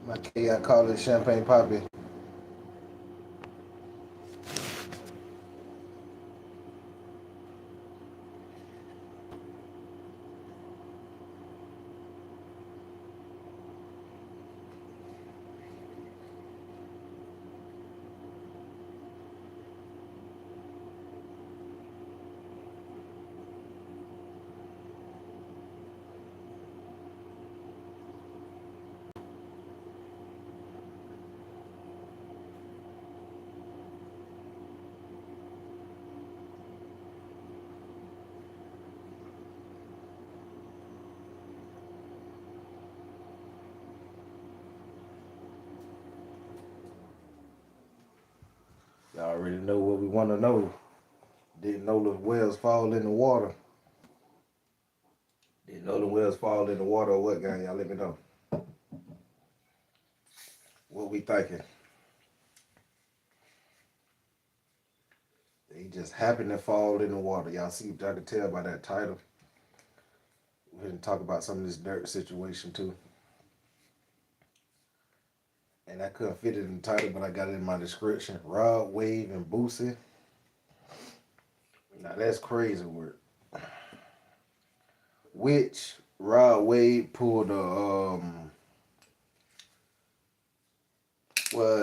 My kid, I call it champagne poppy. Y'all already know what we want to know. Did Nolan Wells fall in the water? Did Nolan Wells fall in the water or what, gang? Y'all let me know. What we thinking? He just happened to fall in the water. Y'all see, y'all can tell by that title. We're going to talk about some of this Durk situation too. And I couldn't fit it in the title, but I got it in my description. Rod Wave and Boosie. Now that's crazy work. Which Rod Wave pulled well,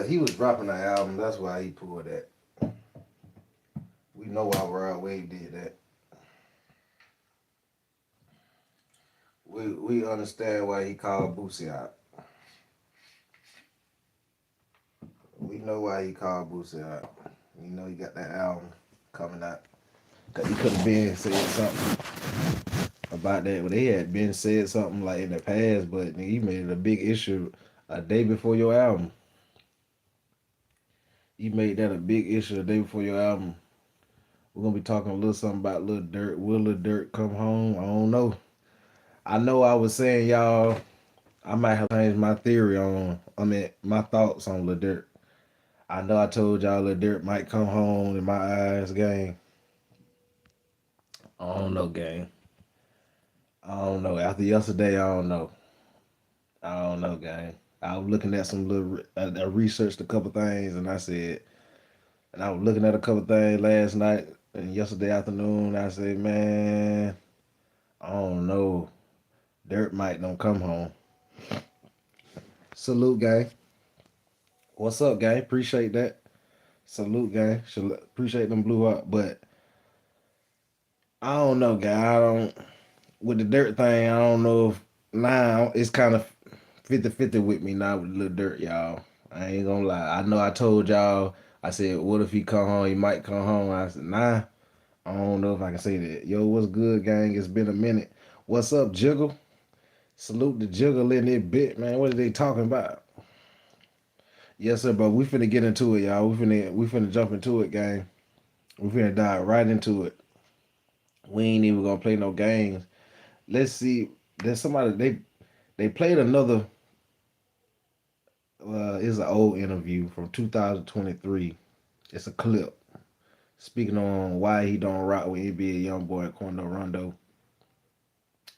he was dropping the album, that's why he pulled that. We know why Rod Wave did that. We understand why he called Boosie out. We know why he called Boosie out. We know he got that album coming out. Cause he could have been said something about that. Well, they had been said something like in the past, but he made it a big issue a day before your album. You made that a big issue a day before your album. We're gonna be talking a little something about Lil Durk. Will Lil Durk come home? I don't know. I know I was saying y'all, I might have changed my theory on. I mean my thoughts on Lil Durk. I know I told y'all Lil Durk might come home in my eyes, gang. I don't know, gang. I don't know. After yesterday, I don't know. I don't know, gang. I was looking at some little. I researched a couple things, and I said, and I was looking at a couple things last night and yesterday afternoon. I said, man, I don't know. Dirt might don't come home. Salute, gang. What's up, gang? Appreciate that. Salute, gang. Appreciate them blew up, but I don't know, gang. I don't with the dirt thing. I don't know if now it's kind of 50-50 with me now with Lil Durk, y'all. I ain't gonna lie. I know I told y'all. I said, what if he come home? He might come home. I said, nah. I don't know if I can say that. Yo, what's good, gang? It's been a minute. What's up, Jiggle? Salute the Jiggle in it bit, man. What are they talking about? Yes, sir, but we finna get into it, y'all. We finna jump into it, gang. We finna dive right into it. We ain't even gonna play no games. Let's see. There's somebody they played another. It's an old interview from 2023. It's a clip speaking on why he don't rock with NBA YoungBoy and Quando Rondo.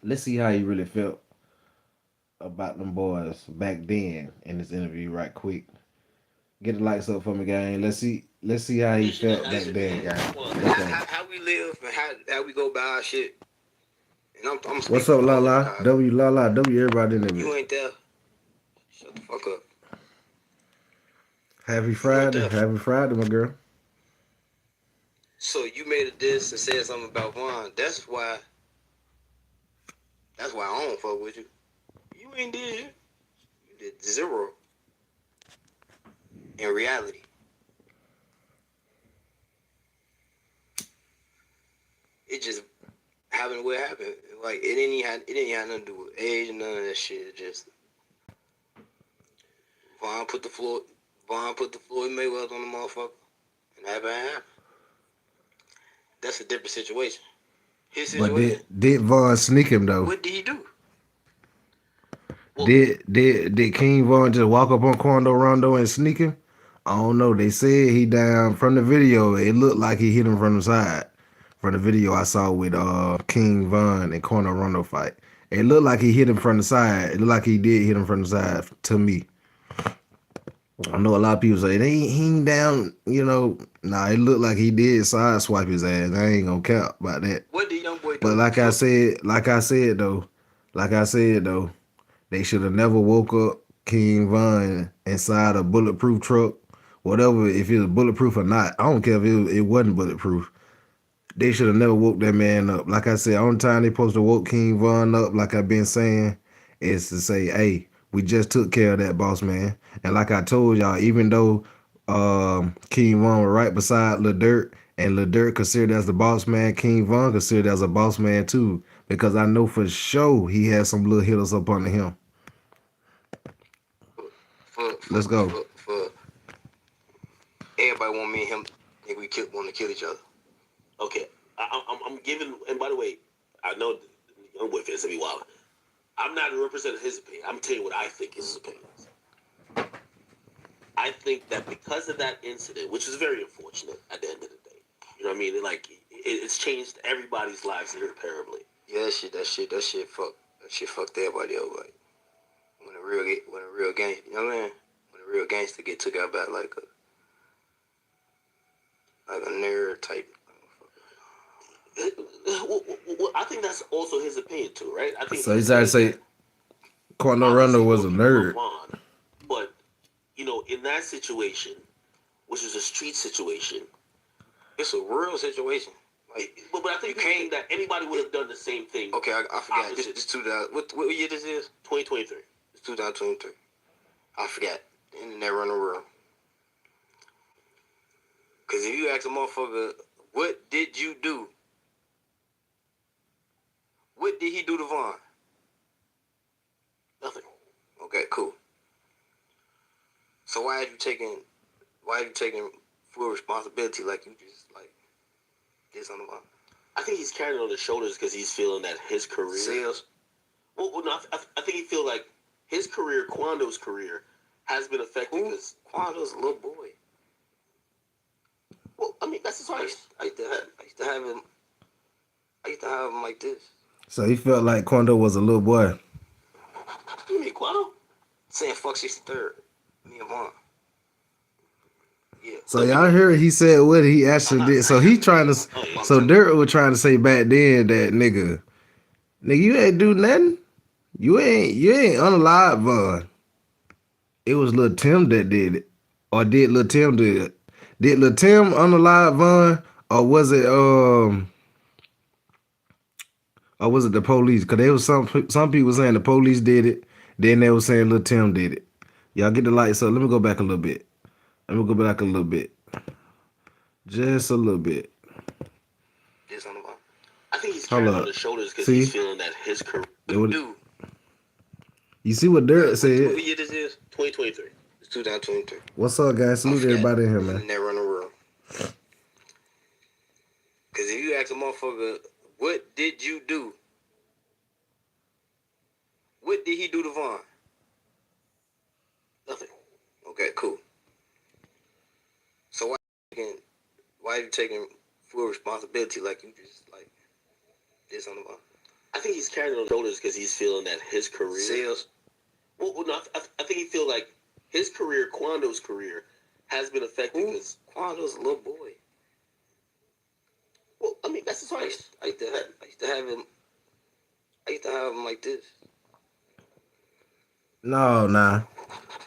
Let's see how he really felt about them boys back then in this interview, right quick. Get the lights up for me, gang. Let's see how he felt back then, gang. How we live and how we go by our shit. And I'm What's speaking up, for La all of La? Chicago. W La La W. Everybody in there. You ain't there. Shut the fuck up. Happy You weren't Friday. there. Happy Friday, my girl. So you made a diss and said something about Vaughn. That's why I don't fuck with you. You ain't did it. You did zero in reality. It just happened what happened. Like it didn't have nothing to do with age and none of that shit. It just Vaughn put the Floyd Mayweather on the motherfucker and happened. That's a different situation. His But situation. did Vaughn sneak him though? What did he do? Well, Did King Vaughn just walk up on Quando Rondo and sneak him? I don't know. They said he down from the video. It looked like he hit him from the side. From the video I saw with King Von and Quando Rondo fight. It looked like he hit him from the side. It looked like he did hit him from the side to me. I know a lot of people say he ain't down, Nah, it looked like he did side swipe his ass. I ain't gonna cap about that. What did young boy But do? So like I said though, they should have never woke up King Von inside a bulletproof truck. Whatever, if it was bulletproof or not. I don't care if it wasn't bulletproof. They should have never woke that man up. Like I said, only time they supposed to woke King Von up, like I've been saying, is to say, hey, we just took care of that boss man. And like I told y'all, even though King Von was right beside Lil Durk, and Lil Durk considered as the boss man, King Von considered as a boss man too. Because I know for sure he had some little hitters up under him. Let's go. For everybody want me and him think we want to kill each other. Okay, I'm giving. And by the way, I know the young boy fans to be wild. I'm not representing his opinion. I'm telling you what I think is his opinion. I think that because of that incident, which is very unfortunate at the end of the day, you know what I mean? Like it's changed everybody's lives irreparably. Yeah, that shit fucked everybody up. Like when a real gang, you know what I mean? When a real gangster get took out by like a nerd type. Well, I think that's also his opinion too, right? I think So he's trying to say Quando Rondo was a nerd. But in that situation, which is a street situation, it's a real situation. Like, but I think you can't that anybody would have done the same thing. Okay, I forgot. This 2000. What year this is? 2023. It's 2023. I forgot. Internet run the world. Cause if you ask a motherfucker, what did you do? What did he do to Vaughn? Nothing. Okay, cool. So why are you taking full responsibility like you just like did something about? I think he's carrying it on his shoulders because he's feeling that his career. Sales. Well, no, I think he feel like his career, Quando's career, has been affected because Quando's a little boy. Well, I mean that's his right. I used to have him like this. So he felt like Quando was a little boy. You mean Quando? Saying fuck 63rd. Me and Vaughn. Yeah. So y'all heard he said what he actually did. So he trying to. So Durk was trying to say back then that nigga, you ain't do nothing. You ain't unalive Vaughn. It was Lil Tim that did it, or did Lil Tim do it? Did Lil Tim unalive Vaughn, or was it Or was it the police? Because there was some people saying the police did it. Then they were saying Lil Tim did it. Y'all get the lights up. Let me go back a little bit. Just a little bit. I think he's carrying on his shoulders because he's feeling that his career. You see what Durk said? What year this is? 2023. It's 2023. What's up, guys? Salute everybody in here, man. Never run the world. Because if you ask a motherfucker, what did you do? What did he do to Vaughn? Nothing. Okay, cool. So why are you taking full responsibility like you just like did something about? I think he's carrying it on his shoulders because he's feeling that his career. Sales. Well, no, I think he feel like his career, Quando's career, has been affected because Quando's a little boy. Well, I mean that's his right. I used to have him like this. No, nah.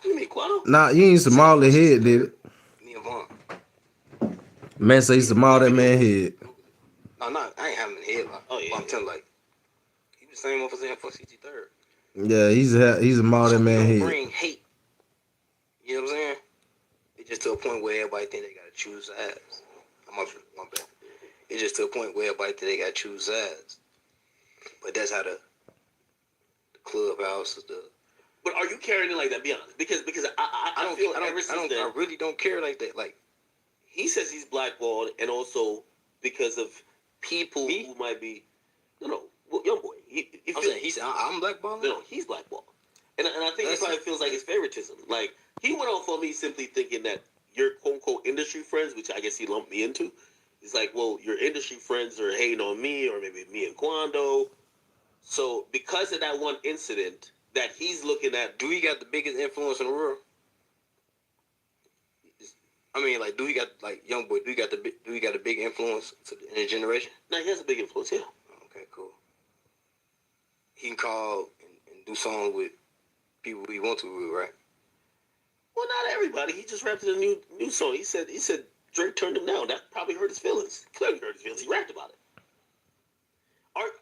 You mean Quando? Nah, you ain't small the head, did it? Me and Vaughn. Man, say he's small that man head. No, I ain't having the head. Oh yeah. I'm telling like he was the same one for saying fuck 63rd. Yeah, he's a small that man head. Bring hate. You know what I'm saying? It's just to a point where everybody think they gotta choose sides. My bad. It's just to a point where everybody think they gotta choose sides. But that's how the clubhouse is the. But are you carrying it like that? Be honest, because I really don't care like that. Like he says he's blackballed, and also because of people who might be, young boy. He said I'm blackballed. No, he's blackballed, and I think he probably feels like it's favoritism. Like he went off on me simply thinking that your quote unquote industry friends, which I guess he lumped me into, is like, well, your industry friends are hating on me, or maybe me and Quando. So because of that one incident that he's looking at, do he got the biggest influence in the world? I mean, like, do he got like young boy? Do he got a big influence in his generation? now he has a big influence, yeah. Okay, cool. He can call and do songs with people he want to with, right? Well, not everybody. He just rapped in a new song. He said Drake turned him down. That probably hurt his feelings. Clearly hurt his feelings. He rapped about it.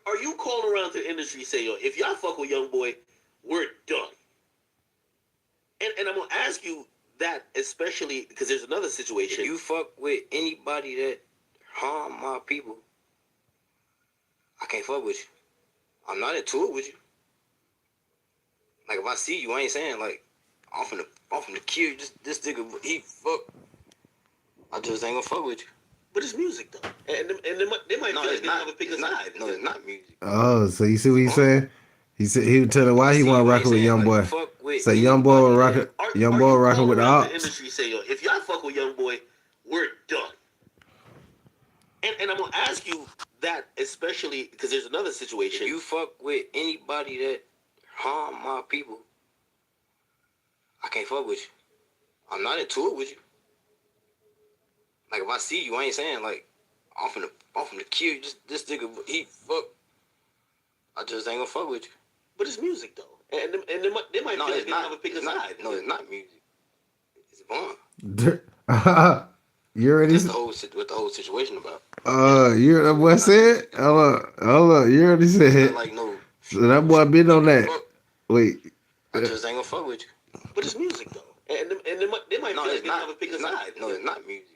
Are you calling around to the industry saying, yo, if y'all fuck with Young Boy, we're done? And I'm gonna ask you that especially because there's another situation. If you fuck with anybody that harm my people, I can't fuck with you. I'm not into it with you. Like if I see you, I ain't saying like I'm finna kill you. This nigga, he fuck. I just ain't gonna fuck with you. But it's music though, and they might No, feel like it's they not. have a pick It's a not. side. No, it's not music. Oh, so you see what he's saying? He said he was telling why he See, want you to ain't rock with saying, Young like, Boy. fuck with So Young Boy anybody rocking, that- Young Boy rocking with the around the ops. industry say, yo, if y'all fuck with Young Boy, we're done. And I'm gonna ask you that especially because there's another situation. If you fuck with anybody that harm my people, I can't fuck with you. I'm not into it with you. Like if I see you, I ain't saying like I'm finna kill you. This nigga, he fuck. I just ain't gonna fuck with you. But it's music though, and they might No, feel it's like they not. have a pick a It's side. not. No, it's not music. It's Vaughn. You already. That's what the whole situation about. You that boy said. Hold up. You already It's said. not like no. So that boy been on that. Fuck. Wait. I just ain't gonna fuck with you. But it's music though, and they might No, feel like it's they not. have a pick a It's side. not. No, it's not music.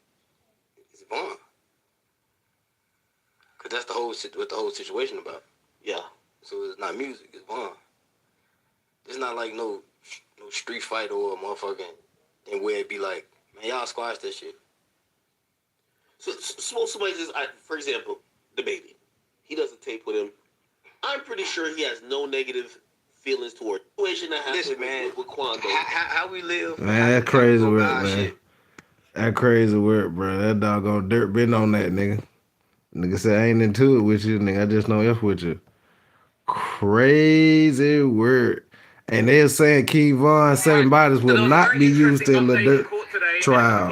It's Vaughn. Cause that's what the whole situation about. Yeah. So it's not music. It's Vaughn. It's not like no street fight or a motherfucking thing where it be like, man, y'all squash that shit. So somebody just, for example, the baby, he does a tape with him. I'm pretty sure he has no negative feelings toward the situation that happened Listen, man, with Quando. How we live. Man, that crazy how we go work, about man. shit. That crazy work, bro. That doggone Durk been on that, nigga. Nigga said I ain't into it with you, nigga. I just know F with you. Crazy work. And they're saying King Von 7 bodies will not be used in the Durk trial.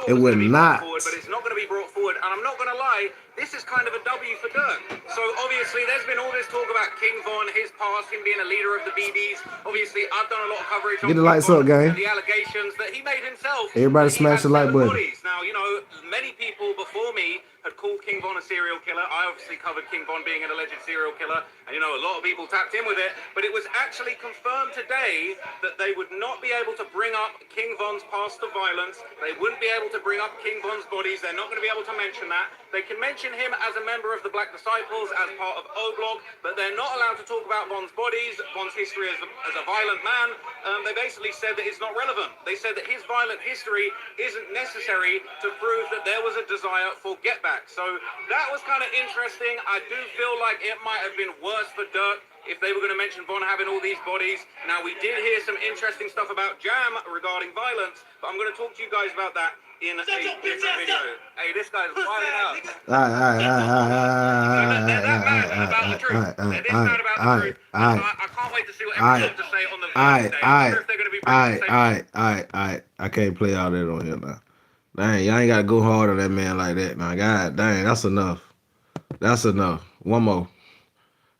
It will not. But it's not going to be brought forward. And I'm not going to lie, this is kind of a W for Durk. So obviously, there's been all this talk about King Von, his past, him being a leader of the BBs. Obviously, I've done a lot of coverage on Get the King lights Von up, gang. and the allegations that he made himself. Everybody that he smash had the like 7 button. bodies. Now, you know, many people before me had called King Von a serial killer. I obviously covered King Von being an alleged serial killer. And, you know, a lot of people tapped in with it. But it was actually confirmed today that they would not be able to bring up King Von's past of violence. They wouldn't be able to bring up King Von's bodies. They're not going to be able to mention that. They can mention him as a member of the Black Disciples, as part of O-Block, but they're not allowed to talk about Von's bodies, Von's history as a violent man. They basically said that it's not relevant. They said that his violent history isn't necessary to prove that there was a desire for get back. So that was kind of interesting. I do feel like it might have been worse for Durk if they were going to mention Von having all these bodies. Now, we did hear some interesting stuff about Jam regarding violence, but I'm going to talk to you guys about that in a different video. Hey, this guy's wilding out. About the truth. This man about the truth. I can't wait to see what everyone has to say on the video today. I wonder if they're going to be bringing the same. I can't play all that on here now. Dang, y'all ain't gotta go hard on that man like that now. God dang, that's enough. That's enough. One more.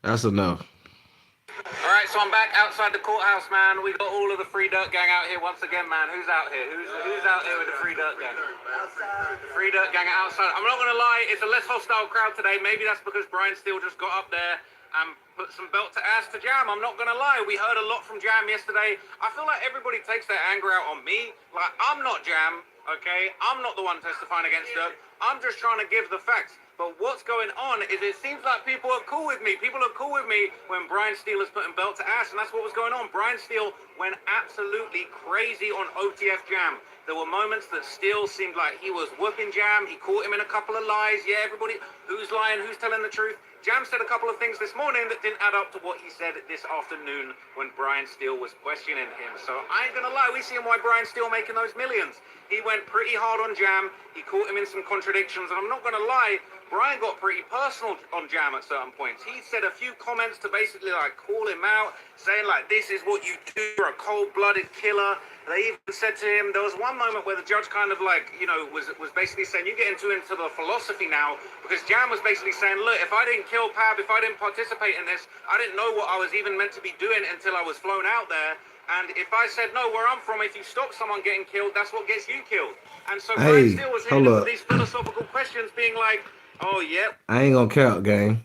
That's enough. All right, so I'm back outside the courthouse, man. We got all of the Free Durk gang out here once again, man. Who's out here? Who's out here with the Free Durk gang? The Free Durk gang outside. I'm not gonna lie, it's a less hostile crowd today. Maybe that's because Brian Steele just got up there and put some belt to ass to Jam. I'm not gonna lie, we heard a lot from Jam yesterday. I feel like everybody takes their anger out on me. Like, I'm not Jam, okay? I'm not the one testifying against Durk. I'm just trying to give the facts. But what's going on is it seems like people are cool with me. People are cool with me when Brian Steele is putting belt to ass, and that's what was going on. Brian Steele went absolutely crazy on OTF Jam. There were moments that Steele seemed like he was whooping Jam. He caught him in a couple of lies. Yeah, everybody, who's lying, who's telling the truth? Jam said a couple of things this morning that didn't add up to what he said this afternoon when Brian Steele was questioning him. So I ain't gonna lie, we see why Brian Steele making those millions. he went pretty hard on Jam. He caught him in some contradictions, and I'm not going to lie, Brian got pretty personal on Jam at certain points. He said a few comments to basically like call him out, saying like, this is what you do, you're a cold-blooded killer. They even said to him, there was one moment where the judge kind of like, you know, was basically saying, you're getting into the philosophy now, because Jam was basically saying, look, if I didn't kill Pab, if I didn't participate in this, I didn't know what I was even meant to be doing until I was flown out there. And if I said, no, where I'm from, if you stop someone getting killed, that's what gets you killed. And so Brian Hey, Steele was hold hitting him up. with these philosophical questions, being like, oh, yeah. I ain't gonna count, gang.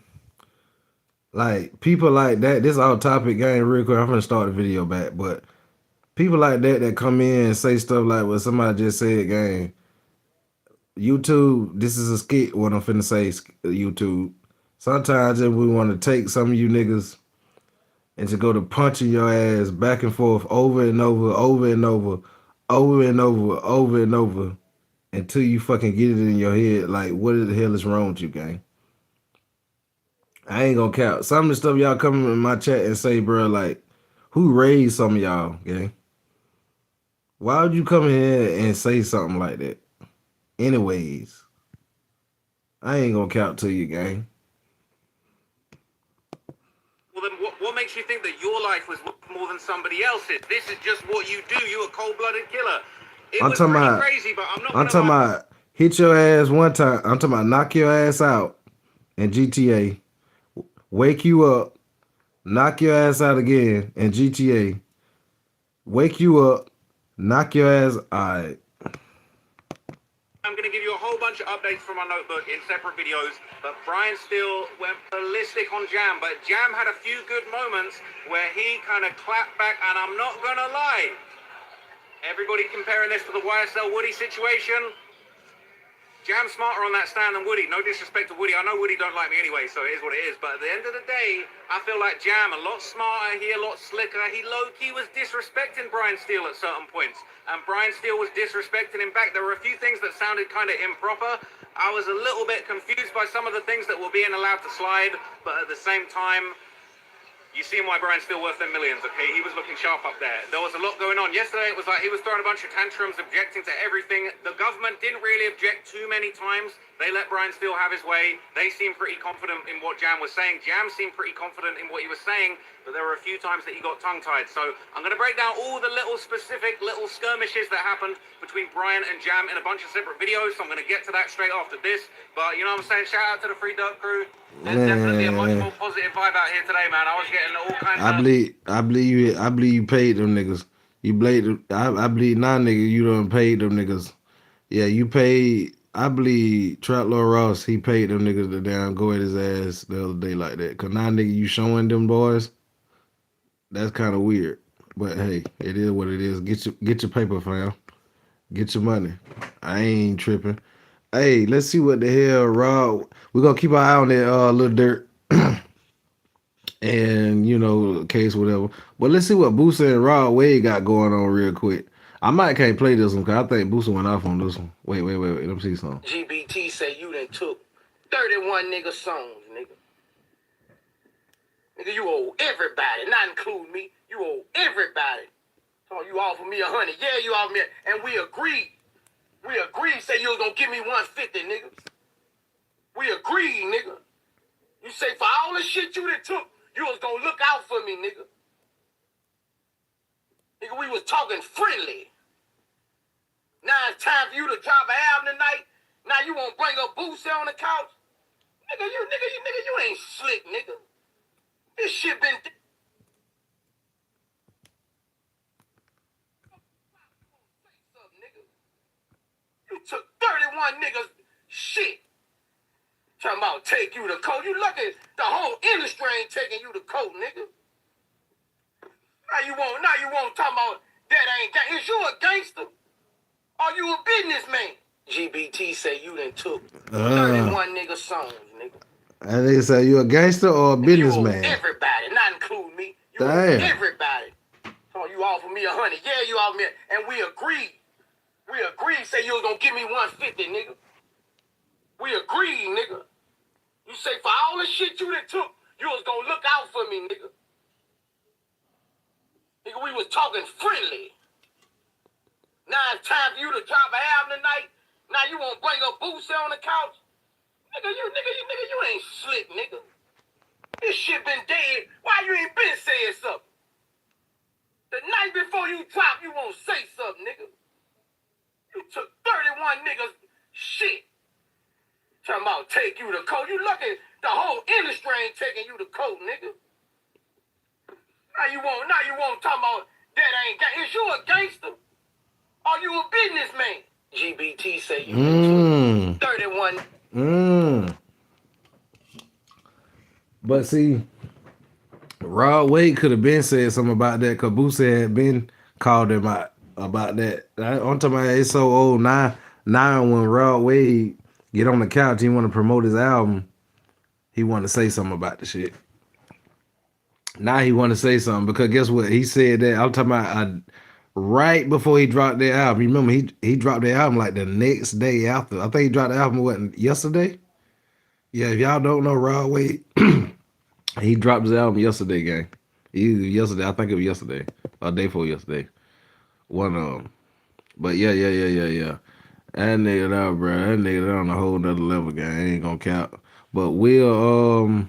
Like, people like that, this off topic, gang, real quick. I'm gonna start the video back, but people like that come in and say stuff like what somebody just said, gang. YouTube, this is a skit, what I'm finna say, YouTube. Sometimes if we want to take some of you niggas and to go to punching your ass back and forth over and over, over and over, over and over, over and over, until you fucking get it in your head, like, what the hell is wrong with you, gang? I ain't gonna count. Some of the stuff y'all come in my chat and say, bro, like, who raised some of y'all, gang? Why would you come here and say something like that? Anyways, I ain't gonna count to you, gang. Well, then what makes you think that your life was worth more than somebody else's? This is just what you do. You're a cold-blooded killer. It I'm was talking pretty about, crazy, but I'm not I'm going to talking lie. about hit your ass one time. I'm talking about knock your ass out in GTA, wake you up, knock your ass out again in GTA, wake you up, knock your ass. All right. I'm going to give you a whole bunch of updates from my notebook in separate videos, but Brian Steele went ballistic on Jam, but Jam had a few good moments where he kind of clapped back, and I'm not going to lie. Everybody comparing this to the YSL Woody situation. Jam smarter on that stand than Woody. No disrespect to Woody. I know Woody don't like me anyway, so it is what it is. But at the end of the day, I feel like Jam a lot smarter, he a lot slicker. He low-key was disrespecting Brian Steele at certain points. And Brian Steele was disrespecting him back. There were a few things that sounded kind of improper. I was a little bit confused by some of the things that were being allowed to slide. But at the same time, you see why Brian's still worth them millions, okay? He was looking sharp up there. There was a lot going on. Yesterday, it was like he was throwing a bunch of tantrums, objecting to everything. The government didn't really object too many times. They let Brian Steele have his way. They seemed pretty confident in what Jam was saying. Jam seemed pretty confident in what he was saying, but there were a few times that he got tongue-tied. So I'm going to break down all the little specific little skirmishes that happened between Brian and Jam in a bunch of separate videos. So I'm going to get to that straight after this. But, you know what I'm saying? Shout out to the Free Durk crew. There's definitely a much more positive vibe out here today, man. I was getting all kinds I believe you paid them niggas. You believe I believe now, nigga, you done paid them niggas. Yeah, you paid. I believe Trap Lord Ross, he paid them niggas to down go at his ass the other day like that. Cause now, nigga, you showing them boys. That's kind of weird. But hey, it is what it is. Get your paper, fam. Get your money. I ain't tripping. Hey, let's see what the hell, Rob. We're gonna keep our eye on that little dirt. And you know, case whatever. But let's see what Boosa and Rod Wade got going on real quick. I might can't play this one because I think Boosa went off on this one. Wait. Let me see something. GBT say you done took 31 nigga songs, nigga. Nigga, you owe everybody, not include me. You owe everybody. So you offer me 100. Yeah, you offer me, and we agreed. We agreed. Say you was gonna give me 150, nigga. We agreed, nigga. You say for all the shit you done took, you was gonna look out for me, nigga. Nigga, we was talking friendly. Now it's time for you to drop an album tonight. Now you won't bring a Boosie on the couch? Nigga, you ain't slick, nigga. This shit been... You took 31 niggas shit. Talking about take you to court. You lucky the whole industry ain't taking you to court, nigga. Now you won't talk about that ain't gang. Is you a gangster? Are you a businessman? GBT say you done took 31 nigga songs, nigga. And they say you a gangster or a businessman? You owe everybody, not include me. You Damn. owe everybody. So you offer me 100. Yeah, you offer me, and we agreed. We agreed. Say you was gonna give me 150, nigga. We agreed, nigga. You say for all the shit you done took, you was gonna look out for me, nigga. Nigga, we was talking friendly. Now it's time for you to drop an album tonight. Now you won't bring a booster on the couch. Nigga, you ain't slick, nigga. This shit been dead. Why you ain't been saying something? The night before you drop, you won't say something, nigga. You took 31 niggas shit. Talking about take you to court. You lucky the whole industry ain't taking you to court, nigga. Now you won't talk about that ain't Is you a gangster? Are you a businessman? GBT say you 31. But see, Rod Wade could have been said something about that. Caboose had been called him out about that. I'm talking about it's so old now. Now when Rod Wade get on the couch, he want to promote his album. He want to say something about the shit. Now he want to say something because guess what? He said that I'm talking about right before he dropped that album. You remember he dropped the album like the next day after. I think he dropped the album yesterday. Yeah, if y'all don't know Rod Wade, he dropped his album yesterday, gang. Either yesterday, I think it was yesterday or day before yesterday. One of them. But yeah. That nigga out, bro. That nigga on a whole nother level, gang. Ain't gonna count. But will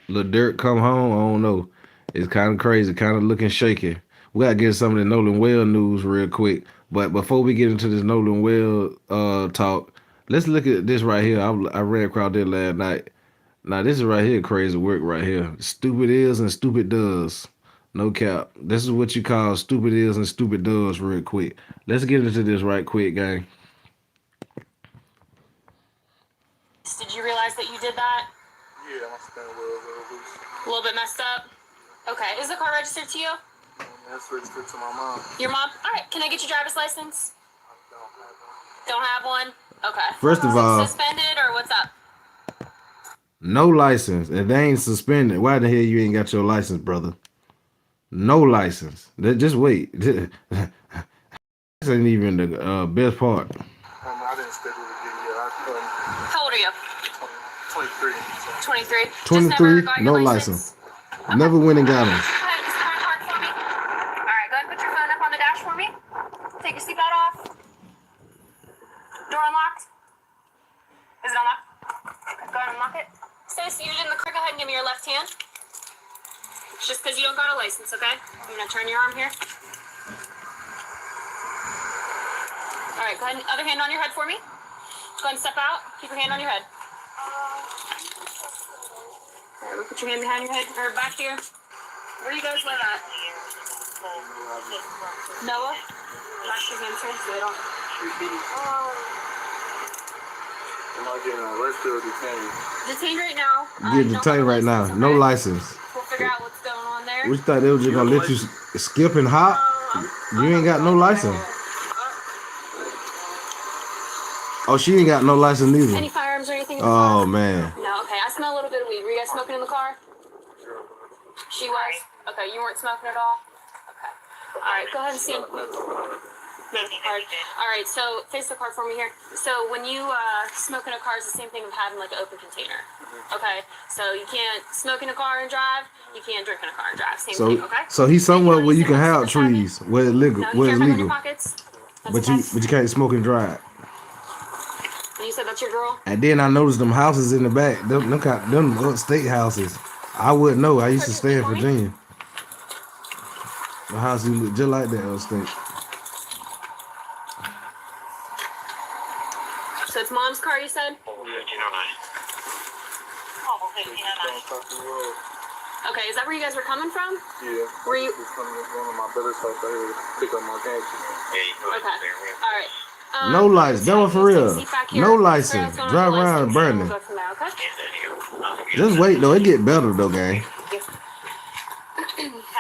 Lil Durk come home? I don't know. It's kind of crazy, kind of looking shaky. We gotta get some of the Nolan Well news real quick. But before we get into this Nolan Well talk, let's look at this right here. I ran across this last night. Now this is right here, crazy work right here. Stupid is and stupid does. No cap. This is what you call stupid is and stupid does real quick. Let's get into this right quick, gang. Did you realize that you did that? Yeah, my spin wheel a little loose. A little bit messed up? Okay. Is the car registered to you? That's registered to my mom. Your mom? All right. Can I get your driver's license? I don't have one. Don't have one? Okay. First of all, Suspended or what's up? no license. If they ain't suspended, why the hell you ain't got your license, brother? No license. Just wait. This ain't even the best part. I didn't schedule to get it yet. How old are you? 23. 23. 23, no license. Okay. Never went and got them. Go ahead, just turn hard for me. All right, go ahead and put your phone up on the dash for me. Take your seatbelt off. Door unlocked? Is it unlocked? Okay, go ahead and unlock it. Stay seated in the car. Go ahead and give me your left hand. It's just because you don't got a license, okay? I'm going to turn your arm here. All right, go ahead and other hand on your head for me. Go ahead and step out. Keep your hand on your head. All right, put your hand behind your head or back here. Where do you guys live at? Noah? That's your answer, so they don't. Am I getting arrested or detained? Detained right now. Get detained right now. No license. We'll figure out what's going on there. We thought they was just gonna let you skip and hop. You ain't got no license. Oh, she ain't got no license neither. Any firearms or anything in the car? Oh man. No, okay. I smell a little bit of weed. Were you guys smoking in the car? She was? Okay, you weren't smoking at all? Okay. All right, go ahead and stand. All right, so face the car for me here. So when you smoke in a car, it's the same thing of having like an open container. Okay, so you can't smoke in a car and drive. You can't drink in a car and drive. Same thing. Okay. So he's somewhere where you can have trees, where it's legal, No, where you it's can't have them in your legal. pockets. That's But okay. you can't smoke and drive. And you said that's your girl. And then I noticed them houses in the back, them upstate houses. I wouldn't know. I used to stay in Virginia. The house look just like that upstate. So it's mom's car, you said? Okay, is that where you guys were coming from? Yeah. Were you? Just coming to one of my brother's house out here to pick up my gangster. Okay. All right. No license. That one for real. Seat back here. No Figure out license. what's going on Drive with the around license, burning. and we'll go from there, okay? Just wait though. It get better though, gang.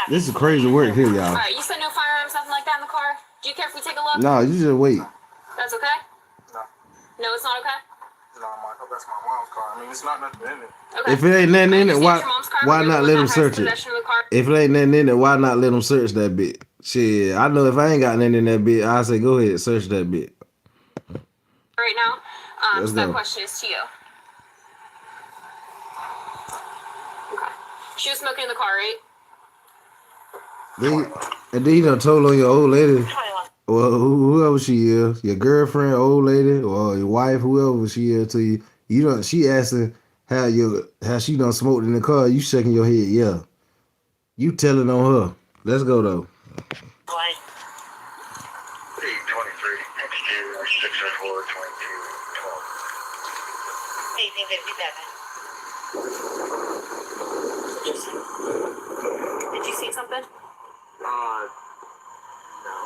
This is crazy work here, All y'all. right, you said no firearms, nothing like that in the car. Do you care if we take a look? No, you just wait. That's okay? No. No, it's not okay? No, that's my mom's car. I mean, it's not nothing in it. Okay. If it ain't nothing in it, I understand why it's your mom's car, why but not you're let the them one that has search it? possession of the car. If it ain't nothing in it, why not let them search that bit? Shit, I know if I ain't got nothing in that bit, I say go ahead, search that bit. Right now, Let's so that go. question is to you. Okay. She was smoking in the car, right? And then you done told on your old lady. Well, whoever she is, your girlfriend, old lady, or your wife, whoever she is to you, you don't. She asking how she done smoked in the car. You shaking your head, yeah. You telling on her. Let's go though. 823, exterior 604, 22, 1857. Did you see something? No. No.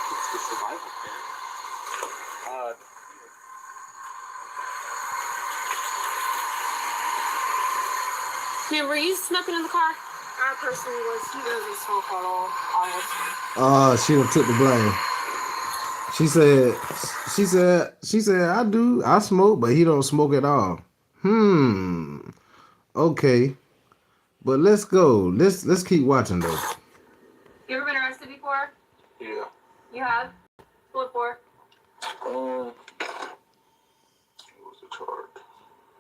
It's the survival thing. Man, were you smoking in the car? I personally was. He doesn't smoke at all, honestly. She done took the blame. She said, I do. I smoke, but he don't smoke at all. Okay. But let's go. Let's keep watching though. You ever been arrested before? Yeah. You have? What for? What was the charge?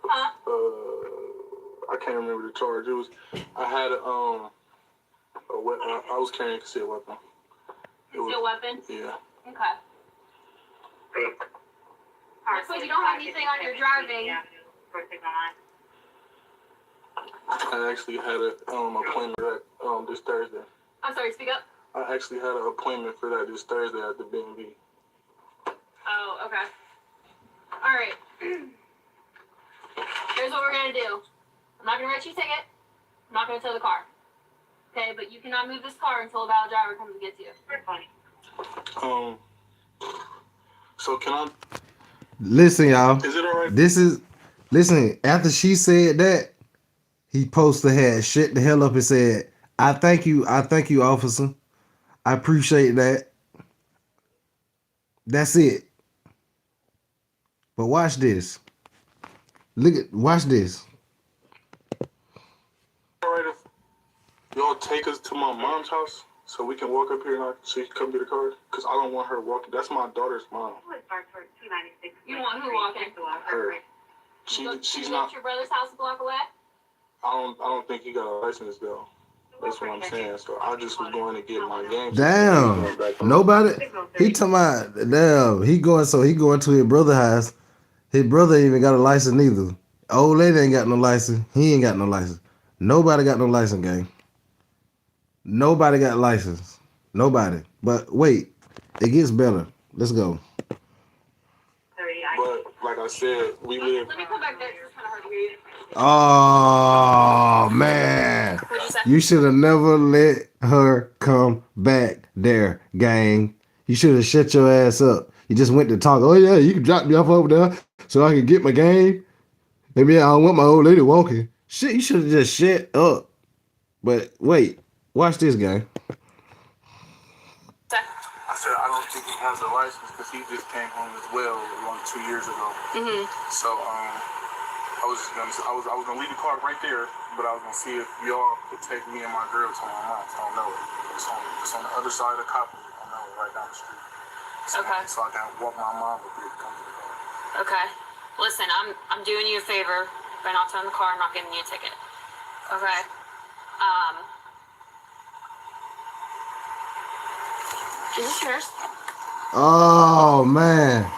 Huh? I can't remember the charge. It was, I had a weapon. I was carrying a concealed weapon. Concealed weapon? Yeah. Okay. Looks like you don't have anything on your driving. I actually had a appointment for that this Thursday. I'm sorry, speak up. I actually had an appointment for that this Thursday at the B&B. Oh, okay. All right. Here's what we're gonna do. I'm not gonna write you a ticket. I'm not gonna tow the car. Okay, but you cannot move this car until a valid driver comes and gets you. So can I? Listen, y'all. Is it alright? Listen. After she said that, he posted had shut the hell up and said, I thank you, officer. I appreciate that. That's it. But watch this. Watch this. Alright if y'all take us to my mom's house so we can walk up here and she can come get the car? Because I don't want her walking. That's my daughter's mom. You want who walking? Her. She's not. Your brother's house a block away? I don't think he got a license though. That's what I'm saying. So I just was going to get my game. Damn. Nobody. He talking about damn. He going to his brother's house. His brother ain't even got a license neither. Old lady ain't got no license. He ain't got no license. Nobody got no license, gang. Nobody got license. Nobody. But wait, it gets better. Let's go. But like I said, we live. Let me come back there. It's kind of hard to hear you. Oh man. What'd you say? You should have never let her come back there, gang. You should have shut your ass up. You just went to talk. Oh yeah, you can drop me off over there so I can get my game. Maybe I don't want my old lady walking. Shit, you should have just shut up. But wait, watch this, gang. I said I don't think he has a license because he just came home as well 2 years ago. So I was gonna leave the car right there, but I was gonna see if y'all could take me and my girl to my mom's. I don't know it. It's on the other side of the cop. I know it, right down the street. So, Okay. So I can walk my mom up here to come to the car. Okay. Listen, I'm doing you a favor by not towing the car. I'm not giving you a ticket. Okay. Is this yours? Oh man.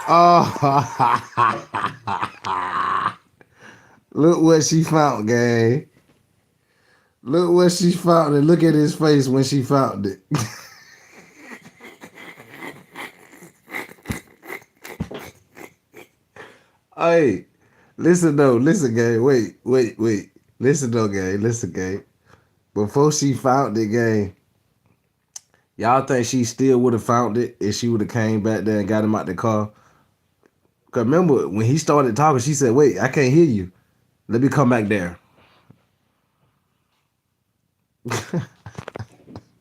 Oh. Look what she found, gang. Look what she found and look at his face when she found it. Hey, listen, gang. Wait. Listen, gang. Before she found it, gang, y'all think she still would have found it if she would have came back there and got him out the car? Because remember, when he started talking, she said, wait, I can't hear you. Let me come back there.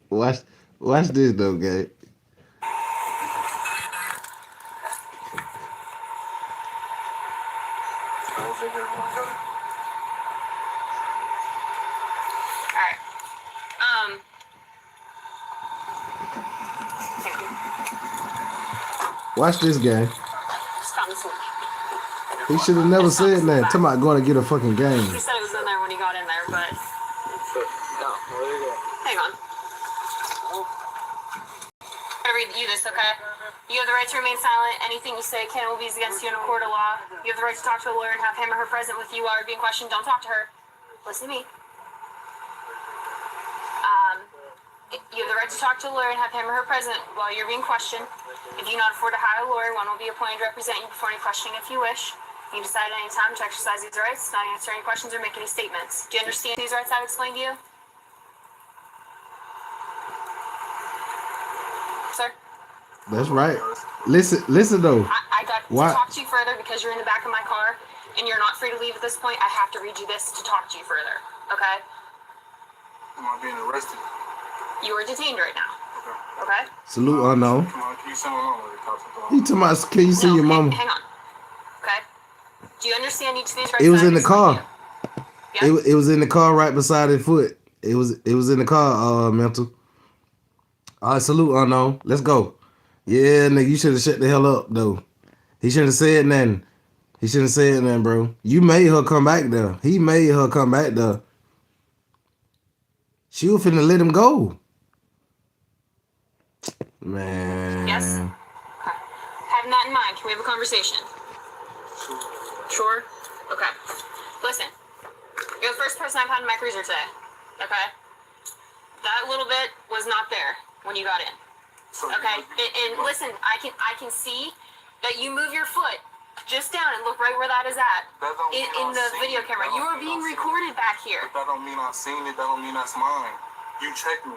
Watch this, though, gang. Alright. Thank you. Watch this game. Stop and switch. He should have never said that. Talking about going to get a fucking game. He said it was in there when he got in there, but No, there you go. hang on. I'm gonna read you this, okay? You have the right to remain silent. Anything you say can will be used against you in a court of law. You have the right to talk to a lawyer and have him or her present with you while you're being questioned. Don't talk to her. Listen to me. You have the right to talk to a lawyer and have him or her present while you're being questioned. If you cannot afford to hire a lawyer, one will be appointed to represent you before any questioning if you wish. You can decide at any time to exercise these rights, not answer any questions or make any statements. Do you understand these rights I've explained to you? Sir? That's right. Listen though. I got Why? to talk to you further because you're in the back of my car and you're not free to leave at this point. I have to read you this to talk to you further, okay? Am I being arrested? You are detained right now, okay? Salute unknown. Come on, can you send my mama to talk to He talking about, can you see No, your mama? Hang on, okay? Do you understand each of these rights? It was that in I've the car. explained to you? Yeah? It was in the car right beside his foot. It was in the car, mental. All right, salute unknown. Let's go. Yeah, nigga, you should have shut the hell up though. He shouldn't have said nothing. He shouldn't have said nothing, bro. You made her come back there. He made her come back there. She was finna let him go. Man. Yes? Okay. Having that in mind, can we have a conversation? Sure? Okay. Listen, you're the first person I've had in my cruiser today, okay? That little bit was not there when you got in. Okay? And listen, I can see that you move your foot just down and look right where that is at in the video camera. You are being recorded back here. That don't mean I've seen it. That don't mean that's mine. You checked me.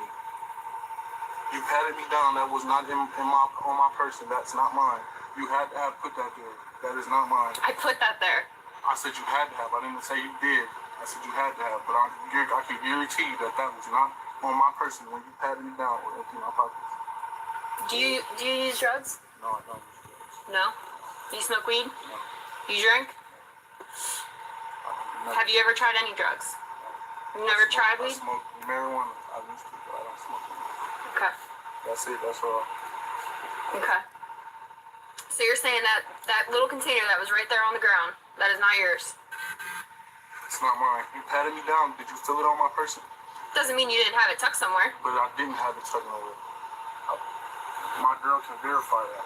You patted me down. That was not on my person. That's not mine. You had to have put that there. That is not mine. I put that there. I said you had to have. I didn't say you did. I said you had to have. But I can guarantee you that was not on my person when you patted me down or emptied my pockets. Do you use drugs? No, I don't use drugs. No? Do you smoke weed? No. You drink? Have you ever tried any drugs? You've never tried weed? I smoke marijuana. I used to, but I don't smoke weed. Okay. That's it. That's all. Okay. So you're saying that little container that was right there on the ground, that is not yours? It's not mine. You patted me down. Did you feel it on my person? Doesn't mean you didn't have it tucked somewhere. But I didn't have it tucked nowhere. My girl can verify that.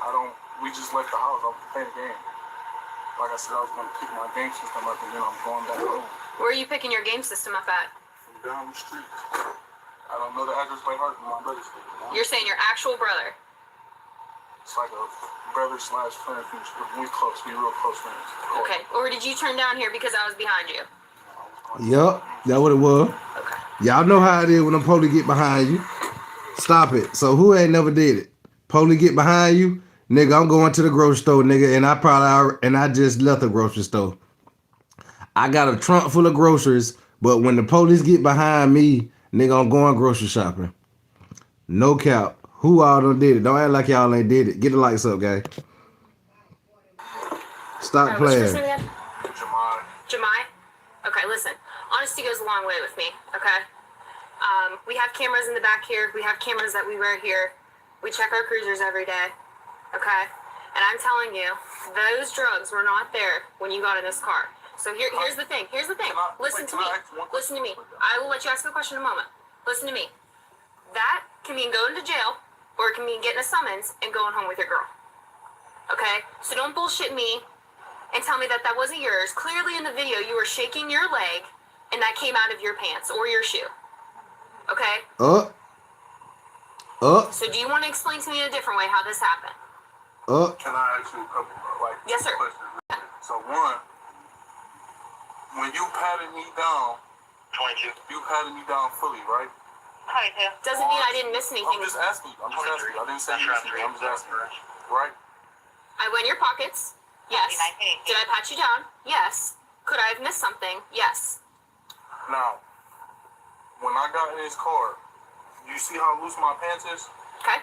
We just left the house. I was playing a game. Like I said, I was going to pick my game system up and then I'm going back home. Where are you picking your game system up at? From down the street. I don't know the address by heart, but my brother's there. You're saying your actual brother? It's like a brother / friend. We close. We real close friends. Okay. Or did you turn down here because I was behind you? Yup, that's what it was. Okay. Y'all know how it is when the police get behind you. Stop it. So who ain't never did it? Police get behind you, nigga. I'm going to the grocery store, nigga, and I just left the grocery store. I got a trunk full of groceries, but when the police get behind me, nigga, I'm going grocery shopping. No cap. Who all done did it? Don't act like y'all ain't did it. Get the lights up, gang. Stop What's your playing. first name again? Jamai. Jamai? Okay, listen. Honesty goes a long way with me, okay? We have cameras in the back here. We have cameras that we wear here. We check our cruisers every day, okay? And I'm telling you, those drugs were not there when you got in this car. So here's the thing. Here's the thing. Listen to me. Listen to me. I will let you ask a question in a moment. Listen to me. That can mean going to jail, or it can mean getting a summons and going home with your girl. Okay? So don't bullshit me and tell me that wasn't yours. Clearly in the video, you were shaking your leg, and that came out of your pants or your shoe. Okay? So do you want to explain to me in a different way how this happened? Can I ask you a couple Yes, sir. questions? So one, when you patted me down, 22. you patted me down fully, right? Doesn't mean I didn't miss anything. I'm just asking you. I didn't say you missed me. I'm just asking you. Right? I went in your pockets. Yes. Did I pat you down? Yes. Could I have missed something? Yes. Now, when I got in his car, you see how loose my pants is? Okay.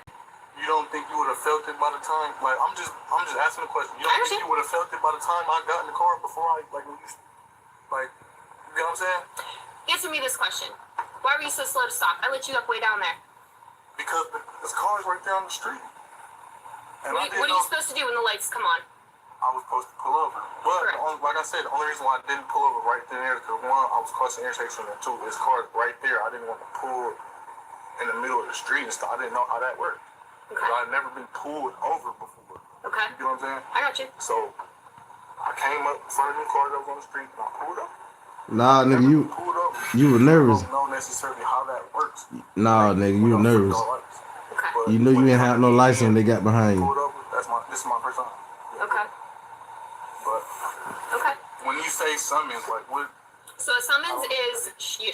You don't think you would have felt it by the time? Like, I'm just asking a question. You don't think you would have felt it by the time I got in the car before you get what I'm saying? Answer me this question. Why were you so slow to stop? I let you up way down there. Because this car is right there on the street. And What are you supposed to do when the lights come on? I was supposed to pull over. But, like I said, the only reason why I didn't pull over right there is because, one, I was crossing the intersection, and two, this car is right there. I didn't want to pull in the middle of the street and stuff. I didn't know how that worked. Because I had never been pulled over before. Okay. You know what I'm saying? I got you. So, I came up in front of the car that was on the street, and I pulled up. Nah, nigga, you were nervous. I don't know necessarily how that works. Nah, nigga, you were nervous. Okay. You knew you didn't have no license. They got behind you. This is my first time. Okay. But Okay. when you say summons, like what? So a summons is you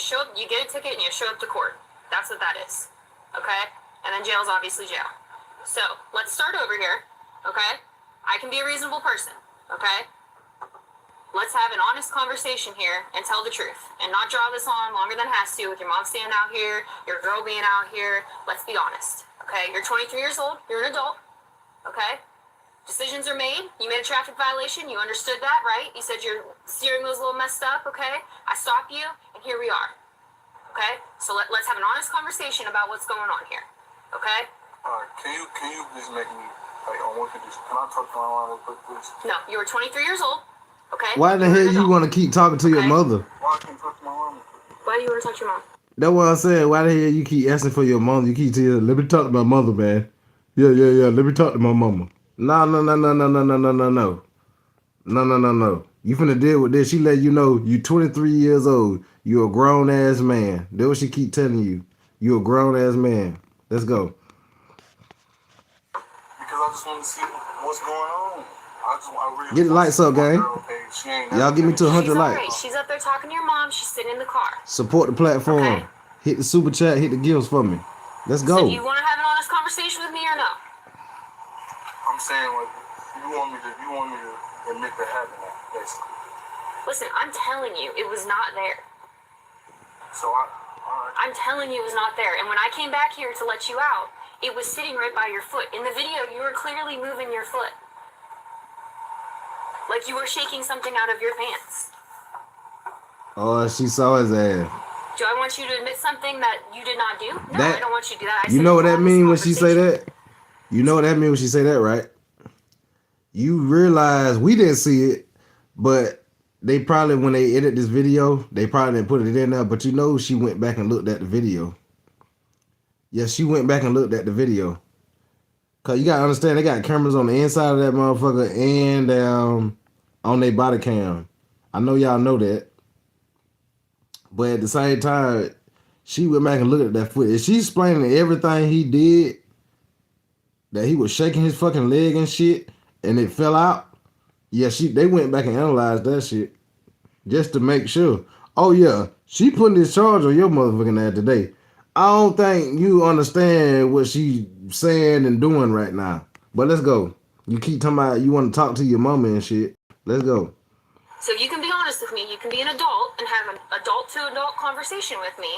get a ticket and you show up to court. That's what that is. Okay? And then jail's obviously jail. So let's start over here. Okay? I can be a reasonable person. Okay? Let's have an honest conversation here and tell the truth and not draw this on longer than it has to with your mom standing out here, your girl being out here. Let's be honest. Okay? You're 23 years old. You're an adult. Okay? Decisions are made. You made a traffic violation. You understood that, right? You said your steering wheel's a little messed up, okay? I stopped you, and here we are. Okay? So let's have an honest conversation about what's going on here. Okay? Alright, can you just make me like on one condition? Can I talk to my mom real quick, please? No, you were 23 years old. Okay? Why the hell you want to keep talking to your mother? Why can't I talk to my mom? Why do you want to talk to your mom? That's what I'm saying. Why the hell you keep asking for your mom? You keep telling, let me talk to my mother, man. Yeah. Let me talk to my mama. No. You finna deal with this. She let you know you 23 years old. You a grown ass man. That's what she keep telling you. You a grown ass man. Let's go. Because I just want to see what's going on. I really Get the lights up, gang. Y'all give me to 100 likes. Right. She's up there talking to your mom. She's sitting in the car. Support the platform. Okay. Hit the super chat. Hit the gifts for me. Let's go. So do you want to have an honest conversation with me or no? I'm saying like you want me to admit to having that, basically. Listen, I'm telling you, it was not there. So alright. I'm telling you it was not there. And when I came back here to let you out, it was sitting right by your foot. In the video, you were clearly moving your foot. Like you were shaking something out of your pants. Oh, she saw his ass. Do I want you to admit something that you did not do? No, That- I don't want you to do that. You know what that means when she say that? You know what that means when she say that, right? You realize we didn't see it, but they probably, when they edit this video, they probably didn't put it in there, but you know she went back and looked at the video. Yes, she went back and looked at the video. Cause you gotta understand, they got cameras on the inside of that motherfucker and on their body cam. I know y'all know that. But at the same time, she went back and looked at that footage. She's explaining everything he did, that he was shaking his fucking leg and shit, and it fell out. Yeah, they went back and analyzed that shit just to make sure. Oh yeah, she putting this charge on your motherfucking ass today. I don't think you understand what she's saying and doing right now. But let's go. You keep talking about you want to talk to your mama and shit. Let's go. So you can be honest with me. You can be an adult and have an adult-to-adult conversation with me.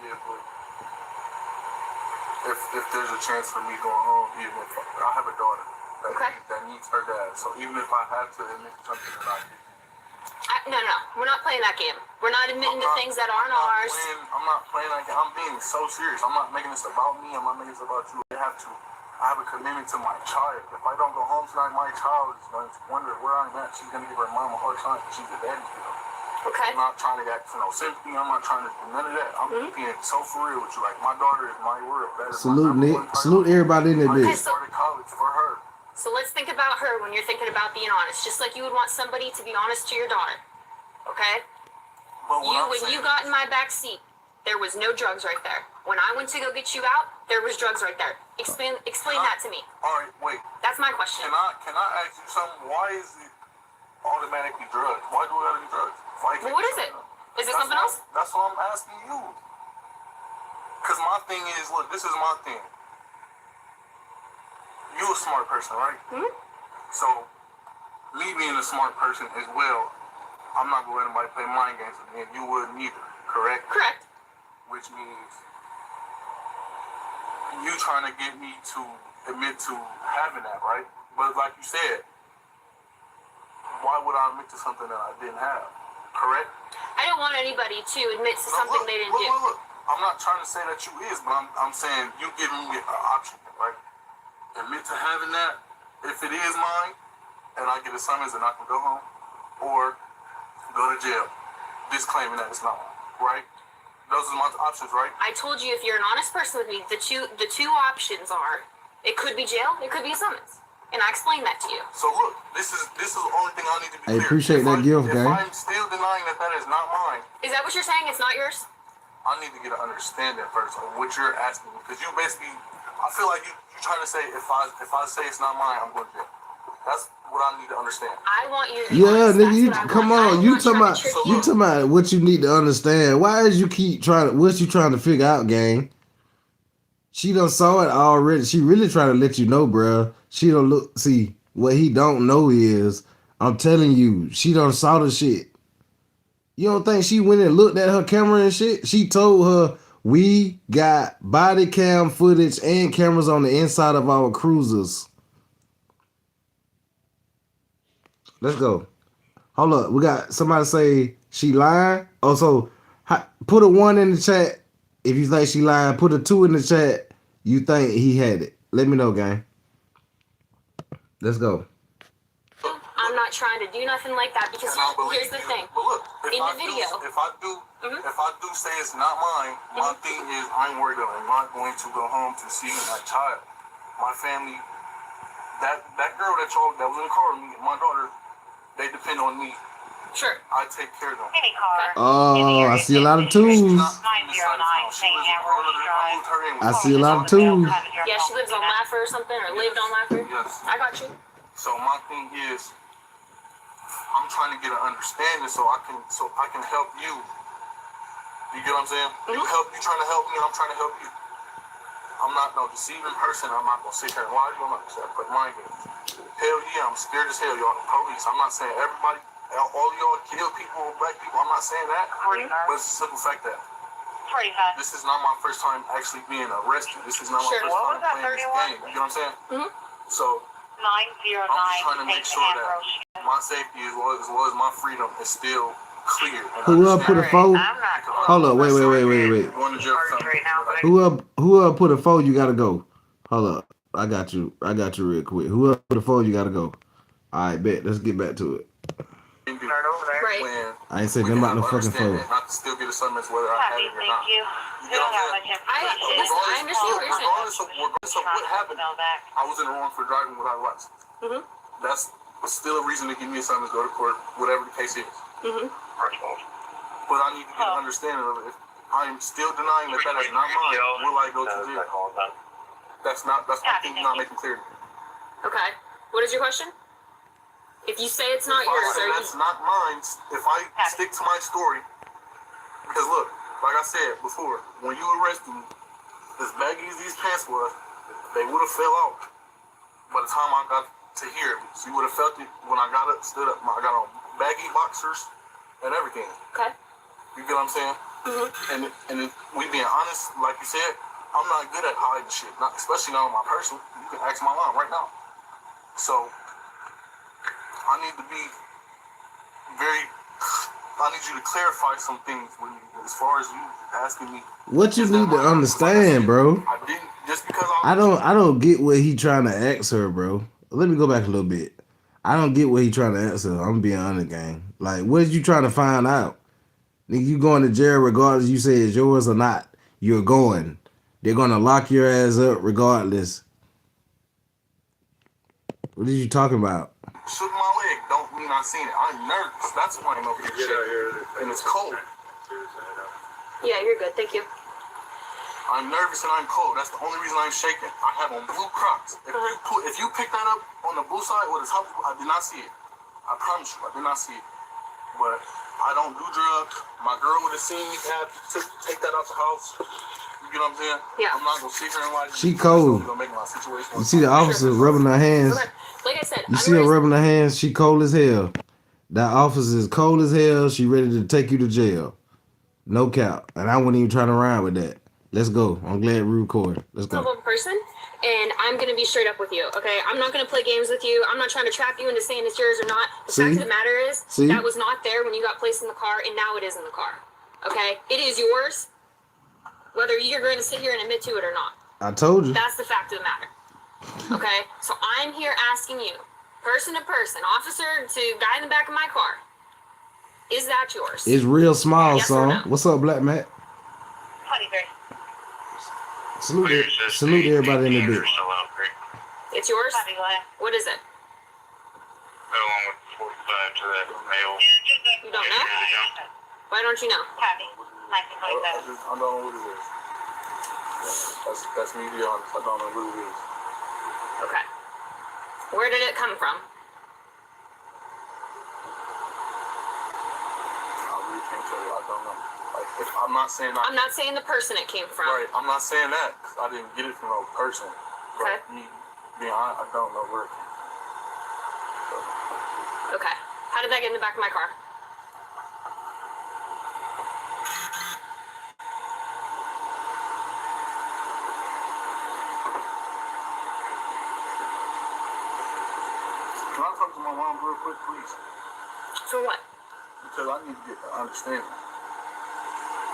Yeah, but if there's a chance for me going home, even if I have a daughter that needs her dad, so even if I have to admit something that I did. No, we're not playing that game. We're not admitting to things that aren't ours. I'm not playing like that. I'm being so serious. I'm not making this about me. I'm not making this about you. I have a commitment to my child. If I don't go home tonight, my child is going to wonder where I'm at. She's going to give her mom a hard time. She's a daddy's girl. Okay. I'm not trying to get sympathy. I'm not trying to do none of that. I'm being so for real with you. Like, my daughter is my world. That is Salute, Nick. Salute everybody in that I bitch. started college for her. So let's think about her when you're thinking about being honest. Just like you would want somebody to be honest to your daughter. Okay? But When you got in my back seat, there was no drugs right there. When I went to go get you out, there was drugs right there. Explain that to me. All right, wait. That's my question. Can I ask you something? Why is it automatically drugs? Why do we gotta be drugs? Well, what is it? Is it something else? That's what I'm asking you. Because my thing is, look, this is my thing. You a smart person, right? Mm-hmm. So, me being a smart person as well, I'm not going to let anybody play mind games with me, and you wouldn't either, correct? Correct. Which means you trying to get me to admit to having that, right? But like you said, why would I admit to something that I didn't have? Correct? I don't want anybody to admit to something they didn't do. Look. I'm not trying to say that you is, but I'm saying you giving me an option, right? admit to having that, if it is mine, and I get a summons and I can go home, or go to jail, disclaiming that it's not mine, right? Those are my options, right? I told you if you're an honest person with me, the two options are it could be jail, it could be a summons. And I explained that to you. So look, this is the only thing I need to be Hey, clear. appreciate that gift, If gang. I'm still denying that is not mine, Is that what you're saying? It's not yours? I need to get an understanding first of what you're asking me. Because you basically, I feel like you're trying to say if I say it's not mine, I'm going to jail. That's what I need to understand. I want you to be Yeah, honest. nigga, you That's what I come want. on. I'm You not talking trying about to trick So you you. talking about what you need to understand. Why is you keep trying to what you trying to figure out, gang? She done saw it already. She really trying to let you know, bruh. She don't look see what he don't know is I'm telling you, she done saw the shit. You don't think she went and looked at her camera and shit? She told her we got body cam footage and cameras on the inside of our cruisers. Let's go. Hold up. We got somebody say she lying. Oh, so put a 1 in the chat if you think she lying. Put a 2 in the chat. You think he had it. Let me know, gang. Let's go. I'm not trying to do nothing like that because And I believe here's the you. thing. But look, In the video. if I do say it's not mine, my thing is I'm worried that I'm not going to go home to see my child, my family. That girl that was in the car with me, my daughter, they depend on me. Sure. I take care of them. Any car. Oh, I see a lot of twos. She's 909 not in this side of town. She St. lives in Ambrose I moved her in with I me. see a lot of twos. Yeah, she lives on Laffer or something, or lived on Laffer. Yes. I got you. So my thing is, I'm trying to get an understanding so I can help you. You get what I'm saying? You trying to help me, and I'm trying to help you. I'm not no deceiving person. I'm not gonna sit here and lie to you. I'm not gonna put my game. Hell yeah, I'm scared as hell, y'all. The police. I'm not saying everybody, all y'all kill people, black people. I'm not saying that. But it's a simple fact that 45. this is not my first time actually being arrested. This is not my Sure. first What time was that, playing this 31? game. You get what I'm saying? So 909 I'm just trying to make St. sure Ambrose. that my safety as well as my freedom is still clear. And Who up put a understand. 4? I'm not Hold up, wait. Going to jail for something. right now, but Who up put a 4? You gotta go. Hold up. I got you real quick. Who up put a 4? You gotta go. Alright, bet. Let's get back to it. start over there. Right. When I ain't said we nothing can about no have fucking 4. understanding, not to still get a summons whether I have Happy, it or thank not. you. You We get don't what have I'm much saying? information. I understand what you're saying. Regardless of what happened, Know that. I was in the wrong for driving without a license. That's still a reason to give me a summons, go to court, whatever the case is. But I need to get an understanding of it. If I'm still denying that is not mine, will I go to jail? That's my thing not making clear. Okay. What is your question? If you say it's not If I yours, say are that's you? not mine, if I stick to my story, because look, like I said before, when you arrested me, as baggy as these pants was, they would have fell out by the time I got to here. So you would have felt it when I got up, stood up. I got on baggy boxers and everything. Okay. You get what I'm saying? And if we being honest, like you said, I'm not good at hiding shit, not especially not on my person. You can ask my mom right now. So I need to be I need you to clarify some things with me as far as you asking me. What you is that need to mine? Like I understand, said, bro. I didn't just because I don't get what he trying to ask her, bro. Let me go back a little bit. I don't get what he trying to ask her. I'm being honest, gang. Like, what is you trying to find out? Nigga, you going to jail regardless you say it's yours or not. You're going. They're gonna lock your ass up regardless. What are you talking about? shook my leg don't mean I seen it. I'm nervous. That's why I'm over here. And it's cold. Yeah, you're good. Thank you. I'm nervous and I'm cold. That's the only reason I'm shaking. I have on blue Crocs. If you pick that up on the blue side or the top, I did not see it. I promise you, I did not see it. But I don't do drugs. My girl would have seen me take that out the house. You get what I'm saying? Yeah. I'm not gonna sit here and lie. She cold. Make my situation You see the officer rubbing her hands. Okay. Like I said, You see her rubbing her hands. She cold as hell. That officer is cold as hell. She ready to take you to jail. No cap. And I wasn't even trying to ride with that. Let's go. I'm glad we recorded. Let's go. of a person, and I'm gonna be straight up with you. Okay, I'm not gonna play games with you. I'm not trying to trap you into saying it's yours or not. The fact of the matter is that was not there when you got placed in the car, and now it is in the car. Okay, it is yours, whether you're going to sit here and admit to it or not. I told you. That's the fact of the matter. Okay? So I'm here asking you, person to person, officer to guy in the back of my car, is that yours? It's real small, Yes or son. no? What's up, Black Matt? 23. Salute everybody in the dirt. It's yours? Copy, what? What is it? Along with 45 to that male. You don't know? Why don't you know? Copy. I 1927. don't know what it is. That's me to be honest. I don't know what it is. Okay. Where did it come from? I really can't tell you. I don't know. Like, if I'm not saying I'm not saying the person it came from. right. I'm not saying that 'cause I didn't get it from no person. Okay. But me being honest, I don't know where it came from. Okay. How did that get in the back of my car? Can I talk to my mom real quick, please? For what? Because I need to get understanding.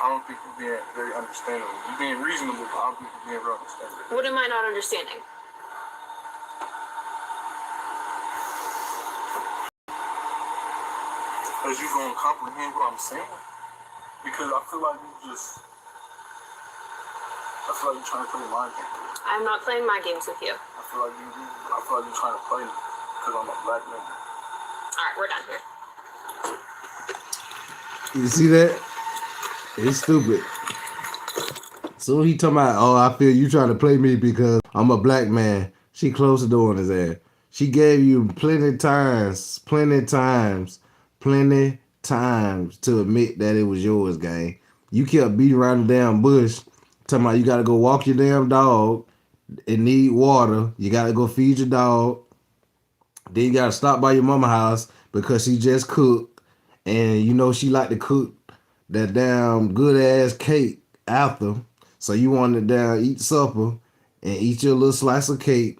I don't think you're being very understanding. You're being reasonable, but I don't think you're being real understanding. What am I not understanding? Because you gonna comprehend what I'm saying? Because I feel like you're trying to play mind games. I'm not playing my games with you. I feel like you're trying to play me because I'm a black man. Alright, we're done here. You see that? It's stupid. So he talking about, oh, I feel you trying to play me because I'm a black man. She closed the door on his ass. She gave you plenty times to admit that it was yours, gang. You kept beating around the damn bush, talking about you gotta go walk your damn dog and need water. You gotta go feed your dog. Then you gotta stop by your mama house because she just cooked. And you know she like to cook that damn good ass cake after. So you wanted to damn eat supper and eat your little slice of cake.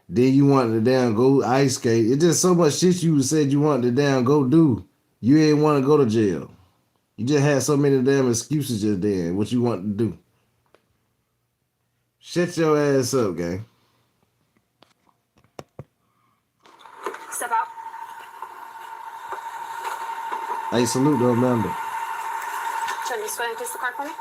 Then you wanted to damn go ice skate. It's just so much shit you said you wanted to damn go do. You ain't want to go to jail. You just had so many damn excuses just then. What you want to do? Shut your ass up, gang. Step out. Hey, salute to Amanda. Trying to swear and kiss the car for me?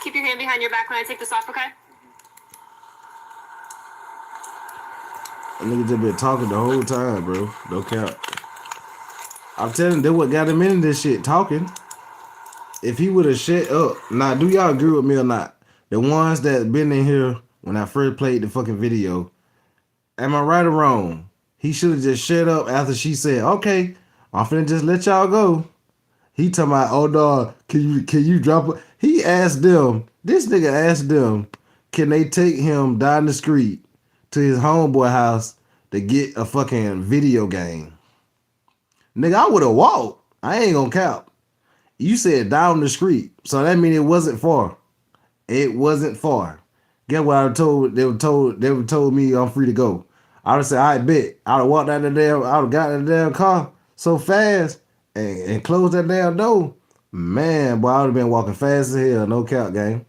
Keep your hand behind your back when I take this off, okay? That nigga just been talking the whole time, bro. No cap. I'm telling you, that what got him into this shit, talking. If he would have shut up. Now, do y'all agree with me or not? The ones that been in here when I first played the fucking video, am I right or wrong? He should have just shut up after she said, okay, I'm finna just let y'all go. He talking about, oh dog, can you drop it? He asked them, this nigga asked them, can they take him down the street to his homeboy house to get a fucking video game? Nigga, I would have walked. I ain't gonna count. You said down the street, so that means it wasn't far. It wasn't far. Get what I told? They were told me I'm free to go. I would say, I bet. I'd have walked out the damn. I'd have got in the damn car so fast and closed that damn door. Man, boy, I would have been walking fast as hell. No count, gang.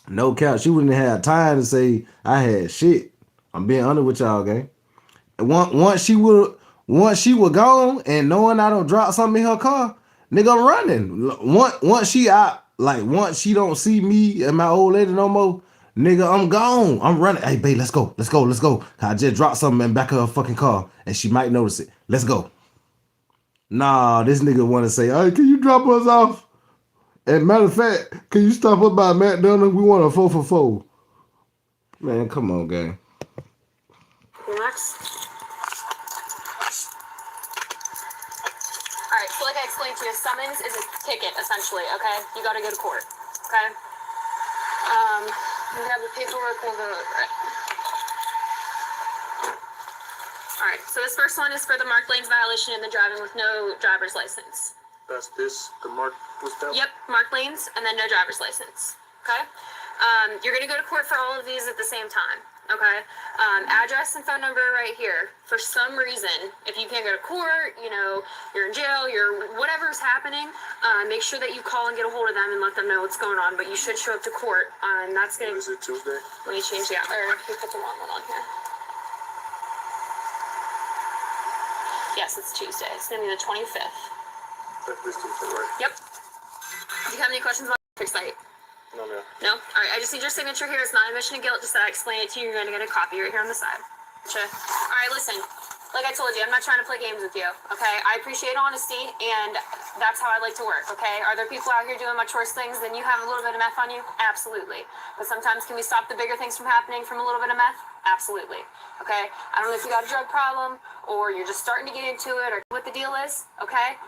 No count. She wouldn't have had time to say I had shit. I'm being honest with y'all, gang. Once she was gone and knowing I don't drop something in her car, nigga, I'm running. Once she out, like once she don't see me and my old lady no more, nigga, I'm gone. I'm running. Hey, babe, let's go. I just dropped something in the back of her fucking car and she might notice it. Let's go. Nah, this nigga want to say, hey, can you drop us off? And matter of fact, can you stop up by McDonald's? We want a 4 for 4. Man, come on, gang. Relax. Alright, so like I explained to you, summons is a ticket, essentially, okay? You gotta go to court, okay? You have the paperwork, we'll go over it. Alright, so this first one is for the marked lanes violation and the driving with no driver's license. That's this, the mark was that? Yep, marked lanes and then no driver's license, okay? You're gonna go to court for all of these at the same time, Okay. Address and phone number right here. For some reason, if you can't go to court, you're in jail, you're whatever's happening, make sure that you call and get a hold of them and let them know what's going on. But you should show up to court. And that's going to. Is it Tuesday? Let me change the. Or we put the wrong one on here. Yes, it's Tuesday. It's going to be the 25th. That's this Tuesday, right? Yep. Do you have any questions about the site? No, no. No? All right, I just need your signature here. It's not admission of guilt. Just that I explain it to you. You're going to get a copy right here on the side. Gotcha. All right, listen. Like I told you, I'm not trying to play games with you, okay? I appreciate honesty, and that's how I like to work, okay? Are there people out here doing much worse things than you have a little bit of meth on you? Absolutely. But sometimes can we stop the bigger things from happening from a little bit of meth? Absolutely. Okay? I don't know if you got a drug problem, or you're just starting to get into it, or what the deal is, okay?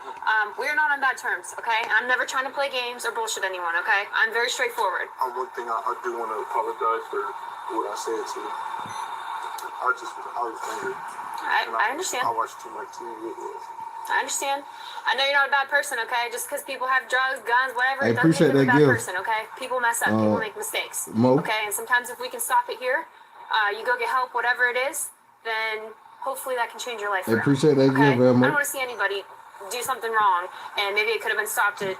We're not on bad terms, okay? I'm never trying to play games or bullshit anyone, okay? I'm very straightforward. One thing I do want to apologize for what I said to you. I was angry. I understand. I watched too much TV. I understand. I know you're not a bad person, okay? Just because people have drugs, guns, whatever, I it doesn't make them a appreciate bad that gift. person, okay? People mess up. People make mistakes. Mo? Okay? And sometimes if we can stop it here, you go get help, whatever it is, then hopefully that can change your life I around. appreciate that Okay? gift, Elmo. I don't want to see anybody do something wrong, and maybe it could have been stopped at,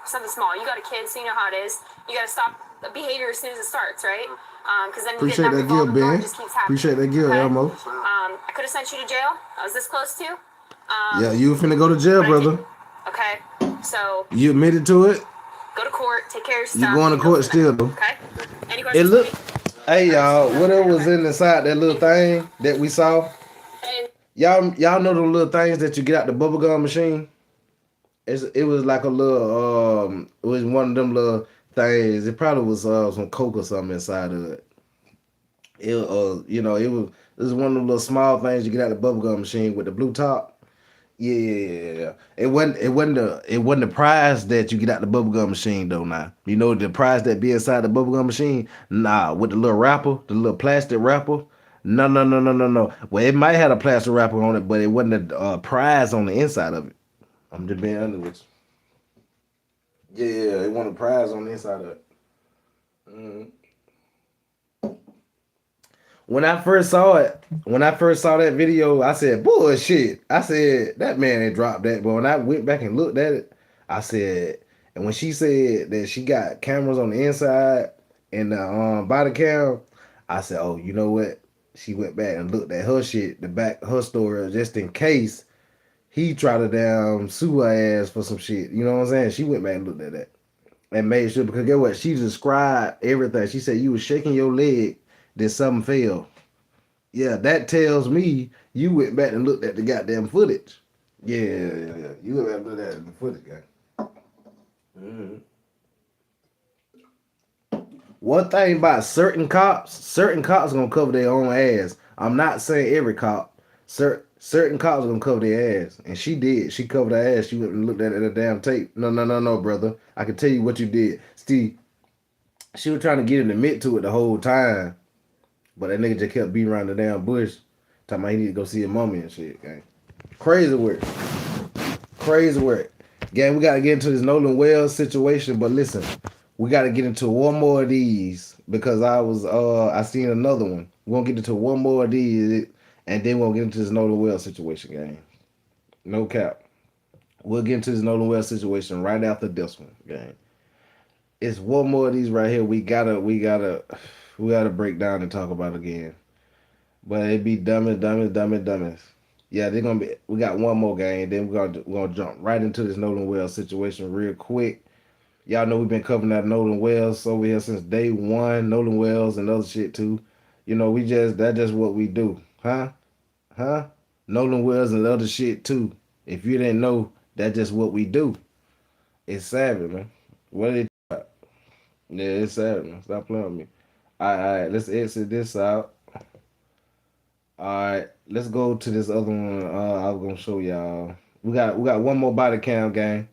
something small. You got a kid, so you know how it is. You got to stop the behavior as soon as it starts, right? Because then you Appreciate get that gift, Ben. it just keeps happening. Appreciate that gift, Okay? Elmo. I could have sent you to jail. I was this close to. Yeah, you finna go to jail, but I brother. didn't. Okay, so You admitted to it. go to court, take care of your stuff. You going to and go court from there. still, though. Okay. Any It questions? look. For me? Hey y'all, whatever was inside that little thing that we saw. And Y'all know the little things that you get out the bubblegum machine? It was like a little it was one of them little things. It probably was some coke or something inside of it. It was one of the little small things you get out the bubblegum machine with the blue top. Yeah. It wasn't the prize that you get out the bubblegum machine though now. You know the prize that be inside the bubblegum machine? Nah, with the little wrapper, the little plastic wrapper. No. Well, it might have a plastic wrapper on it, but it wasn't a prize on the inside of it. I'm just being honest with you. Yeah, it wasn't a prize on the inside of it. When I first saw that video, I said, bullshit. I said, that man ain't dropped that. But when I went back and looked at it, I said, and when she said that she got cameras on the inside and the body cam, I said, oh, you know what? She went back and looked at her shit, the back her story, just in case he tried to damn sue her ass for some shit. You know what I'm saying? She went back and looked at that and made sure, because get what? She described everything. She said you was shaking your leg, then something fell. Yeah, that tells me you went back and looked at the goddamn footage. Yeah. You went back and looked at the footage, guy. One thing about certain cops gonna cover their own ass. I'm not saying every cop. Certain cops gonna cover their ass, and she did. She covered her ass. She went and looked at the damn tape. No, brother. I can tell you what you did. Steve, she was trying to get him to admit to it the whole time, but that nigga just kept beating around the damn bush, talking about he need to go see his mommy and shit, gang. Crazy work. Gang, we gotta get into this Nolan Wells situation, but listen, we gotta get into one more of these because I seen another one. We're gonna get into one more of these, and then we'll get into this Nolan Wells situation, gang. No cap. We'll get into this Nolan Wells situation right after this one, gang. It's one more of these right here. We gotta break down and talk about again. But it be dumbest. Yeah, we got one more game, then we're gonna jump right into this Nolan Wells situation real quick. Y'all know we've been covering that Nolan Wells over here since day one. Nolan Wells and other shit too. You know, that's just what we do. Huh? Nolan Wells and other shit too. If you didn't know, that's just what we do. It's savage, man. What it Yeah, it's savage, man. Stop playing with me. Alright, let's exit this out. Alright, let's go to this other one. I was gonna show y'all. We got one more body cam, gang.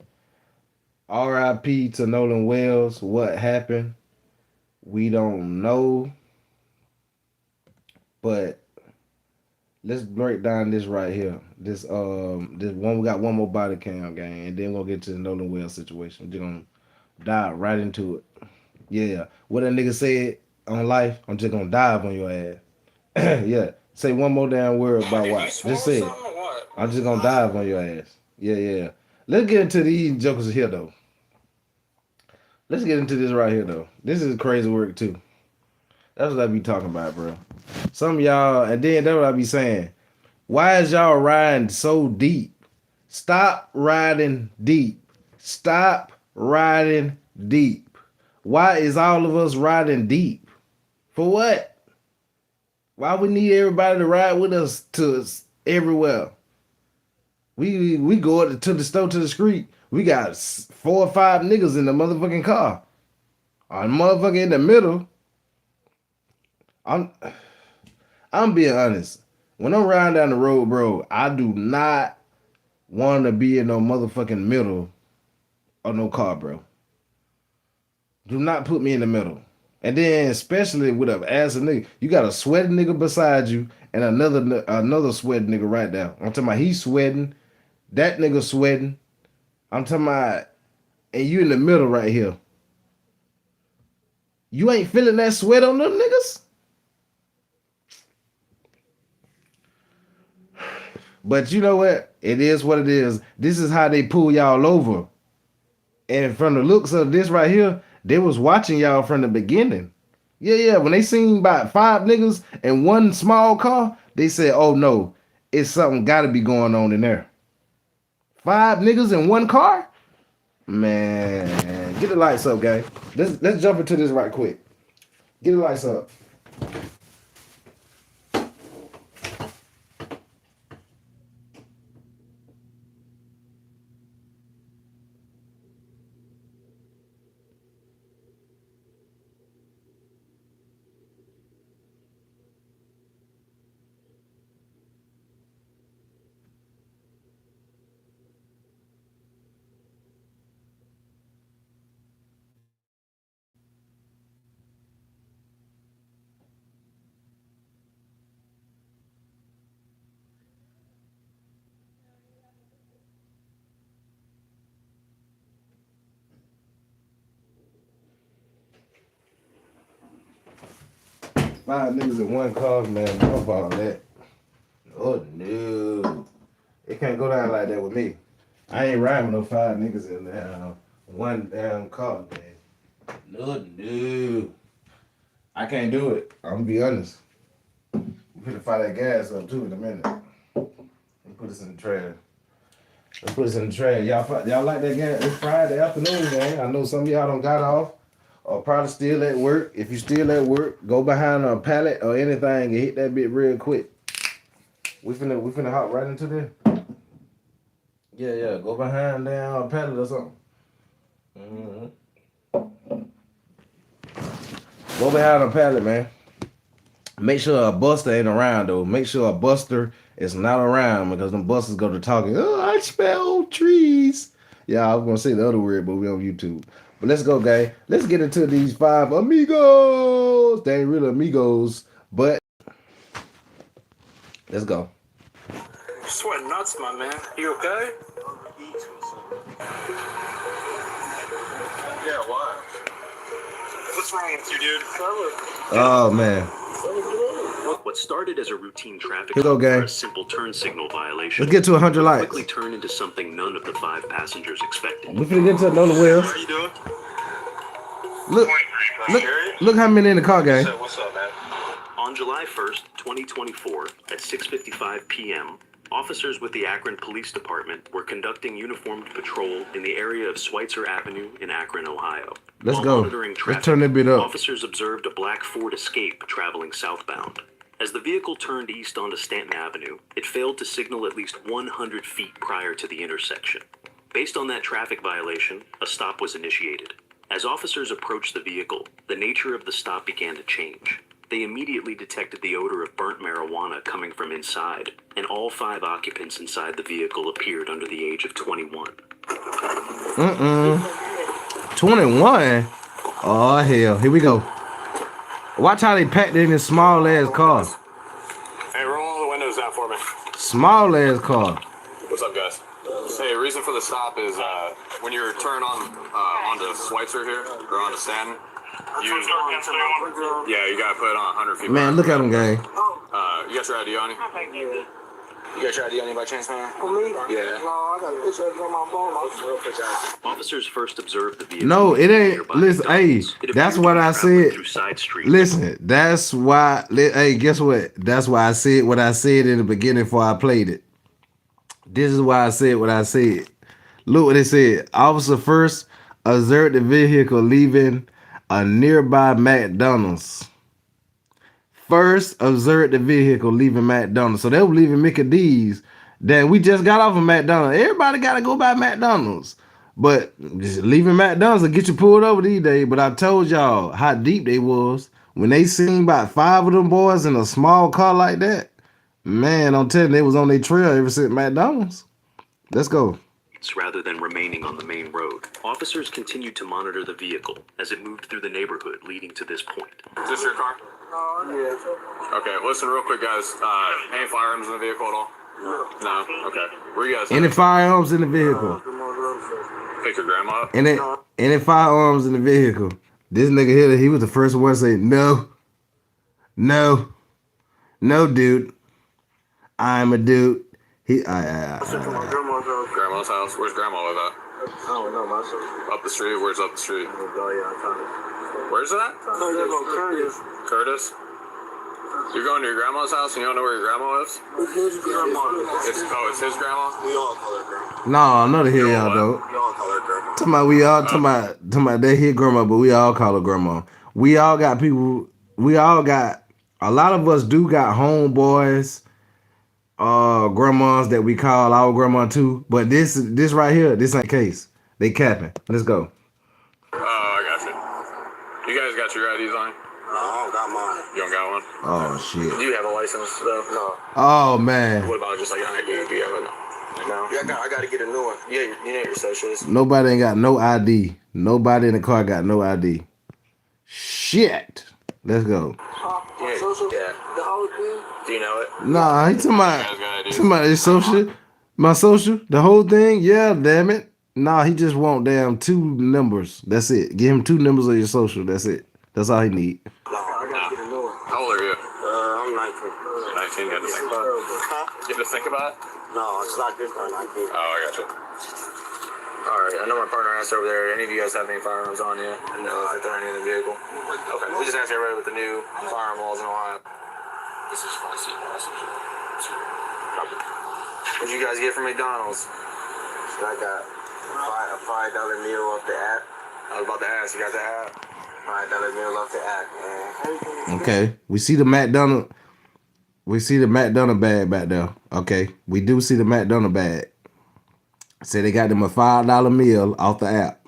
R.I.P. to Nolan Wells. What happened? We don't know. But let's break down this right here. This one, we got one more body cam, gang, and then we'll get to the Nolan Wells situation. We're just gonna dive right into it. Yeah. What that nigga said, on life, I'm just gonna dive on your ass. Yeah. Say one more damn word about what. Just say it. I'm just gonna dive on your ass. Yeah. Let's get into these jokers here though. Let's get into this right here though. This is crazy work too. That's what I be talking about, bro. Some of y'all, and then that's what I be saying. Why is y'all riding so deep? Stop riding deep. Stop riding deep. Why is all of us riding deep? For what? Why we need everybody to ride with us to everywhere? We go to the store to the street. We got 4 or 5 niggas in the motherfucking car. A motherfucker in the middle. I'm being honest. When I'm riding down the road, bro, I do not want to be in no motherfucking middle of no car, bro. Do not put me in the middle. And then, especially with a ass of nigga, you got a sweating nigga beside you and another sweating nigga right there. I'm talking about he's sweating, that nigga sweating. I'm talking about, and you in the middle right here. You ain't feeling that sweat on them niggas? But you know what? It is what it is. This is how they pull y'all over. And from the looks of this right here, they was watching y'all from the beginning. Yeah. When they seen about 5 niggas and 1 small car, they said, oh no, it's something gotta be going on in there. 5 niggas in 1 car? Man, get the lights up, gang. Let's jump into this right quick. Get the lights up. Five niggas in 1 car, man. Don't follow that. Oh no. It can't go down like that with me. I ain't riding with no 5 niggas in 1 damn car, man. No. I can't do it. I'm gonna be honest. We finna fire that gas up too in a minute. And put this in the trash. Let's put this in the trash. Y'all like that gas? It's Friday afternoon, man. I know some of y'all don't got off or probably still at work. If you still at work, go behind a pallet or anything and hit that bit real quick. We finna hop right into this. Yeah. Go behind down a pallet or something. Go behind a pallet, man. Make sure a buster ain't around though. Make sure a buster is not around because them busters go to talking. Oh, I smell trees. Yeah, I was gonna say the other word, but we on YouTube. But let's go, guys. Let's get into these 5 amigos. They ain't really amigos, but let's go. You're sweating nuts, my man. You okay? Yeah, why? What's wrong with you, dude? Oh man. What started as a routine traffic Here go, stop gang. or a simple turn signal violation Let's get to 100 would likes. quickly turn into something none of the 5 passengers expected. We finna get to Nolan Wells. How you doing? Look how many in the car, gang. What's up, man? On July 1st, 2024, at 6:55 p.m., officers with the Akron Police Department were conducting uniformed patrol in the area of Schweitzer Avenue in Akron, Ohio. Let's While go. monitoring Let's traffic, turn that bit up. officers observed a black Ford Escape traveling southbound. As the vehicle turned east onto Stanton Avenue, it failed to signal at least 100 feet prior to the intersection. Based on that traffic violation, a stop was initiated. As officers approached the vehicle, the nature of the stop began to change. They immediately detected the odor of burnt marijuana coming from inside, and all 5 occupants inside the vehicle appeared under the age of 21. 21? Oh hell, here we go. Watch how they packed it in this small ass car. Hey, roll all the windows down for me. Small ass car. What's up, guys? Hey, reason for the stop is when you turn onto Schweitzer here, or onto Stanton, Yeah, you gotta put on 100 feet. Man, look at him, gang. You got your ID on you? You got your ID on you by chance, man? For me? Yeah. No, I got a picture of it on my phone. Officers first observed the vehicle. No, it ain't. nearby Listen, hey, McDonald's. It that's appeared what to be I traveling said. through side streets. Listen, that's why. Hey, guess what? That's why I said what I said in the beginning before I played it. This is why I said what I said. Look what it said. Officer first observed the vehicle leaving a nearby McDonald's. First observed the vehicle leaving McDonald's. So they were leaving Mickey D's. That we just got off of McDonald's. Everybody got to go by McDonald's. But just leaving McDonald's will get you pulled over these days. But I told y'all how deep they was. When they seen about 5 of them boys in a small car like that, man, I'm telling you, they was on their trail ever since McDonald's. Let's go. Rather than remaining on the main road, officers continued to monitor the vehicle as it moved through the neighborhood leading to this point. Is this your car? Yeah. Okay, listen real quick, guys. Any firearms in the vehicle at all? No? Okay. Where you guys Any at? firearms in the vehicle? Pick your grandma up? Any firearms in the vehicle? This nigga here, he was the first one to say, no, dude. I'm a dude. Grandma's house? Where's grandma live at? I don't know myself. Up the street? Where's up the street? Where's that? Curtis. Curtis? You're going to your grandma's house and you don't know where your grandma lives? It's his grandma. It's his grandma? We all call her grandma. No, none of here y'all don't. We all call her grandma. Talking about they hit grandma, but we all call her grandma. We all got a lot of us do got homeboys, grandmas that we call our grandma too. But this right here, this ain't the case. They capping. Let's go. Oh, I got you. You guys got your IDs on? No, I don't got mine. You don't got one? Oh shit. Do you have a license though? No. Oh man. What about just like an ID? Do you have a no? Yeah, I got to get a new one. Yeah, you know your socials. Nobody ain't got no ID. Nobody in the car got no ID. Shit. Let's go. Yeah. Social? Yeah. The whole thing? Do you know it? Nah, he talking You guys got IDs? about his social. My social? The whole thing? Yeah, damn it. Nah, he just want damn 2 numbers. That's it. Give him 2 numbers of your social. That's it. That's all he need. No, I got to get a new one. How old are you? I'm 19. 19. You have to think about it. Huh? You have to think about it? No, it's not this one. 19. Oh, I got you. All right, I know my partner asked over there. Any of you guys have any firearms on you? No, if they're any in the vehicle. Okay, we just asked everybody with the new firearm laws in Ohio. This is my seat. What'd you guys get from McDonald's? I got a $5 meal off the app. I was about to ask. You got the app? $5 meal off the app, man. Okay. We see the McDonald. We see the McDonald bag back there. Okay. We do see the McDonald bag. Say they got them a $5 meal off the app.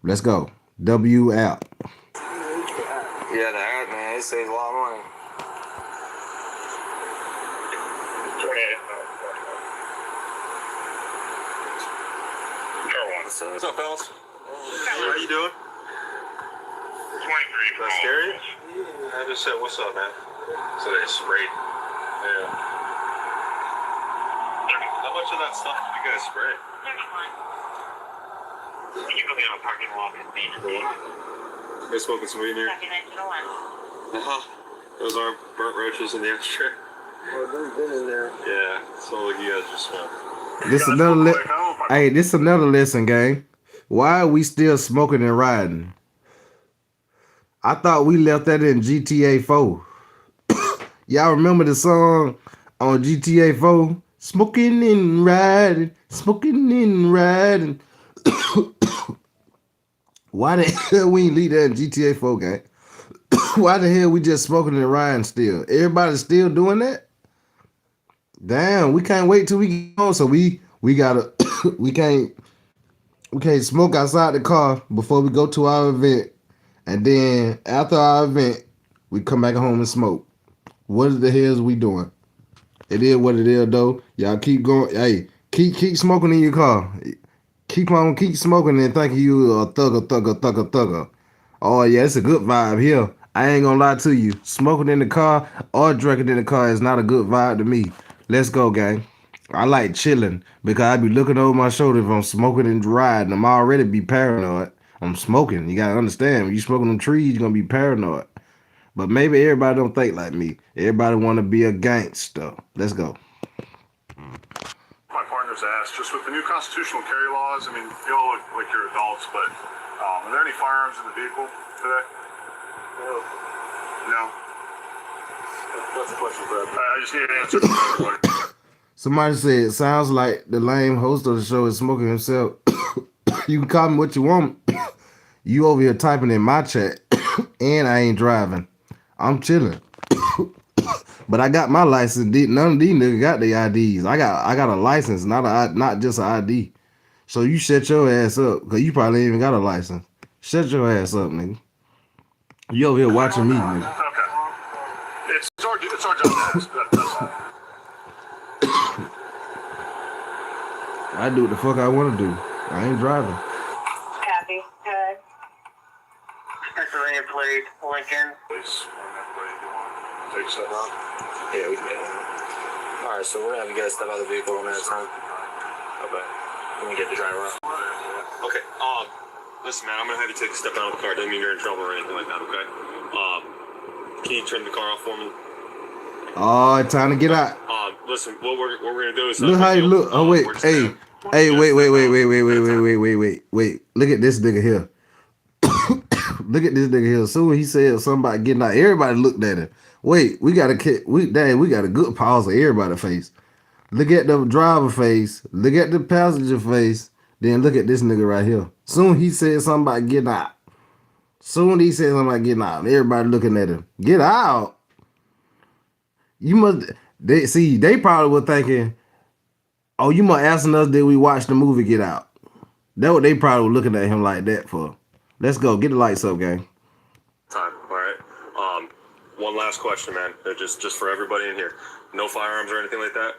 Let's go. W app. Yeah, the app, man. It saves a lot of money. What's up, fellas? How you doing? 23. Did I scare you? Yeah, I just said, what's up, man? So they sprayed. Yeah. How much of that stuff did you guys spray? You go in a parking lot and be You guys smoking some weed in here? Those aren't burnt roaches in the ashtray. Well, they've been in there. Yeah, so like you guys just smoked. This another lesson, gang. Why are we still smoking and riding? I thought we left that in GTA 4. Y'all remember the song on GTA 4? Smoking and riding, smoking and riding. Why the hell we ain't leave that in GTA 4, gang? Why the hell we just smoking and riding still? Everybody's still doing that? Damn, we can't wait till we get home, so we gotta we can't smoke outside the car before we go to our event, and then after our event we come back home and smoke. What the hell is we doing? It is what it is, though. Y'all keep going. Hey, keep smoking in your car. Keep smoking and thinking you a thugger. Oh yeah, it's a good vibe here. I ain't gonna lie to you. Smoking in the car or drinking in the car is not a good vibe to me. Let's go, gang. I like chilling because I be looking over my shoulder if I'm smoking and riding. I'm already be paranoid. I'm smoking. You gotta understand, when you smoking them trees, you're gonna be paranoid. But maybe everybody don't think like me. Everybody want to be a gangster. Let's go. My partner's asked, just with the new constitutional carry laws, I mean, you all look like you're adults, but are there any firearms in the vehicle today? No. That's a question for everybody. I just need an answer from everybody. Somebody said, sounds like the lame host of the show is smoking himself. You can call me what you want. You over here typing in my chat, and I ain't driving. I'm chilling. But I got my license. None of these niggas got their IDs. I got a license, not just an ID. So you shut your ass up, because you probably ain't even got a license. Shut your ass up, nigga. You over here watching me, nigga. Okay. It's our job to ask. That's all. I do what the fuck I want to do. I ain't driving. Copy. Good. Pennsylvania plate, Lincoln. Please, everybody, you want to take a step out? Yeah, we can get it. All right, so we're gonna have you guys step out of the vehicle one at a time. Okay. Let me get the driver out. Okay. Listen, man, I'm gonna have you take a step out of the car. Doesn't mean you're in trouble or anything like that. Okay. Can you turn the car off for me? Oh, time to get out. Listen, what we're gonna do is Look how you look. Oh wait, hey, wait. Look at this nigga here. Look at this nigga here. Soon as he said something about getting out, everybody looked at him. Wait, we got a good pause of everybody's face. Look at the driver face. Look at the passenger face. Then look at this nigga right here. Soon he said something about getting out. Everybody looking at him. Get out. You must. They probably were thinking, oh, you must asking us did we watch the movie Get Out. That's what they probably were looking at him like that for. Let's go. Get the lights up, gang. Time. All right. One last question, man. Just for everybody in here. No firearms or anything like that.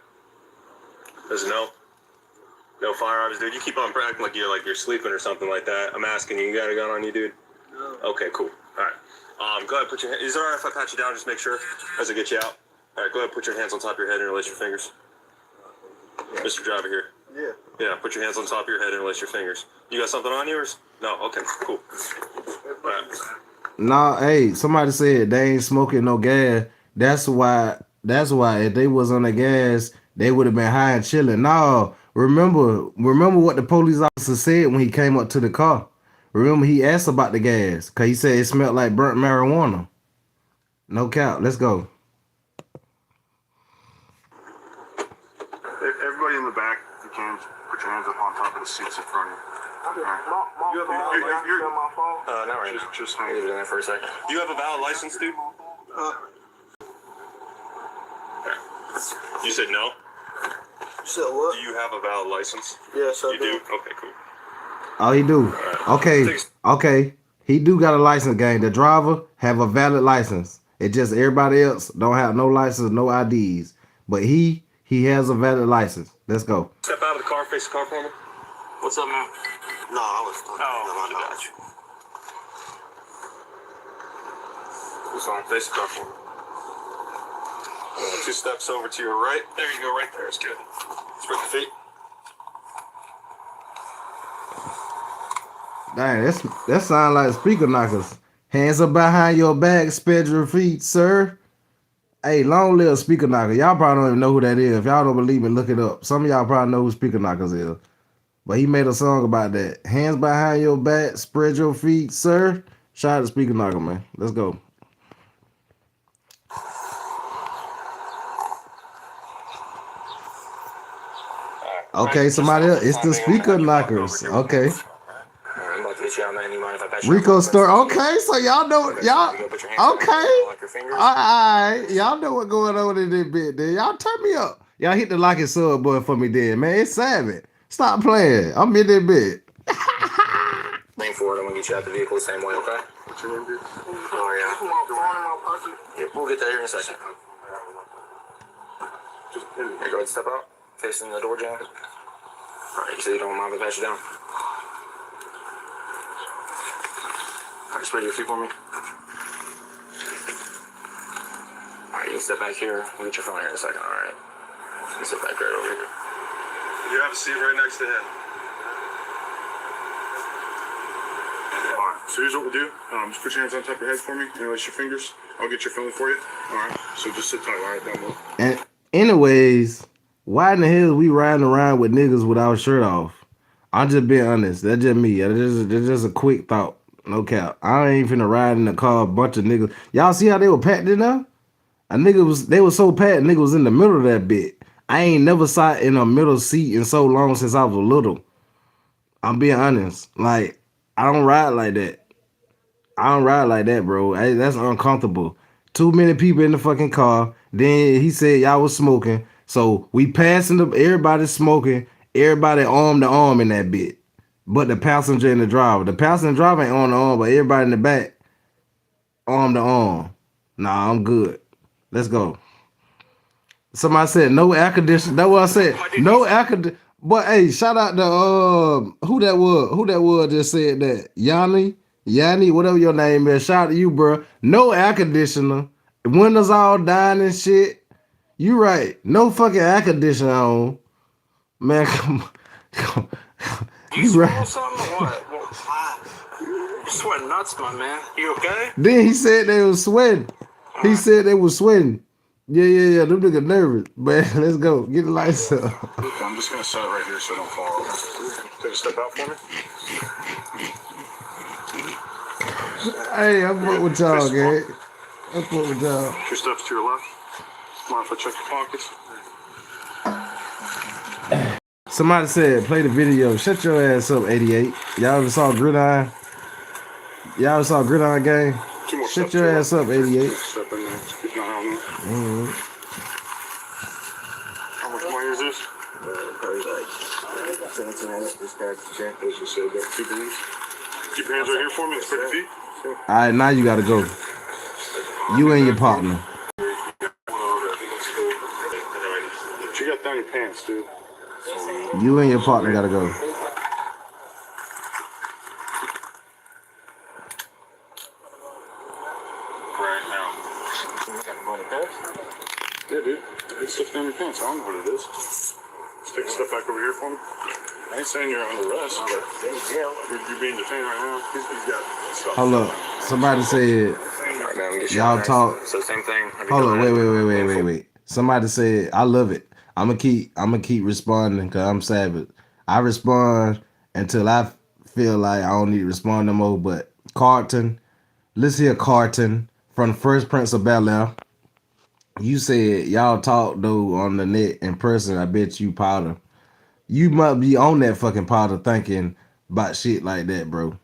There's no firearms, dude. You keep on acting like you're sleeping or something like that. I'm asking you. You got a gun on you, dude? No. Okay, cool. All right. Go ahead. Put your. Is it all right if I pat you down? Just make sure as I get you out. All right. Go ahead. Put your hands on top of your head and release your fingers. Mr. Driver here. Yeah. Yeah. Put your hands on top of your head and release your fingers. You got something on yours? No. Okay. Cool. All right. Nah, hey, somebody said they ain't smoking no gas. That's why if they was on the gas, they would have been high and chilling. No, remember what the police officer said when he came up to the car. Remember he asked about the gas, because he said it smelled like burnt marijuana. No cap. Let's go. Everybody in the back, if you can, put your hands up on top of the seats in front of you. Not right now. Just Leave it in there for a second. Do you have a valid license, dude? You said no? So what? Do you have a valid license? Yes, I You do? Okay, cool. Oh, he do. Okay. He do got a license, gang. The driver have a valid license. It just everybody else don't have no license, no IDs. But he has a valid license. Let's go. Step out of the car, face the car for me. What's up, man? No, I was. I got you. What's on? Face the car for me. 2 steps over to your right. There you go, right there. It's good. Spread your feet. Dang, that sound like speaker knockers. Hands up behind your back, spread your feet, sir. Hey, long live speaker knocker. Y'all probably don't even know who that is. If y'all don't believe me, look it up. Some of y'all probably know who speaker knockers is. But he made a song about that. Hands behind your back, spread your feet, sir. Shout out to speaker knocker, man. Let's go. Okay, somebody else. It's the speaker knockers. Okay. I'm about to get you out, man. You mind if I pat you Rico down? store. Okay, so y'all know y'all. You go put your hands on Okay. lock your fingers. Alright. Y'all know what's going on in this bit, then. Y'all turn me up. Y'all hit the like and sub button for me, then, man. It's savage. Stop playing. I'm in this bit. Lean forward. I'm gonna get you out the vehicle the same way, okay? What's your name, dude? Oh yeah. Yeah, we'll get that here in a second. Just Here, go ahead and step out. Facing the door jam. Alright, so you don't mind if I pat you down. Alright, spread your feet for me. Alright, you can step back here. We'll get your phone here in a second, alright? You can sit back right over here. You have a seat right next to him. So here's what we'll do. Just put your hands on top of your head for me. Interlace your fingers. I'll get your feeling for you. All right. So just sit tight. All right. Down low. And anyways, why in the hell we riding around with niggas without shirt off? I'm just being honest. That's just me. That's just a quick thought. No cap. I ain't finna ride in the car a bunch of niggas. Y'all see how they were packed in there? They was so packed, nigga was in the middle of that bit. I ain't never sat in a middle seat in so long since I was little. I'm being honest. Like, I don't ride like that. I don't ride like that, bro. That's uncomfortable. Too many people in the fucking car. Then he said y'all was smoking. So we passing up, everybody smoking, everybody arm to arm in that bit. But the passenger and the driver. The passenger and driver ain't arm to arm, but everybody in the back, arm to arm. Nah, I'm good. Let's go. Somebody said no air conditioning. That's what I said. No air conditioning. But hey, shout out to who that was? Who that was just said that? Yanni, whatever your name is. Shout out to you, bro. No air conditioner. Windows all down and shit. You right. No fucking air conditioner on. Man, come on. You swallow something or what? You're sweating nuts, my man. You okay? Then he said they was sweating. He said they was sweating. Yeah. Them niggas nervous. Man, let's go. Get the lights up. I'm just gonna set it right here so I don't fall. Take a step out for me. Hey, I'm fuck with y'all, gang. I'm fuck with y'all. 2 steps to your left. Mind if I check your pockets? Somebody said, play the video. Shut your ass up, 88. Y'all ever saw Gridiron? Y'all ever saw Gridiron game? Shut your ass up, 88. Step in there. Keep an eye on that. How much money is this? Probably like 1700. This guy's the check. As you said, that 2 grams. Keep your hands right here for me. It's pretty feet. All right, now you gotta go. You and your partner. What you got down your pants, dude? You and your partner gotta go. Right now. Yeah, dude. It's stuff down your pants. I don't know what it is. Let's take a step back over here for me. I ain't saying you're under arrest, but you're being detained right now. He's got stuff. Hold up. Somebody said y'all talk. So same thing. Hold on, wait. Somebody said I love it. I'm gonna keep responding because I'm savage. I respond until I feel like I don't need to respond no more. But Carlton, let's hear Carlton from the First Prince of Bel-Air. You said y'all talk though on the net in person. I bet you powder. You might be on that fucking powder thinking about shit like that, bro.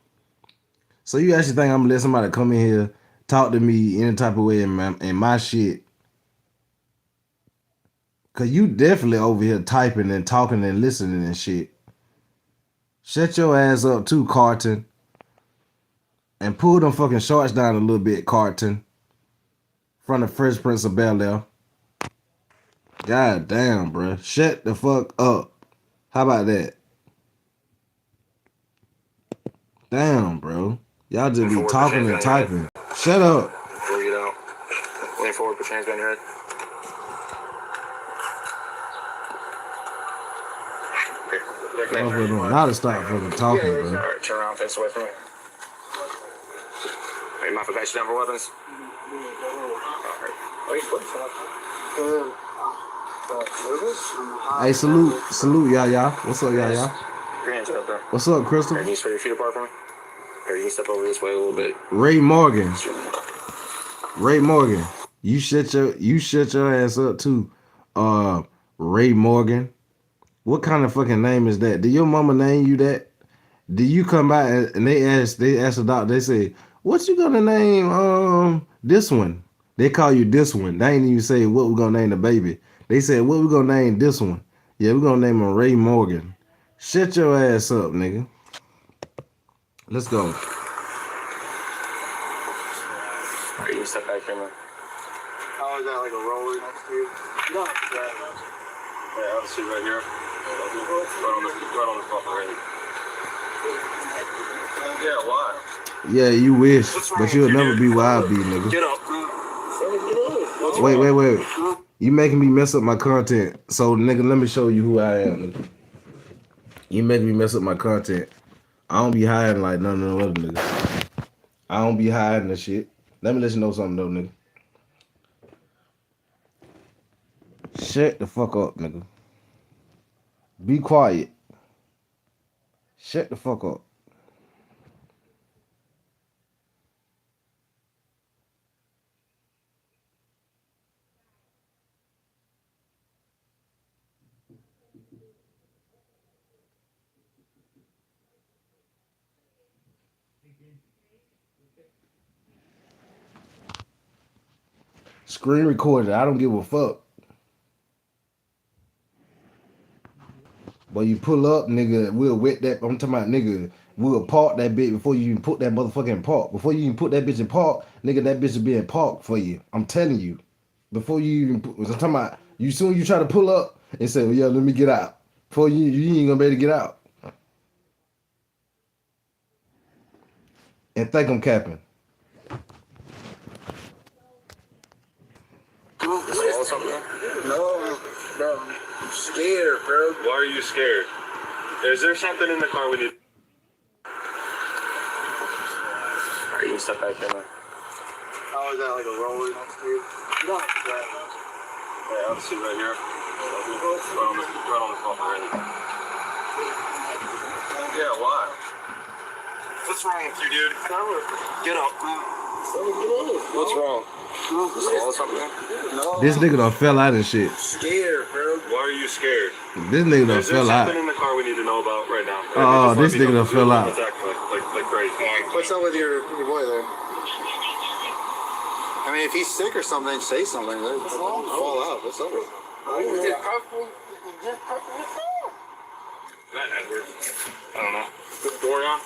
So you actually think I'm gonna let somebody come in here, talk to me any type of way in my shit? Cause you definitely over here typing and talking and listening and shit. Shut your ass up too, Carlton. And pull them fucking shorts down a little bit, Carlton. From the First Prince of Bel-Air. God damn, bro. Shut the fuck up. How about that? Damn, bro. Y'all just be talking and typing. Shut up. Before you get out. Lean forward, put your hands behind your head. Now to stop fucking talking, bro. Alright, turn around, face away from me. Hey, mind if I pat you down for weapons? Hey, salute, y'all. What's up, y'all? Your hands are up there. What's up, Crystal? Can you spread your feet apart for me? Or you can step over this way a little bit. Ray Morgan, you shut your ass up too. Ray Morgan. What kind of fucking name is that? Did your mama name you that? Did you come by and they asked the doctor, they say, what you gonna name this one? They call you this one. They ain't even say what we gonna name the baby. They said, what we gonna name this one? Yeah, we gonna name him Ray Morgan. Shut your ass up, nigga. Let's go. Alright, you can step back here, man. How is that, like a roller next to you? No, yeah, I'll sit right here. Right on the front right. Yeah, why? Yeah, you wish, but you'll never be where I be, nigga. Get up. Wait. You making me mess up my content. So, nigga, let me show you who I am, nigga. You making me mess up my content. I don't be hiding like none of the other niggas. I don't be hiding the shit. Let me let you know something though, nigga. Shut the fuck up, nigga. Be quiet. Shut the fuck up. Screen recorded. I don't give a fuck. But you pull up, nigga, we'll wet that. I'm talking about, nigga, we'll park that bitch before you even put that motherfucker in park. Before you even put that bitch in park, nigga, that bitch will be in park for you. I'm telling you. Before you even put, I'm talking about, you soon you try to pull up and say, well, yo, let me get out. Before you ain't gonna be able to get out. And think I'm capping. Swallow something? No, bro. I'm scared, bro. Why are you scared? Is there something in the car we need? Alright, you can step back there, man. How is that like a roller? You don't have to grab those. Yeah, I'll sit right here. Right on the phone already. Yeah, why? What's wrong with you, dude? Get up. What's wrong? Swallow something? No. This nigga done fell out and shit. I'm scared, bro. Why are you scared? This nigga done Is there fell something out. in the car we need to know about right now? Oh, this nigga done fell out. It's acting like crazy. What's up with your boy there? I mean, if he's sick or something, say something. Fall out. What's up with him? Not Edward. I don't know. Dorian?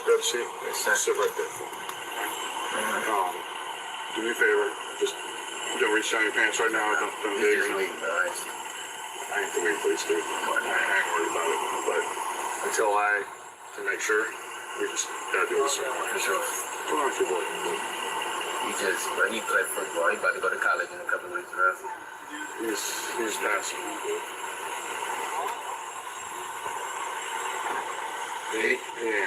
Grab a seat. Sit right there. Do me a favor. Just don't reach down your pants right now. Don't dig or nothing. I ain't the way, please, dude. I ain't worried about it. But until I can make sure, we just gotta do this. For sure. What's wrong with your boy? He played football. He about to go to college in a couple of weeks, bro. He's passing. He ain't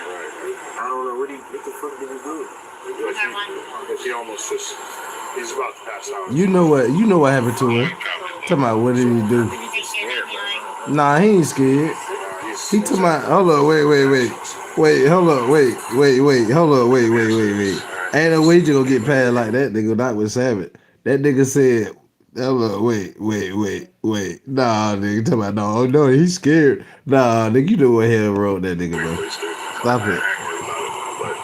right. I don't know. What the fuck did he do? He almost just, he's about to pass out. You know what happened to him. Talking about what did he do? Nah, he ain't scared. He talking about, hold up, wait, hold up, hold up, wait. Ain't no way you gonna get past like that nigga, not with Savage. That nigga said, hold up, wait. Nah, nigga, talking about, no, he's scared. Nah, nigga, you know what hell wrote that nigga, bro. Stop it. But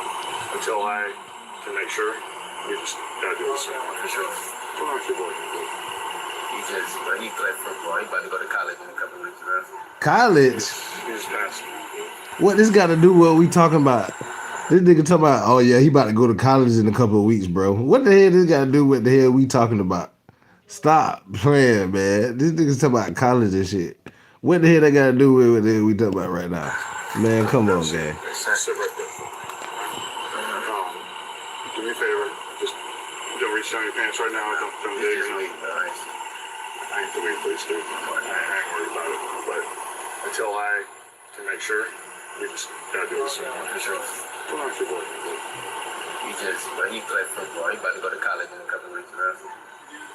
until I can make sure, we just gotta do this. For sure. What's wrong with your boy? He played football. He about to go to college in a couple of weeks, bro. College? He's passing. What this got to do with what we talking about? This nigga talking about, oh yeah, he about to go to college in a couple of weeks, bro. What the hell this got to do with the hell we talking about? Stop playing, man. This nigga's talking about college and shit. What the hell that got to do with what the hell we talking about right now? Man, come on, man. Sit right there. Do me a favor. Just don't reach down your pants right now. Don't dig or nothing. I ain't the way, please, dude. I ain't worried about it. But until I can make sure, we just gotta do this. For sure. What's wrong with your boy? He played football. He about to go to college in a couple of weeks, bro.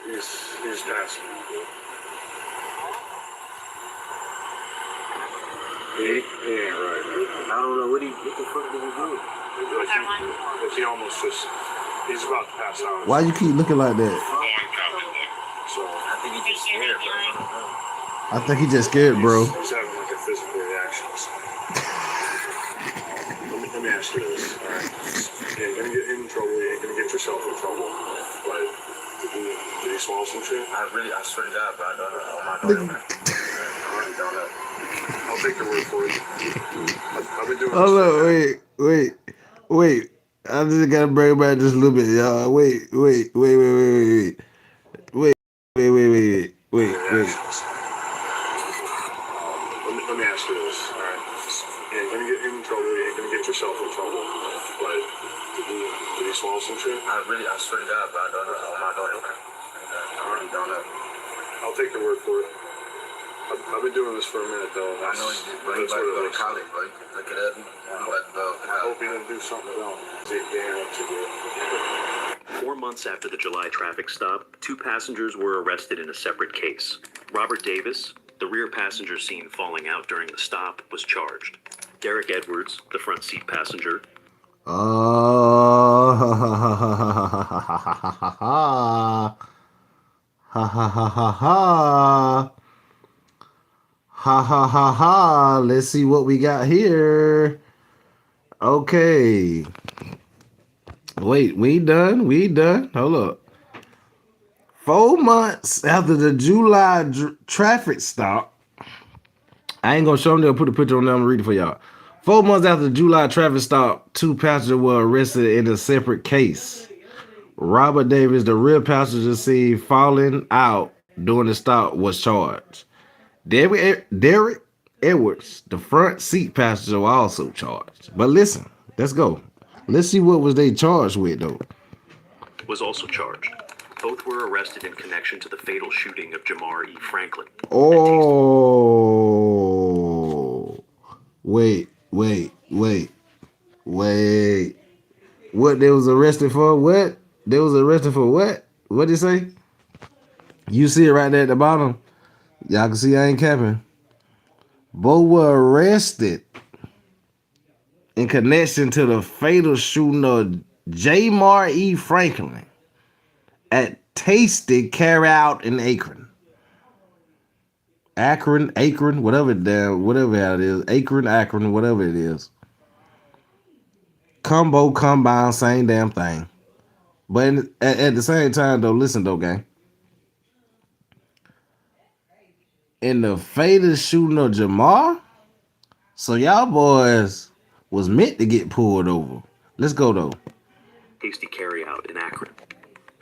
He's passing. He ain't right. I don't know. What the fuck did he do? He almost just, he's about to pass out. Why you keep looking like that? So, I think he just scared, bro. I think he just scared, bro. he's having like a physical reaction. Let me ask you this. All right. You ain't gonna get in trouble. You ain't gonna get yourself in trouble. But did he swallow some shit? I swear to God, bro. I don't know. Oh my God. I really don't know. I'll take your word for it. I've been doing Hold this. up, wait. I just gotta bring it back just a little bit, y'all. Wait. Let me ask you this, all right? You ain't gonna get in trouble, you ain't gonna get yourself in trouble. But did he swallow some shit? I swear to God, bro. I don't know. Oh my God. I really don't know. I'll take your word for it. I've been doing this for a minute though. I know you did, bro. You about to go to college, bro. Look it up. I'm about to go. I hope you didn't do something wrong. Damn, too good. 4 months after the July traffic stop, 2 passengers were arrested in a separate case. Robert Davis, the rear passenger seen falling out during the stop, was charged. Derek Edwards, the front seat passenger. Oh, ha ha ha ha ha ha ha ha ha. Ha ha ha ha ha. Ha ha ha ha. Let's see what we got here. Okay. Wait, we done? We done? Hold up. 4 months after the July traffic stop. I ain't gonna show them. They'll put a picture on there. I'm gonna read it for y'all. 4 months after the July traffic stop, 2 passengers were arrested in a separate case. Robert Davis, the rear passenger seen falling out during the stop, was charged. Derek Edwards, the front seat passenger, were also charged. But listen, let's go. Let's see what was they charged with though. Was also charged. Both were arrested in connection to the fatal shooting of Jamar E. Franklin. Oh, wait. What they was arrested for? What? They was arrested for what? What did it say? You see it right there at the bottom. Y'all can see I ain't capping. Both were arrested in connection to the fatal shooting of Jamar E. Franklin at Tasty Carry Out in Akron, whatever it is, Akron, whatever it is. Combine, same damn thing. But at the same time, though, listen though, gang. In the fatal shooting of Jamar, so y'all boys was meant to get pulled over. Let's go though. Tasty Carry Out in Akron.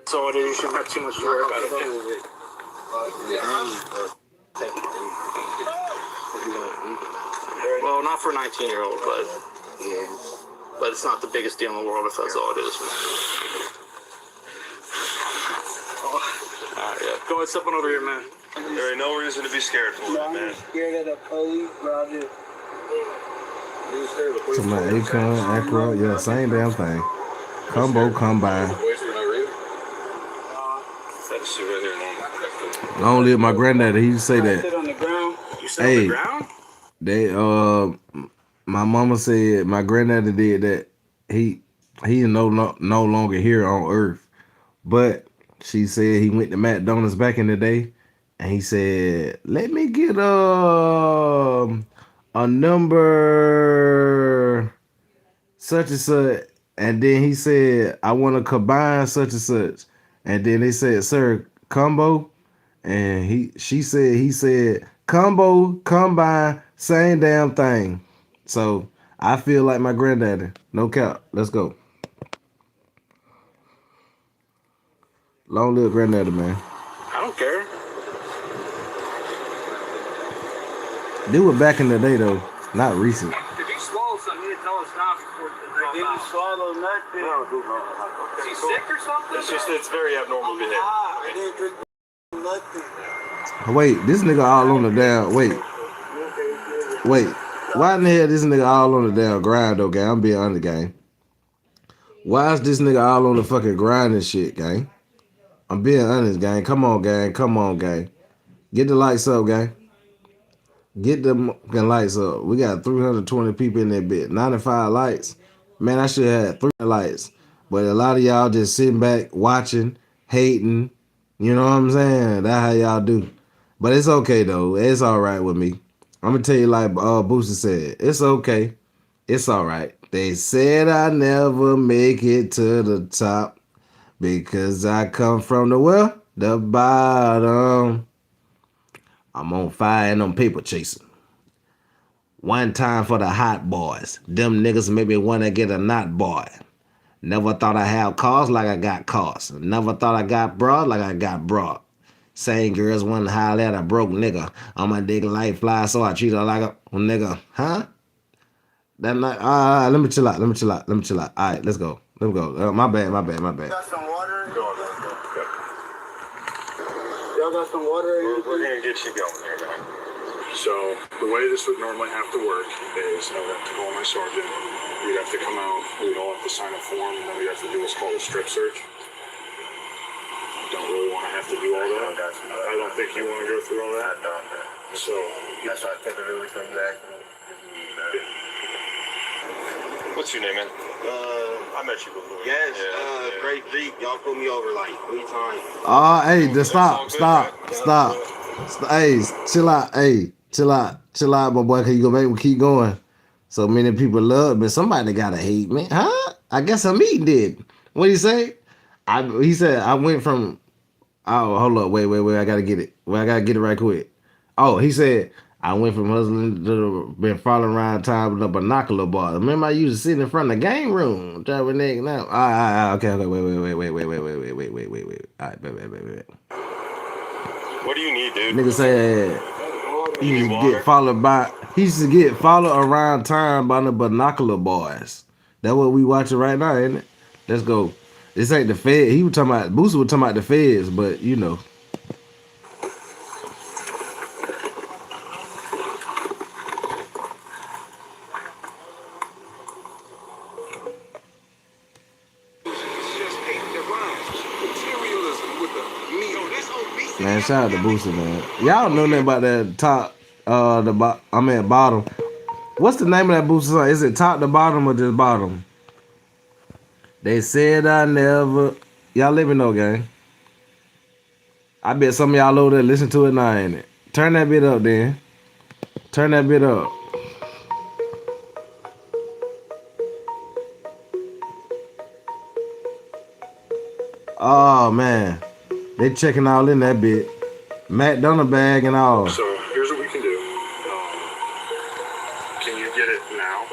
So you shouldn't have too much to worry about it. Well, not for a 19-year-old, but it's not the biggest deal in the world if that's all it is. Alright, yeah. Go ahead, step on over here, man. There ain't no reason to be scared for it, man. Scared of the police, bro. To my Akron, yeah, same damn thing. Combine. Long live my granddaddy. He used to say that. You sit on the ground? They my mama said my granddaddy did that. He no longer here on earth, but she said he went to McDonald's back in the day, and he said, "Let me get a number such and such," and then he said, "I want to combine such and such," and then they said, "Sir, combo," and he said, "Combo, combine, same damn thing." So I feel like my granddaddy. No cap. Let's go. Long live granddaddy, man. I don't care. They were back in the day though, not recent. If you swallow something, you need to tell us now before it I didn't swallow nothing. Is he sick or something? It's very abnormal behavior. I didn't drink nothing. Wait, this nigga all on the down. Wait. Why in the hell this nigga all on the damn grind though, gang? I'm being honest, gang. Why is this nigga all on the fucking grind and shit, gang? I'm being honest, gang. Come on, gang. Get the lights up, gang. Get the fucking lights up. We got 320 people in that bit. 95 lights. Man, I should have had 3 lights. But a lot of y'all just sitting back, watching, hating. You know what I'm saying? That's how y'all do. But it's okay, though. It's all right with me. I'm going to tell you like Booster said. It's okay. It's all right. They said I never make it to the top because I come from the bottom. I'm on fire and I'm paper chasing. One time for the hot boys. Them niggas make me want to get a knot boy. Never thought I had cars like I got cars. Never thought I got broad like I got broad. Same girls want to holler at a broke nigga. On my dick light fly, so I treat her like a nigga. Huh? That night, let me chill out. All right, let's go. My bad. Got some water? Y'all got some water? We're gonna get you going here, man. So the way this would normally have to work is I would have to call my sergeant. We'd have to come out. We'd all have to sign a form, and then we'd have to do what's called a strip search. Don't really want to have to do all that. I don't think you want to go through all that. So That's why I typically come back. What's your name, man? I met you before. Yes, Great Jeep. Y'all put me over like 3 times. Hey, just stop. Hey, chill out. Hey, chill out, my boy. Cause you gonna make me keep going. So many people love me. Somebody gotta hate me, huh? I guess I'm eating it. What did he say? He said I went from. Oh, hold up, wait. I gotta get it. Well, I gotta get it right quick. Oh, he said I went from hustling to been following around town with a binocular bar. Remember, I used to sit in front of the game room, driving neck now. Okay, wait. All right, wait. What do you need, dude? Nigga said he You used need to get water? followed by. He used to get followed around town by the binocular boys. That's what we watching right now, ain't it? Let's go. This ain't the Fed. He was talking about Booster was talking about the Feds, but you know. Man, shout out to Booster, man. Y'all know nothing about that top, bottom. What's the name of that Booster song? Is it top to bottom or just bottom? They said I never. Y'all let me know, gang. I bet some of y'all over there listen to it now, ain't it? Turn that bit up, then. Turn that bit up. Oh, man. They checking all in that bit. McDonald bag and all. So here's what we can do. Can you get it now?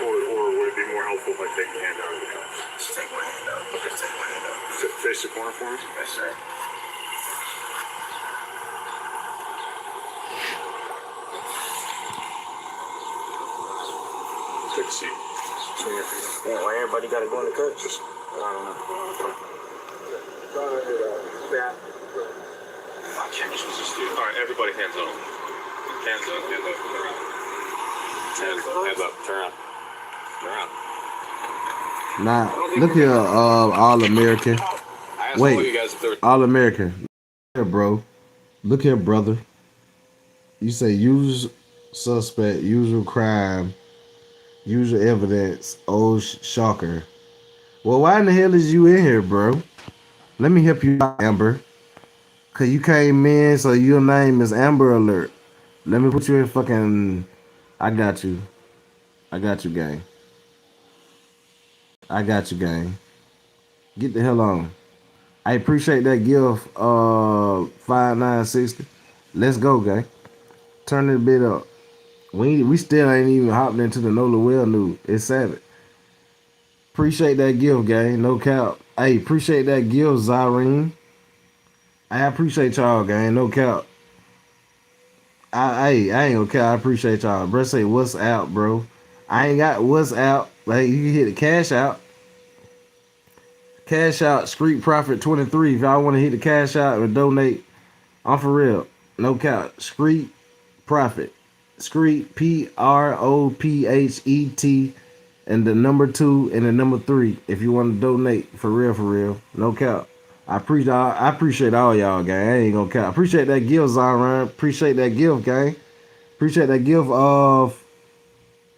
Or would it be more helpful if I take your hand out of the cup? Just take my hand out. Just take my hand out. Face the corner for me? Yes, sir. Take a seat. Yeah, why everybody gotta go in the cut? Just, I don't know. All right, everybody hands up. Hands up, hands up. Hands up, turn around. Turn around. Now, look here, All American. I asked all you guys if there were All American. Here, bro. Look here, brother. You say usual suspect, usual crime, usual evidence, old shocker. Well, why in the hell is you in here, bro? Let me help you out, Amber. Cause you came in, so your name is Amber Alert. Let me put you in fucking. I got you, gang. I got you, gang. Get the hell on. I appreciate that gift, 5960. Let's go, gang. Turn this bit up. We still ain't even hopping into the Nolan well news. It's savage. Appreciate that gift, gang. No cap. Hey, appreciate that gift, Zyrene. I appreciate y'all, gang. No cap. I ain't gonna cap. I appreciate y'all. Bro, say what's out, bro. I ain't got what's out. Like you can hit the cash out. Cash out, Street Profit 23. If y'all want to hit the cash out and donate, I'm for real. No cap. Street Profit. Street PROPHET and the number 2 and the number 3. If you want to donate, for real. No cap. I appreciate all y'all, gang. I ain't gonna cap. Appreciate that gift, Zion. Appreciate that gift, gang. Appreciate that gift of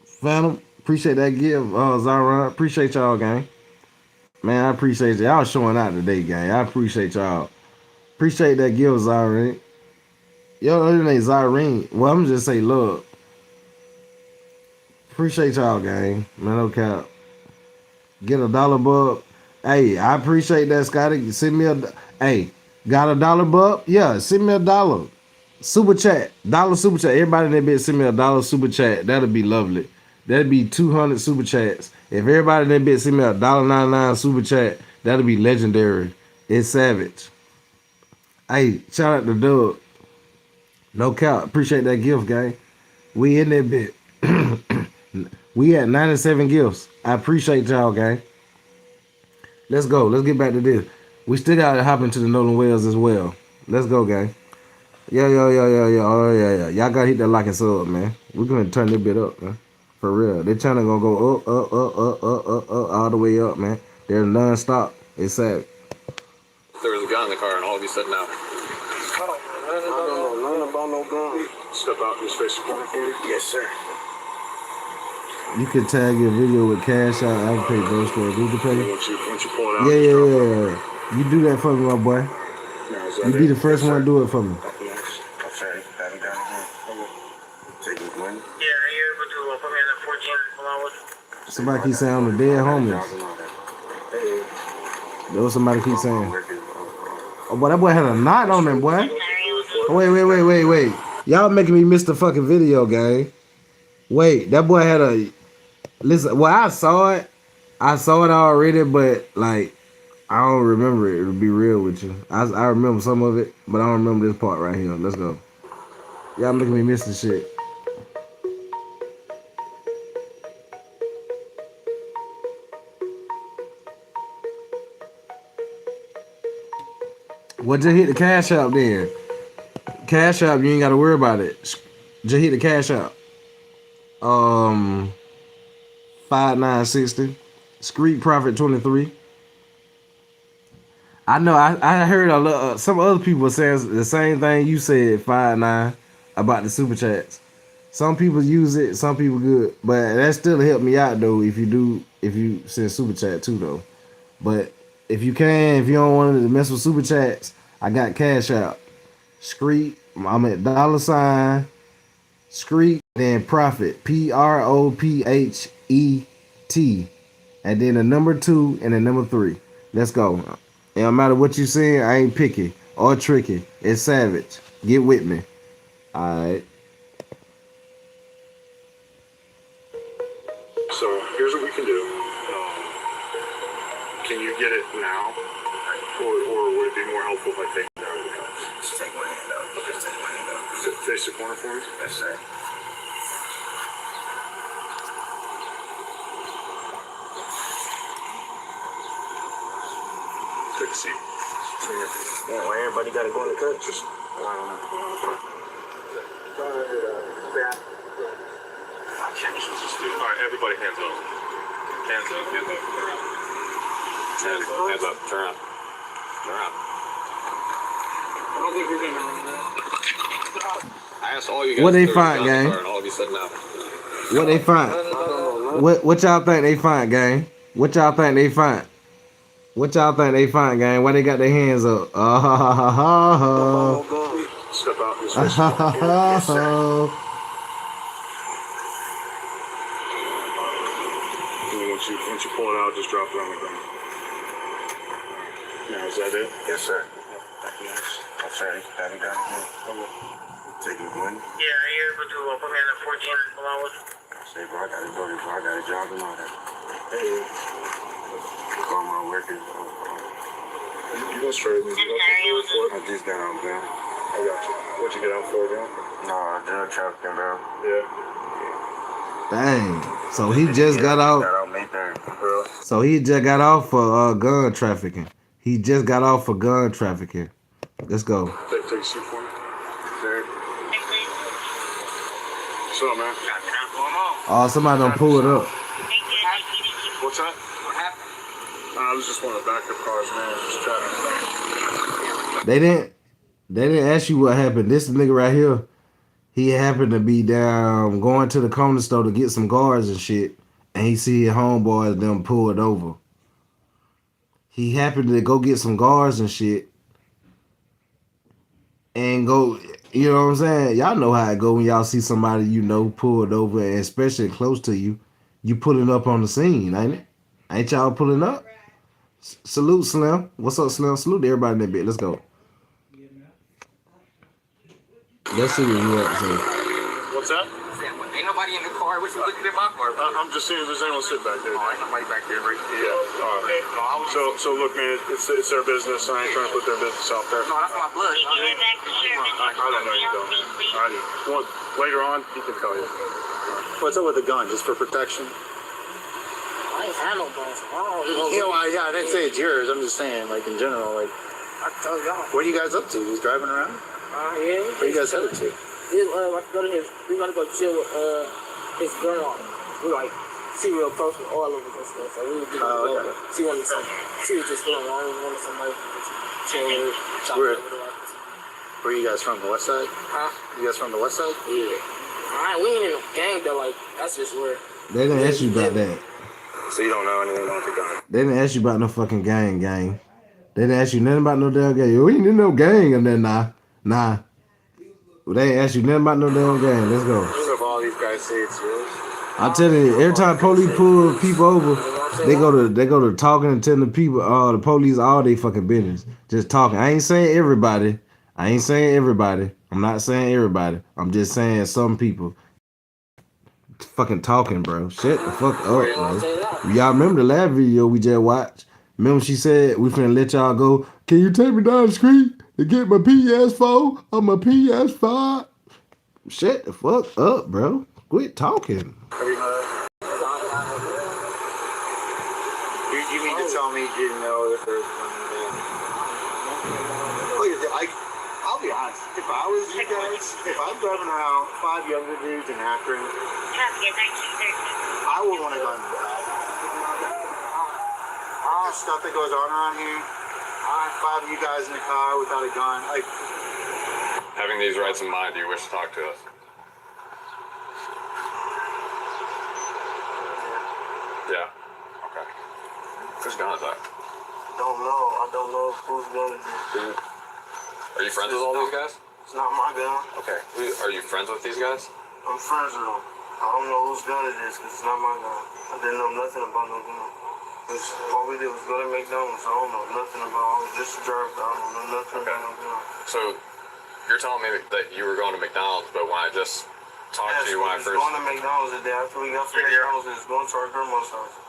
Phantom. Appreciate that gift, Zion. Appreciate y'all, gang. Man, I appreciate y'all showing out today, gang. I appreciate y'all. Appreciate that gift, Zion. Yo, other name Zyrene. Well, I'm just say, look. Appreciate y'all, gang. Man, no cap. Get a $1 buck. Hey, I appreciate that, Scotty. Send me hey, got a $1 buck? Yeah, send me $1. Super chat. $1 super chat. Everybody in that bitch send me a $1 super chat. That'll be lovely. That'd be 200 super chats. If everybody in that bitch send me a $1.99 super chat, that'll be legendary. It's savage. Hey, shout out to Durk. No cap. Appreciate that gift, gang. We in that bit. We at 97 gifts. I appreciate y'all, gang. Let's go. Let's get back to this. We still got to hop into the Nolan Wells as well. Let's go, gang. Yeah. Oh yeah. Y'all gotta hit that like and sub, man. We're gonna turn this bit up, man. For real. This channel gonna go up, all the way up, man. They're non-stop. It's sad. There was a guy in the car, and all of you said no. I don't know nothing about no gun. Step out and just face the corner for me. Yes, sir. You can tag your video with Cash Out, Apple Pay, Ghost Store, Google Pay. Once you pull it out, Yeah, just drop it. yeah. You do that for me, my boy. Now, is that You it? be the first Yes, one sir. to do it for me. Okay, have you done again? Take it one. Yeah, you're able to put me in the 14 allowance. Somebody keep saying I'm the dead homies. That's what somebody keep saying. Oh, boy, that boy had a knot on him, boy. Wait. Y'all making me miss the fucking video, gang. Wait, that boy had a... Listen, well, I saw it. I saw it already, but, like, I don't remember it, to be real with you. I remember some of it, but I don't remember this part right here. Let's go. Y'all making me miss the shit. Well, just hit the Cash App then. Cash App, you ain't got to worry about it. Just hit the Cash App. 5960. Street Profit 23. I know I heard some other people saying the same thing you said, 59, about the super chats. Some people use it, some people good, but that still help me out though if you send super chat too though. But if you don't want to mess with super chats, I got Cash Out. Street, I'm at $ Street, then Profit, PROPHET, and then the number 2 and the number 3. Let's go. It don't matter what you saying, I ain't picky or tricky. It's savage. Get with me. Alright. So here's what we can do. Can you get it now, or would it be more helpful if I take it out of the cups? Just take one hand up. Just take one hand up. Face the corner for me. Yes, sir. Take a seat. Yeah, well, everybody got to go in the cut. Just, All right, everybody hands up. Hands up. Hands up. Hands up. Turn around. Turn around. I don't think we're going to run that. I asked all you guys. What they if there was a find, gun in the gang? car, and all of you said no. What they find? What y'all think they find, gang? What y'all think they find? What y'all think they find, gang? Why they got their hands up? Step out and just face the corner. yes, sir. Once you pull it out, just drop it on the ground. Now, is that it? Yes, sir. Yes, sir. Have you done again? Take it one. Yeah, you're able to put me in the 14 allowance. Say, bro, I got to go before I got a job and all that. Call my workers. You go straight. I just got out, bro. I got you. What'd you get out for, bro? No, drug trafficking, bro. Yeah. Dang. So he just got out. Got out May 3rd, bro. So he just got off for gun trafficking. He just got off for gun trafficking. Let's go. Take a seat for me. There. What's up, man? Oh, somebody done pull it up. What's that? What happened? I was just one of the backup cars, man. Just trafficking. They didn't ask you what happened. This nigga right here, he happened to be down going to the corner store to get some guards and shit, and he see his homeboys them pull it over. He happened to go get some guards and shit, and go. You know what I'm saying? Y'all know how it go when y'all see somebody you know pulled over, and especially close to you. You pulling up on the scene, ain't it? Ain't y'all pulling up? Salute, Slim. What's up, Slim? Salute to everybody in that bit. Let's go. Let's see what you up to. What's that? Ain't nobody in the car. What you looking at my car? I'm just seeing if there's anyone sit back there. Oh, ain't nobody back there right there. Yeah. All right. So look, man, it's their business. I ain't trying to put their business out there. No, that's my blood. I don't know you don't, man. Later on, he can tell you. What's up with the gun? Just for protection? I ain't had no guns. Yeah, I didn't say it's yours. I'm just saying, like, in general, like, I tell y'all. what are you guys up to? Just driving around? Yeah. Where you guys headed to? We gotta go chill with his girl. We like serial post with all of us and stuff. So we would do okay. She was just feeling I wanted somebody to chill with. Where are you guys from? The west side? Huh? You guys from the west side? Yeah. Alright, we ain't in a gang though, like that's just weird. They didn't ask you about that. So you don't know anything about the gun? They didn't ask you about no fucking gang. They didn't ask you nothing about no damn gang. We ain't in no gang, and then nah. Well, they ain't ask you nothing about no damn gang. Let's go. So if all these guys say it's yours? I tell you, every time police pull people over, they go to talking and telling the people, the police all they fucking business. Just talking. I ain't saying everybody. I'm not saying everybody. I'm just saying some people. Fucking talking, bro. Shut the fuck up, bro. Y'all remember the last video we just watched? Remember she said we finna let y'all go. Can you take me down the street and get my PS4 or my PS5? Shut the fuck up, bro. Quit talking. You mean to tell me you didn't know that there's one there? I'll be honest. If I was you guys, if I'm driving around 5 younger dudes in Akron, I would want to go in the back. There's stuff that goes on around here. 5 of you guys in the car without a gun. Like, Having these rights in mind, do you wish to talk to us? Yeah. Okay. Whose gun is that? Don't know. I don't know who's gonna do it. Are you friends with all these guys? It's not my gun. Okay. Are you friends with these guys? I'm friends with them. I don't know whose gun it is because it's not my gun. I didn't know nothing about no gun. All we did was go to McDonald's. I don't know nothing about. I was just a driver. I don't know nothing about no gun. So you're telling me that you were going to McDonald's, but when I just talked to you when I first... going to McDonald's the day after we got from McDonald's and going to our grandma's house.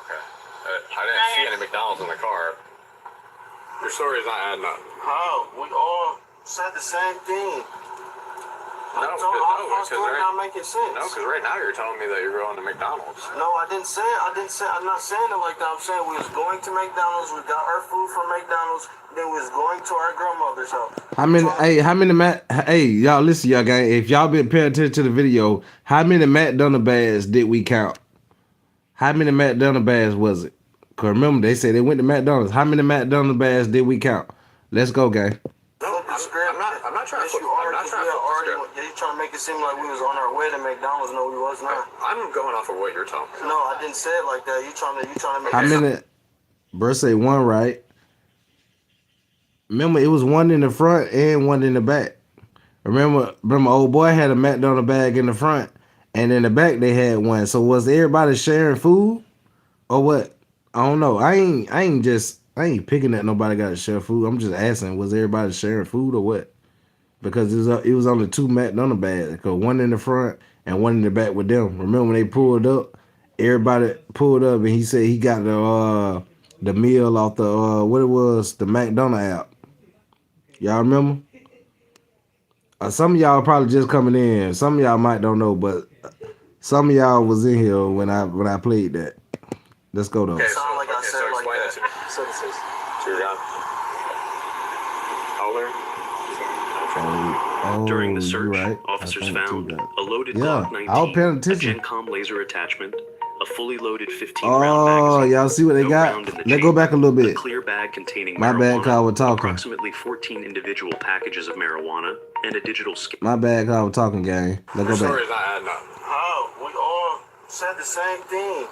Okay. I didn't see any McDonald's in the car. Your story is not adding up. How? We all said the same thing. No, our story not making sense. No, because right now you're telling me that you're going to McDonald's. No, I didn't say it. I'm not saying it like that. I'm saying we was going to McDonald's. We got our food from McDonald's. Then we was going to our grandmother's house. Hey, y'all listen, y'all gang. If y'all been paying attention to the video, how many McDonald's bags did we count? How many McDonald's bags was it? Cause remember they said they went to McDonald's. How many McDonald's bags did we count? Let's go, gang. No, I'm not trying to flip you trying to make it seem like we was on our way to McDonald's. No, we was not. I'm going off of what you're telling me. No, I didn't say it like that. You trying to make how many? Bro, say one right. Remember, it was one in the front and one in the back. Remember, old boy had a McDonald's bag in the front, and in the back they had one. So was everybody sharing food, or what? I don't know. I ain't picking that nobody got to share food. I'm just asking, was everybody sharing food or what? Because it was only 2 McDonald's bags. Cause one in the front and one in the back with them. Remember when they pulled up? Everybody pulled up and he said he got the meal off the what it was, the McDonald's app. Y'all remember? Some of y'all probably just coming in. Some of y'all might don't know, but some of y'all was in here when I played that. Let's go though. Okay, so explain that to me. So this is your gun. During the search, officers found a loaded Glock 19, a GenCom laser attachment, a fully loaded 15-round magazine. Y'all see what they got? Let's go back a little bit. A clear bag containing my bad, Kyle, we're talking. Approximately 14 individual packages of marijuana and a digital scale. My bad, Kyle, we're talking, gang. Let's go back. Story's not adding up. How? We all said the same thing.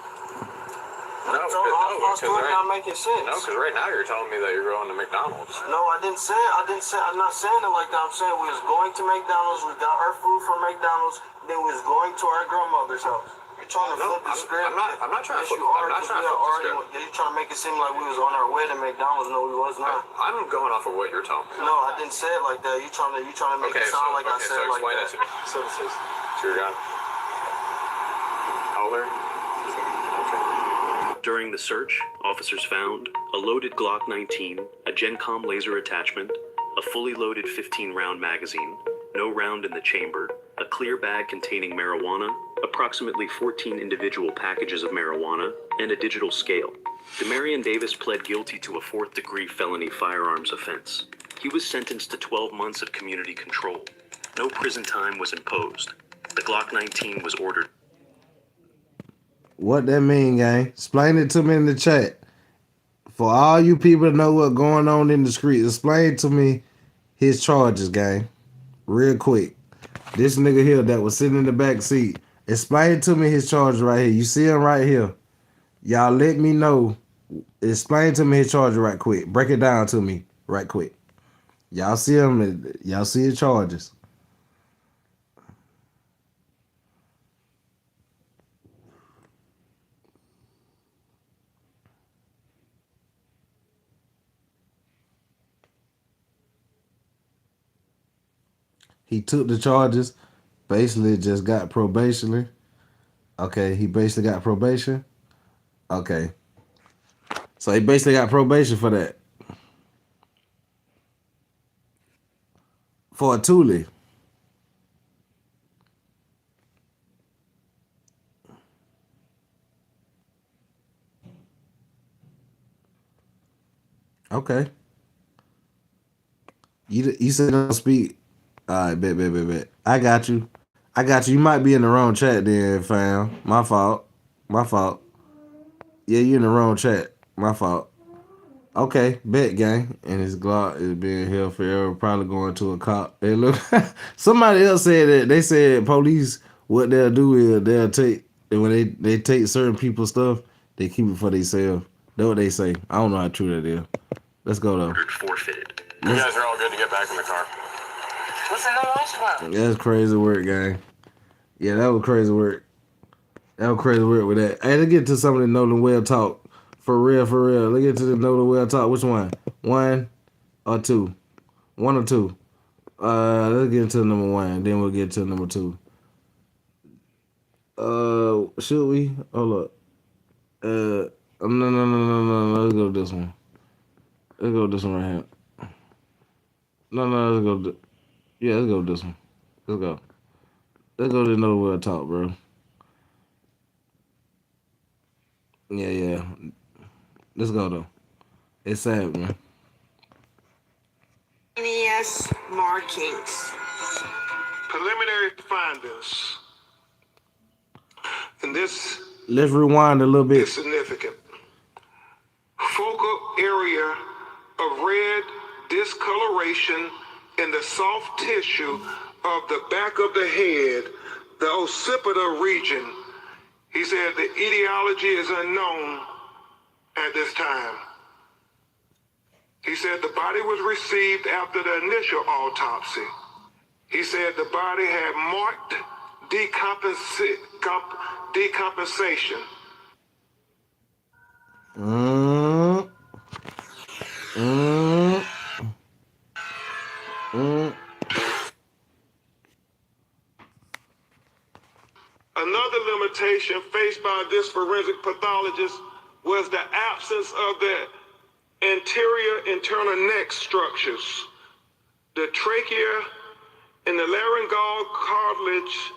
No, our story not making sense. No, because right now you're telling me that you're going to McDonald's. No, I didn't say it. I'm not saying it like that. I'm saying we was going to McDonald's. We got our food from McDonald's. Then we was going to our grandmother's house. You're trying to flip the script. I'm not trying to flip the script. You're trying to make it seem like we was on our way to McDonald's. No, we was not. I'm going off of what you're telling me. No, I didn't say it like that. You're trying to make it sound like I said it like that. So explain it to me. So this is your gun. How old are you? During the search, officers found a loaded Glock 19, a GenCom laser attachment, a fully loaded 15-round magazine, no round in the chamber, a clear bag containing marijuana, approximately 14 individual packages of marijuana, and a digital scale. Demarion Davis pled guilty to a 4th-degree felony firearms offense. He was sentenced to 12 months of community control. No prison time was imposed. The Glock 19 was ordered. What that mean, gang? Explain it to me in the chat. For all you people to know what's going on in the streets, explain to me his charges, gang. Real quick. This nigga here that was sitting in the back seat. Explain to me his charges right here. You see him right here. Y'all let me know. Explain to me his charges right quick. Break it down to me right quick. Y'all see him. Y'all see his charges. He took the charges. Basically just got probation. Okay, he basically got probation. Okay. So he basically got probation for that. For a Thule. Okay. You said don't speak. All right, bet. I got you. You might be in the wrong chat then, fam. My fault. Yeah, you in the wrong chat. My fault. Okay, bet, gang. And his Glock is being held forever, probably going to a cop. Hey, look, somebody else said that. They said police, what they'll do is they'll take, and when they take certain people's stuff, they keep it for themselves. That's what they say. I don't know how true that is. Let's go, though. Forfeited. You guys are all good to get back in the car. What's the noise about? That's crazy work, gang. Yeah, that was crazy work. With that. Hey, let's get to some of the Nolan Well talk. For real. Let's get to the Nolan Well talk. Which one? One or two? One or two? Let's get into number one. Then we'll get to number two. Should we? Hold up. No. Let's go to this one. Let's go to this one right here. No. Let's go. Let's go to this one. Let's go. Let's go to the Nolan Well talk, bro. Yeah. Let's go though. It's sad, man. NES markings. Preliminary findings. And this Let's rewind a little bit. is significant. Focal area of red discoloration in the soft tissue of the back of the head, the occipital region. He said the etiology is unknown at this time. He said the body was received after the initial autopsy. He said the body had marked decompensation. Another limitation faced by this forensic pathologist was the absence of the anterior internal neck structures, the trachea and the laryngeal cartilage,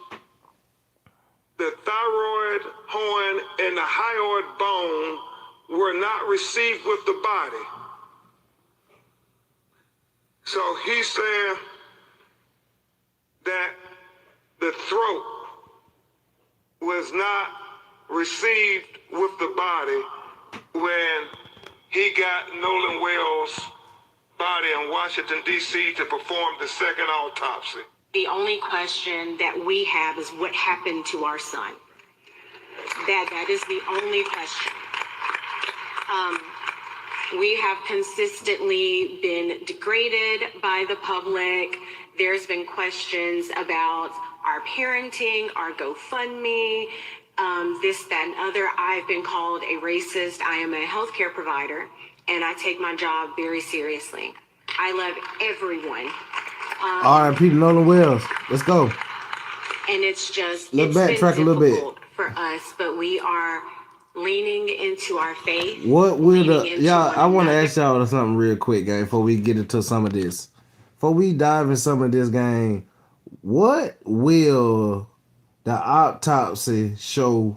the thyroid horn, and the hyoid bone were not received with the body. So he said that the throat was not received with the body when he got Nolan Wells' body in Washington, D.C. to perform the second autopsy. The only question that we have is what happened to our son. That is the only question. We have consistently been degraded by the public. There's been questions about our parenting, our GoFundMe, this, that, and other. I've been called a racist. I am a healthcare provider, and I take my job very seriously. I love everyone. R.I.P. to Nolan Wells. Let's go. And it's just, Let's it's backtrack been a little bit difficult for us, but we are leaning into our faith. What will y'all? I want to ask y'all something real quick, gang, before we get into some of this. Before we dive in some of this, gang, what will the autopsy show?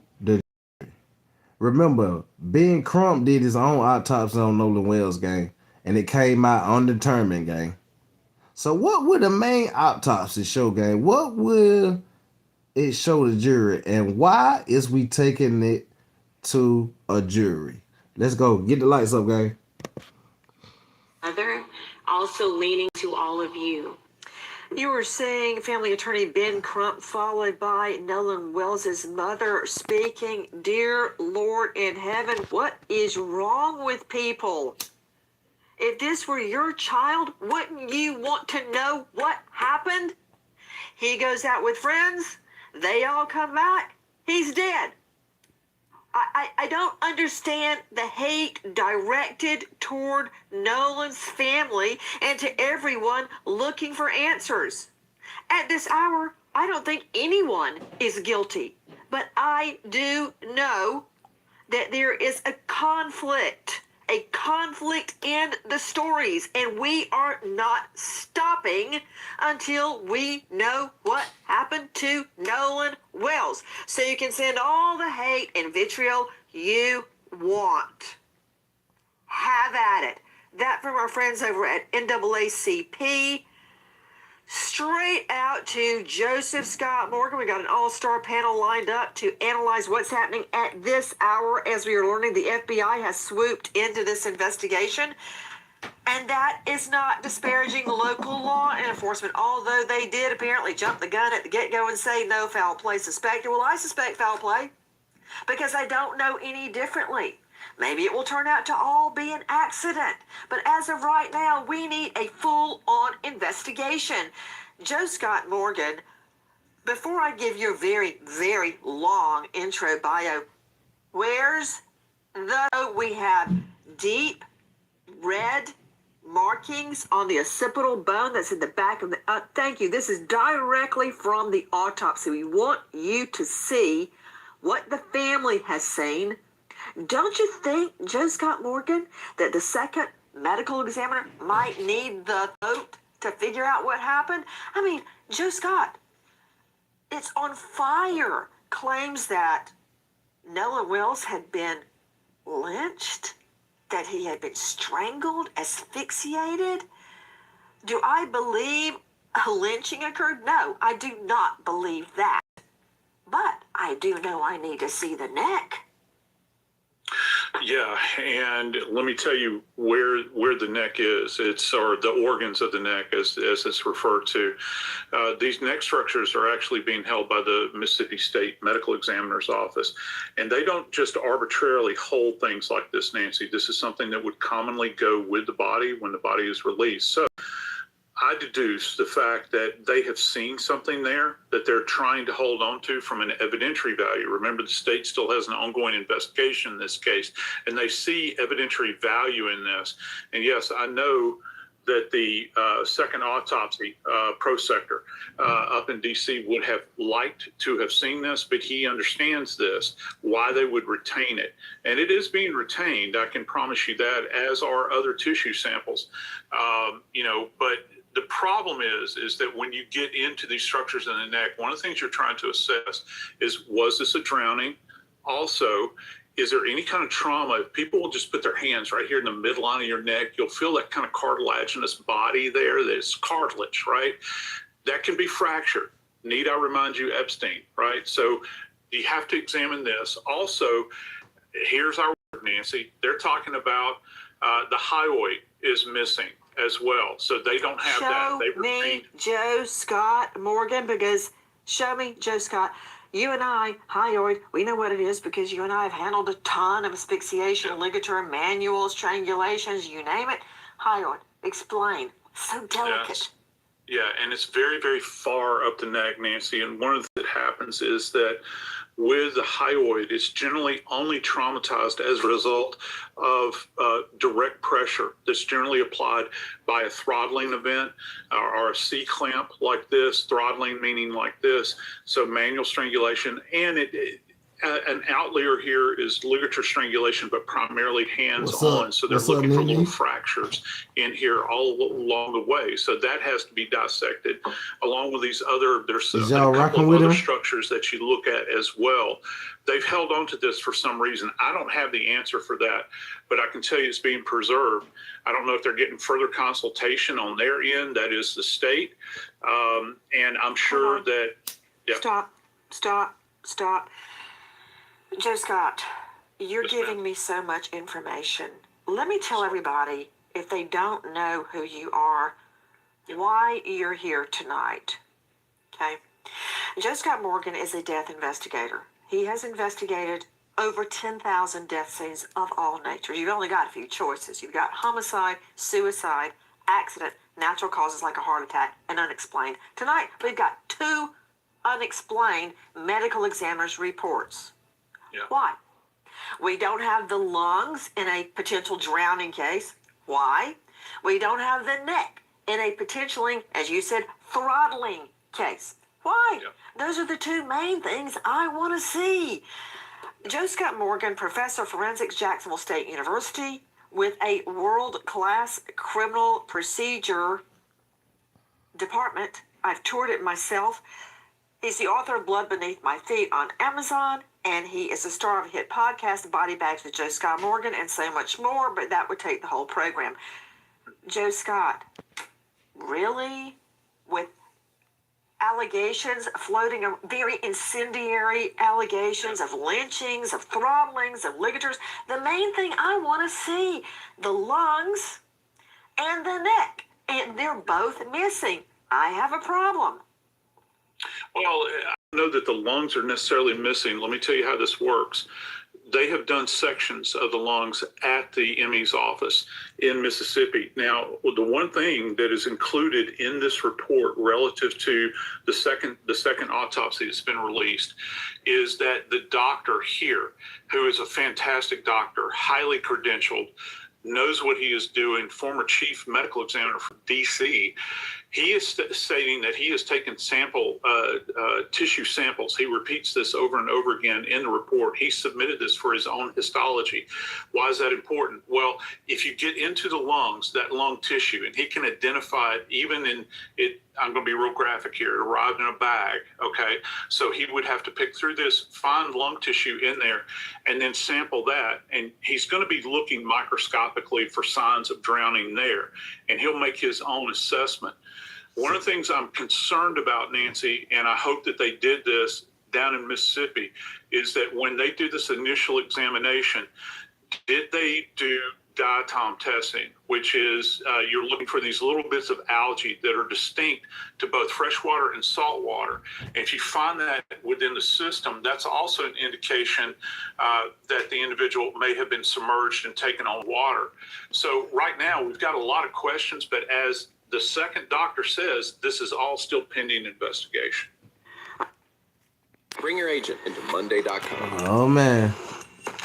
Remember, Ben Crump did his own autopsy on Nolan Wells, gang, and it came out undetermined, gang. So what would the main autopsy show, gang? What will it show the jury, and why is we taking it to a jury? Let's go. Get the lights up, gang. Mother, also leaning to all of you. You were saying family attorney Ben Crump, followed by Nolan Wells' mother, speaking, "Dear Lord in heaven, what is wrong with people? If this were your child, wouldn't you want to know what happened? He goes out with friends, they all come back, he's dead." I don't understand the hate directed toward Nolan's family and to everyone looking for answers. At this hour, I don't think anyone is guilty, but I do know that there is a conflict in the stories, and we are not stopping until we know what happened to Nolan Wells. So you can send all the hate and vitriol you want. Have at it. That from our friends over at NAACP. Straight out to Joseph Scott Morgan. We got an all-star panel lined up to analyze what's happening at this hour. As we are learning, the FBI has swooped into this investigation. And that is not disparaging local law enforcement, although they did apparently jump the gun at the get-go and say no foul play suspected. Well, I suspect foul play because I don't know any differently. Maybe it will turn out to all be an accident. But as of right now, we need a full-on investigation. Joe Scott Morgan, before I give you a very, very long intro bio, we have deep red markings on the occipital bone that's in the back of the... thank you. This is directly from the autopsy. We want you to see what the family has seen. Don't you think, Joe Scott Morgan, that the second medical examiner might need the vote to figure out what happened? I mean, Joe Scott, it's on fire, claims that Nolan Wells had been lynched, that he had been strangled, asphyxiated. Do I believe a lynching occurred? No, I do not believe that. But I do know I need to see the neck. Yeah, and let me tell you where the neck is. Or the organs of the neck, as it's referred to. These neck structures are actually being held by the Mississippi State Medical Examiner's Office, and they don't just arbitrarily hold things like this, Nancy. This is something that would commonly go with the body when the body is released. So I deduce the fact that they have seen something there that they're trying to hold on to from an evidentiary value. Remember, the state still has an ongoing investigation in this case, and they see evidentiary value in this. And yes, I know that the second autopsy prosector up in D.C. would have liked to have seen this, but he understands this, why they would retain it. And it is being retained, I can promise you that, as are other tissue samples. But the problem is that when you get into these structures in the neck, one of the things you're trying to assess is, was this a drowning? Also, is there any kind of trauma? If people will just put their hands right here in the midline of your neck, you'll feel that kind of cartilaginous body there. There's cartilage, right? That can be fractured. Need I remind you, Epstein, right? So you have to examine this. Also, here's our word, Nancy. They're talking about the hyoid is missing as well. So they don't have that. Show me Joe Scott Morgan, because show me Joe Scott. You and I, hyoid, we know what it is because you and I have handled a ton of asphyxiation, ligature, manuals, triangulations, you name it. Hyoid, explain. So delicate. Yes. Yeah, and it's very, very far up the neck, Nancy. And one of the things that happens is that with the hyoid, it's generally only traumatized as a result of direct pressure that's generally applied by a throttling event or a C-clamp like this, throttling meaning like this, so manual strangulation. And an outlier here is ligature strangulation, but primarily What's hands-on. up? So they're What's up, looking for little Nene? fractures in here all along the way. So that has to be dissected, along with these other. There's Is a y'all couple rocking of with other him? structures that you look at as well. They've held on to this for some reason. I don't have the answer for that, but I can tell you it's being preserved. I don't know if they're getting further consultation on their end. That is the state, and I'm sure that. Yeah. Stop. Joe Scott, you're Yes, giving ma'am. me so much information. Let me tell everybody, if they don't know who you are, why you're here tonight. Okay? Joe Scott Morgan is a death investigator. He has investigated over 10,000 death scenes of all natures. You've only got a few choices. You've got homicide, suicide, accident, natural causes like a heart attack, and unexplained. Tonight, we've got 2 unexplained medical examiner's reports. Yeah. Why? We don't have the lungs in a potential drowning case. Why? We don't have the neck in a potentially, as you said, throttling case. Why? Yeah. Those are the 2 main things I want to see. Joe Scott Morgan, professor of forensics, Jacksonville State University, with a world-class criminal procedure department. I've toured it myself. He's the author of Blood Beneath My Feet on Amazon, and he is the star of a hit podcast, Body Bags with Joe Scott Morgan, and so much more, but that would take the whole program. Joe Scott, really? With allegations floating, very incendiary allegations of lynchings, of throttlings, of ligatures. The main thing I want to see, the lungs and the neck, and they're both missing. I have a problem. Well, I don't know that the lungs are necessarily missing. Let me tell you how this works. They have done sections of the lungs at the ME's office in Mississippi. Now, the one thing that is included in this report relative to the second autopsy that's been released is that the doctor here, who is a fantastic doctor, highly credentialed, knows what he is doing, former chief medical examiner for DC, he is stating that he has taken tissue samples. He repeats this over and over again in the report. He submitted this for his own histology. Why is that important? Well, if you get into the lungs, that lung tissue, and he can identify it even in it, I'm going to be real graphic here, it arrived in a bag, okay? So he would have to pick through this, find lung tissue in there, and then sample that. And he's going to be looking microscopically for signs of drowning there, and he'll make his own assessment. One of the things I'm concerned about, Nancy, and I hope that they did this down in Mississippi, is that when they do this initial examination, did they do diatom testing, which is you're looking for these little bits of algae that are distinct to both freshwater and saltwater. And if you find that within the system, that's also an indication that the individual may have been submerged and taken on water. So right now, we've got a lot of questions, but as the second doctor says, this is all still pending investigation. Bring your agent into Monday.com. Oh, man.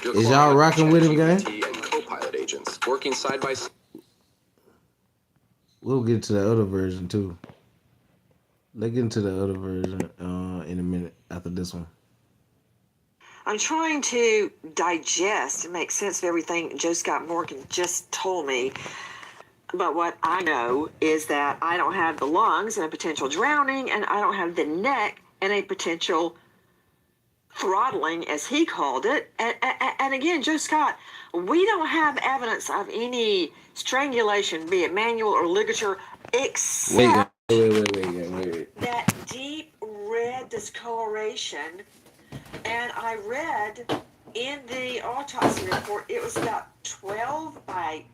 Your Is y'all rocking with him, gang? ChatGPT and Copilot agents working side by side. We'll get to the other version, too. Let's get into the other version in a minute after this one. I'm trying to digest and make sense of everything Joe Scott Morgan just told me. But what I know is that I don't have the lungs and a potential drowning, and I don't have the neck and a potential throttling, as he called it. And again, Joe Scott, we don't have evidence of any strangulation, be it manual or ligature, except Wait. that deep red discoloration. And I read in the autopsy report, it was about 12 by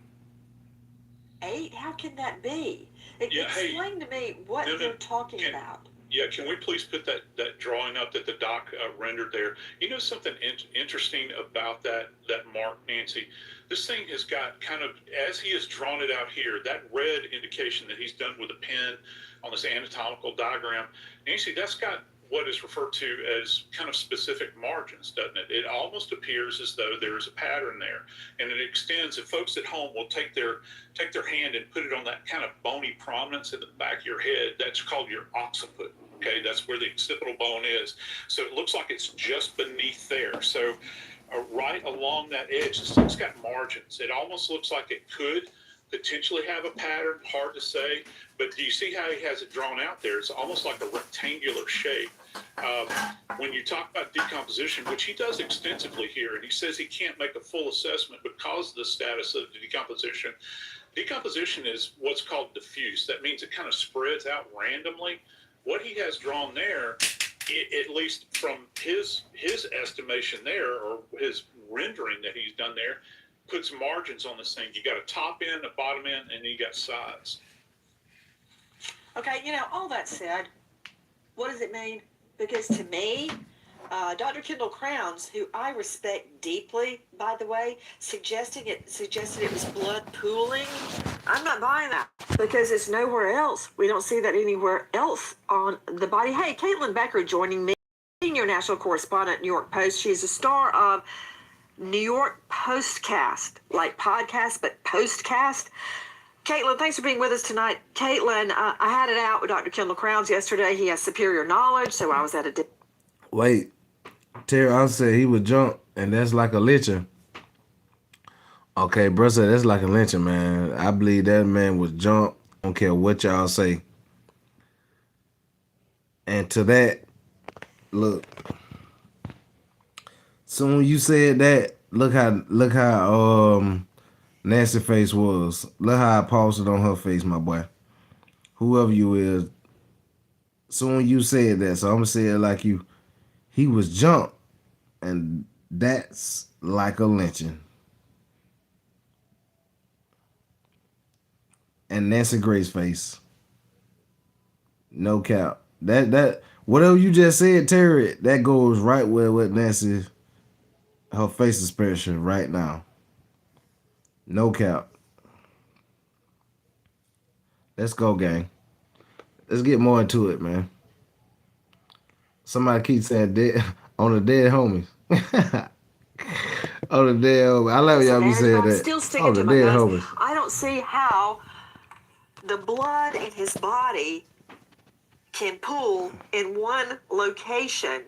8. How can that be? Explain to me what they're talking about. Yeah, can we please put that drawing up that the doc rendered there? You know something interesting about that mark, Nancy? This thing has got kind of, as he has drawn it out here, that red indication that he's done with a pen on this anatomical diagram, Nancy, that's got what is referred to as kind of specific margins, doesn't it? It almost appears as though there's a pattern there, and it extends. If folks at home will take their hand and put it on that kind of bony prominence in the back of your head, that's called your occiput. Okay, that's where the occipital bone is. So it looks like it's just beneath there. So right along that edge, it's got margins. It almost looks like it could potentially have a pattern, hard to say. But do you see how he has it drawn out there? It's almost like a rectangular shape. When you talk about decomposition, which he does extensively here, and he says he can't make a full assessment because of the status of the decomposition. Decomposition is what's called diffuse. That means it kind of spreads out randomly. What he has drawn there, at least from his estimation there, or his rendering that he's done there, puts margins on this thing. You got a top end, a bottom end, and then you got sides. Okay, all that said, what does it mean? Because to me, Dr. Kendall Crowns, who I respect deeply, by the way, suggested it was blood pooling. I'm not buying that because it's nowhere else. We don't see that anywhere else on the body. Hey, Caitlin Becker joining me, senior national correspondent, New York Post. She's a star of New York Postcast, like podcast, but postcast. Caitlin, thanks for being with us tonight. Caitlin, I had it out with Dr. Kendall Crowns yesterday. He has superior knowledge, so I was at a... Wait, Terry, I said he would jump, and that's like a lynching. Okay, bro said that's like a lynching, man. I believe that man would jump. I don't care what y'all say. And to that, look. Soon you said that, look how Nancy face was. Look how I paused it on her face, my boy. Whoever you is. Soon you said that, so I'm gonna say it like you. He was jumped, and that's like a lynching. And Nancy Grace face. No cap. That whatever you just said, Terry, that goes right with what Nancy, her face expression right now. No cap. Let's go, gang. Let's get more into it, man. Somebody keeps saying dead on the dead homies. On the dead homies. I love y'all be saying that. Still sticking On to the my dead guns. homies. I don't see how the blood in his body can pool in one location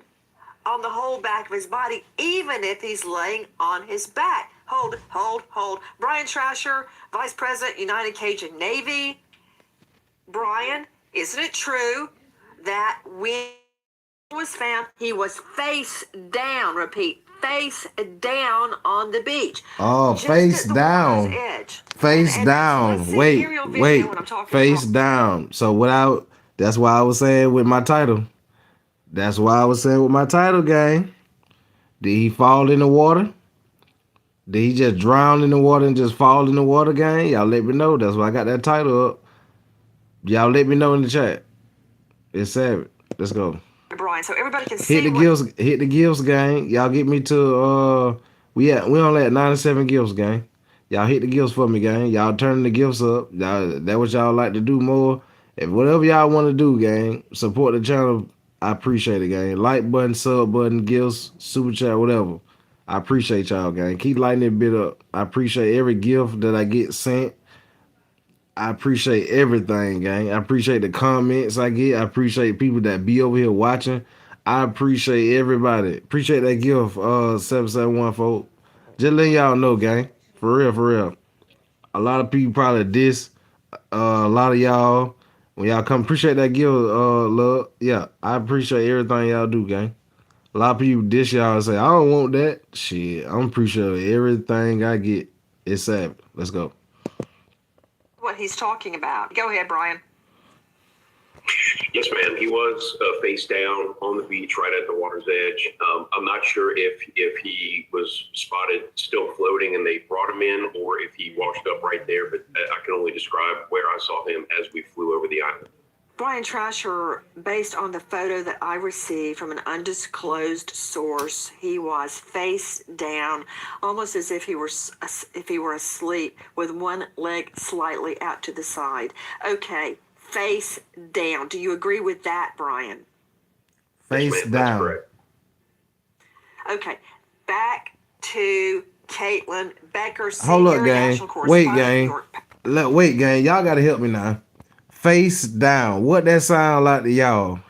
on the whole back of his body, even if he's laying on his back. Hold. Brian Trasher, Vice President, United Cajun Navy. Brian, isn't it true that when he was found, he was face down, repeat, face down on the beach? Oh, Just face at the down. water's edge. Face And down. let's see Wait, aerial video wait. when I'm talking Face about. down. So that's why I was saying with my title. That's why I was saying with my title, gang. Did he fall in the water? Did he just drown in the water and just fall in the water, gang? Y'all let me know. That's why I got that title up. Y'all let me know in the chat. It's Savage. Let's go. Brian, so everybody can see Hit the gifts, gang. Y'all get me to we only at 97 gifts, gang. Y'all hit the gifts for me, gang. Y'all turning the gifts up. Y'all, that what y'all like to do more. If whatever y'all want to do, gang, support the channel. I appreciate it, gang. Like button, sub button, gifts, super chat, whatever. I appreciate y'all, gang. Keep lighting it bit up. I appreciate every gift that I get sent. I appreciate everything, gang. I appreciate the comments I get. I appreciate people that be over here watching. I appreciate everybody. Appreciate that gift, 771 folks. Just letting y'all know, gang. For real. A lot of people probably diss a lot of y'all. When y'all come, appreciate that gift, love. Yeah, I appreciate everything y'all do, gang. A lot of people diss y'all and say, I don't want that. Shit, I'm appreciating everything I get. It's Savage. Let's go. what he's talking about. Go ahead, Brian. Yes, ma'am. He was face down on the beach right at the water's edge. I'm not sure if he was spotted still floating and they brought him in, or if he washed up right there. But I can only describe where I saw him as we flew over the island. Brian Trasher, based on the photo that I received from an undisclosed source, he was face down, almost as if he were asleep, with one leg slightly out to the side. Okay, face down. Do you agree with that, Brian? Face yes, down. That's correct. Okay, back to Caitlin Becker, Hold up, senior gang. national Wait, correspondent. gang. Wait, gang. Y'all gotta help me now. Face down. What that sound like to y'all?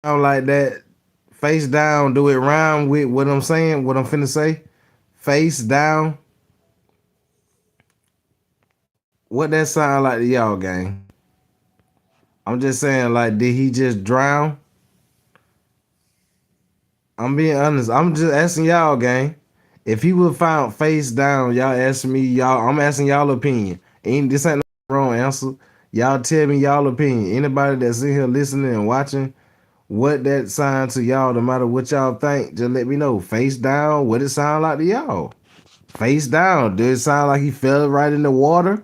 down like that, face down, do it round with what I'm saying, what I'm finna say, face down. What that sound like to y'all, gang? I'm just saying, like, did he just drown? I'm being honest. I'm just asking y'all, gang. If he was found face down, y'all asking me, y'all. I'm asking y'all opinion. Ain't this ain't no wrong answer. Y'all tell me y'all opinion. Anybody that's in here listening and watching, what that sound to y'all? No matter what y'all think, just let me know. Face down, what it sound like to y'all? Face down. Did it sound like he fell right in the water?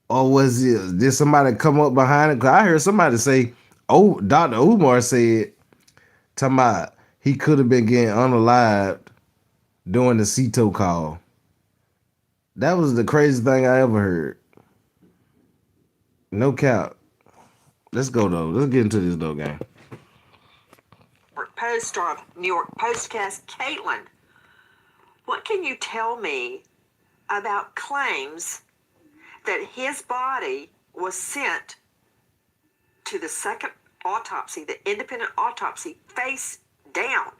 Or was it? Did somebody come up behind it? Cause I heard somebody say, "Oh, Dr. Umar said, talking about he could have been getting unalived during the CETO call." That was the craziest thing I ever heard. No cap. Let's go though. Let's get into this though, gang. Post star, New York Postcast, Caitlin, what can you tell me about claims that his body was sent to the second autopsy, the independent autopsy, face down?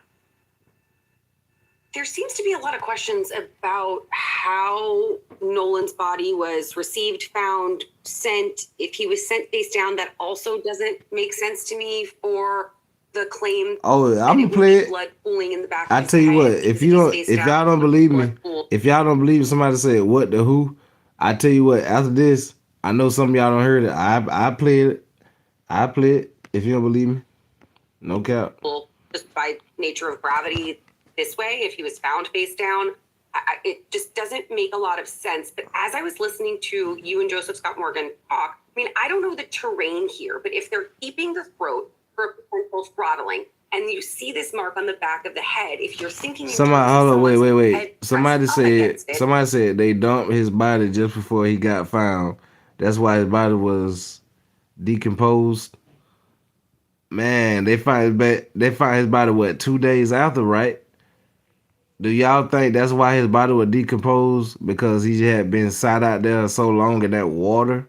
There seems to be a lot of questions about how Nolan's body was received, found, sent. If he was sent face down, that also doesn't make sense to me for the claim. Oh, that I'm it gonna would play be it. blood pooling in the back I of his tell you what, head, if because you he's don't, face if down, y'all don't believe me, blood pool. if y'all don't believe somebody said what the who, I tell you what. After this, I know some of y'all don't heard it. I played it. I play it. If you don't believe me, no cap. Just by nature of gravity this way, if he was found face down, it just doesn't make a lot of sense. But as I was listening to you and Joseph Scott Morgan talk, I mean, I don't know the terrain here, but if they're keeping the throat for potential throttling, and you see this mark on the back of the head, if you're thinking Somebody, hold on, wait. Somebody said said they dumped his body just before he got found. That's why his body was decomposed. Man, they find his body what 2 days after, right? Do y'all think that's why his body was decomposed because he had been sat out there so long in that water,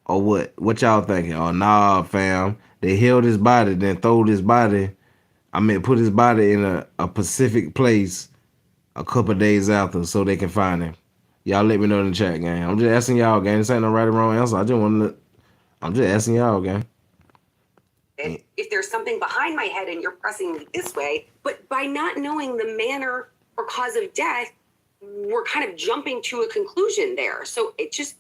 or what? What y'all thinking? Oh nah, fam. They held his body, then throwed his body. Put his body in a Pacific place a couple days after so they can find him. Y'all let me know in the chat, gang. I'm just asking y'all, gang. This ain't no right or wrong answer. I'm just asking y'all, gang. If there's something behind my head and you're pressing me this way, but by not knowing the manner or cause of death, we're kind of jumping to a conclusion there. So it just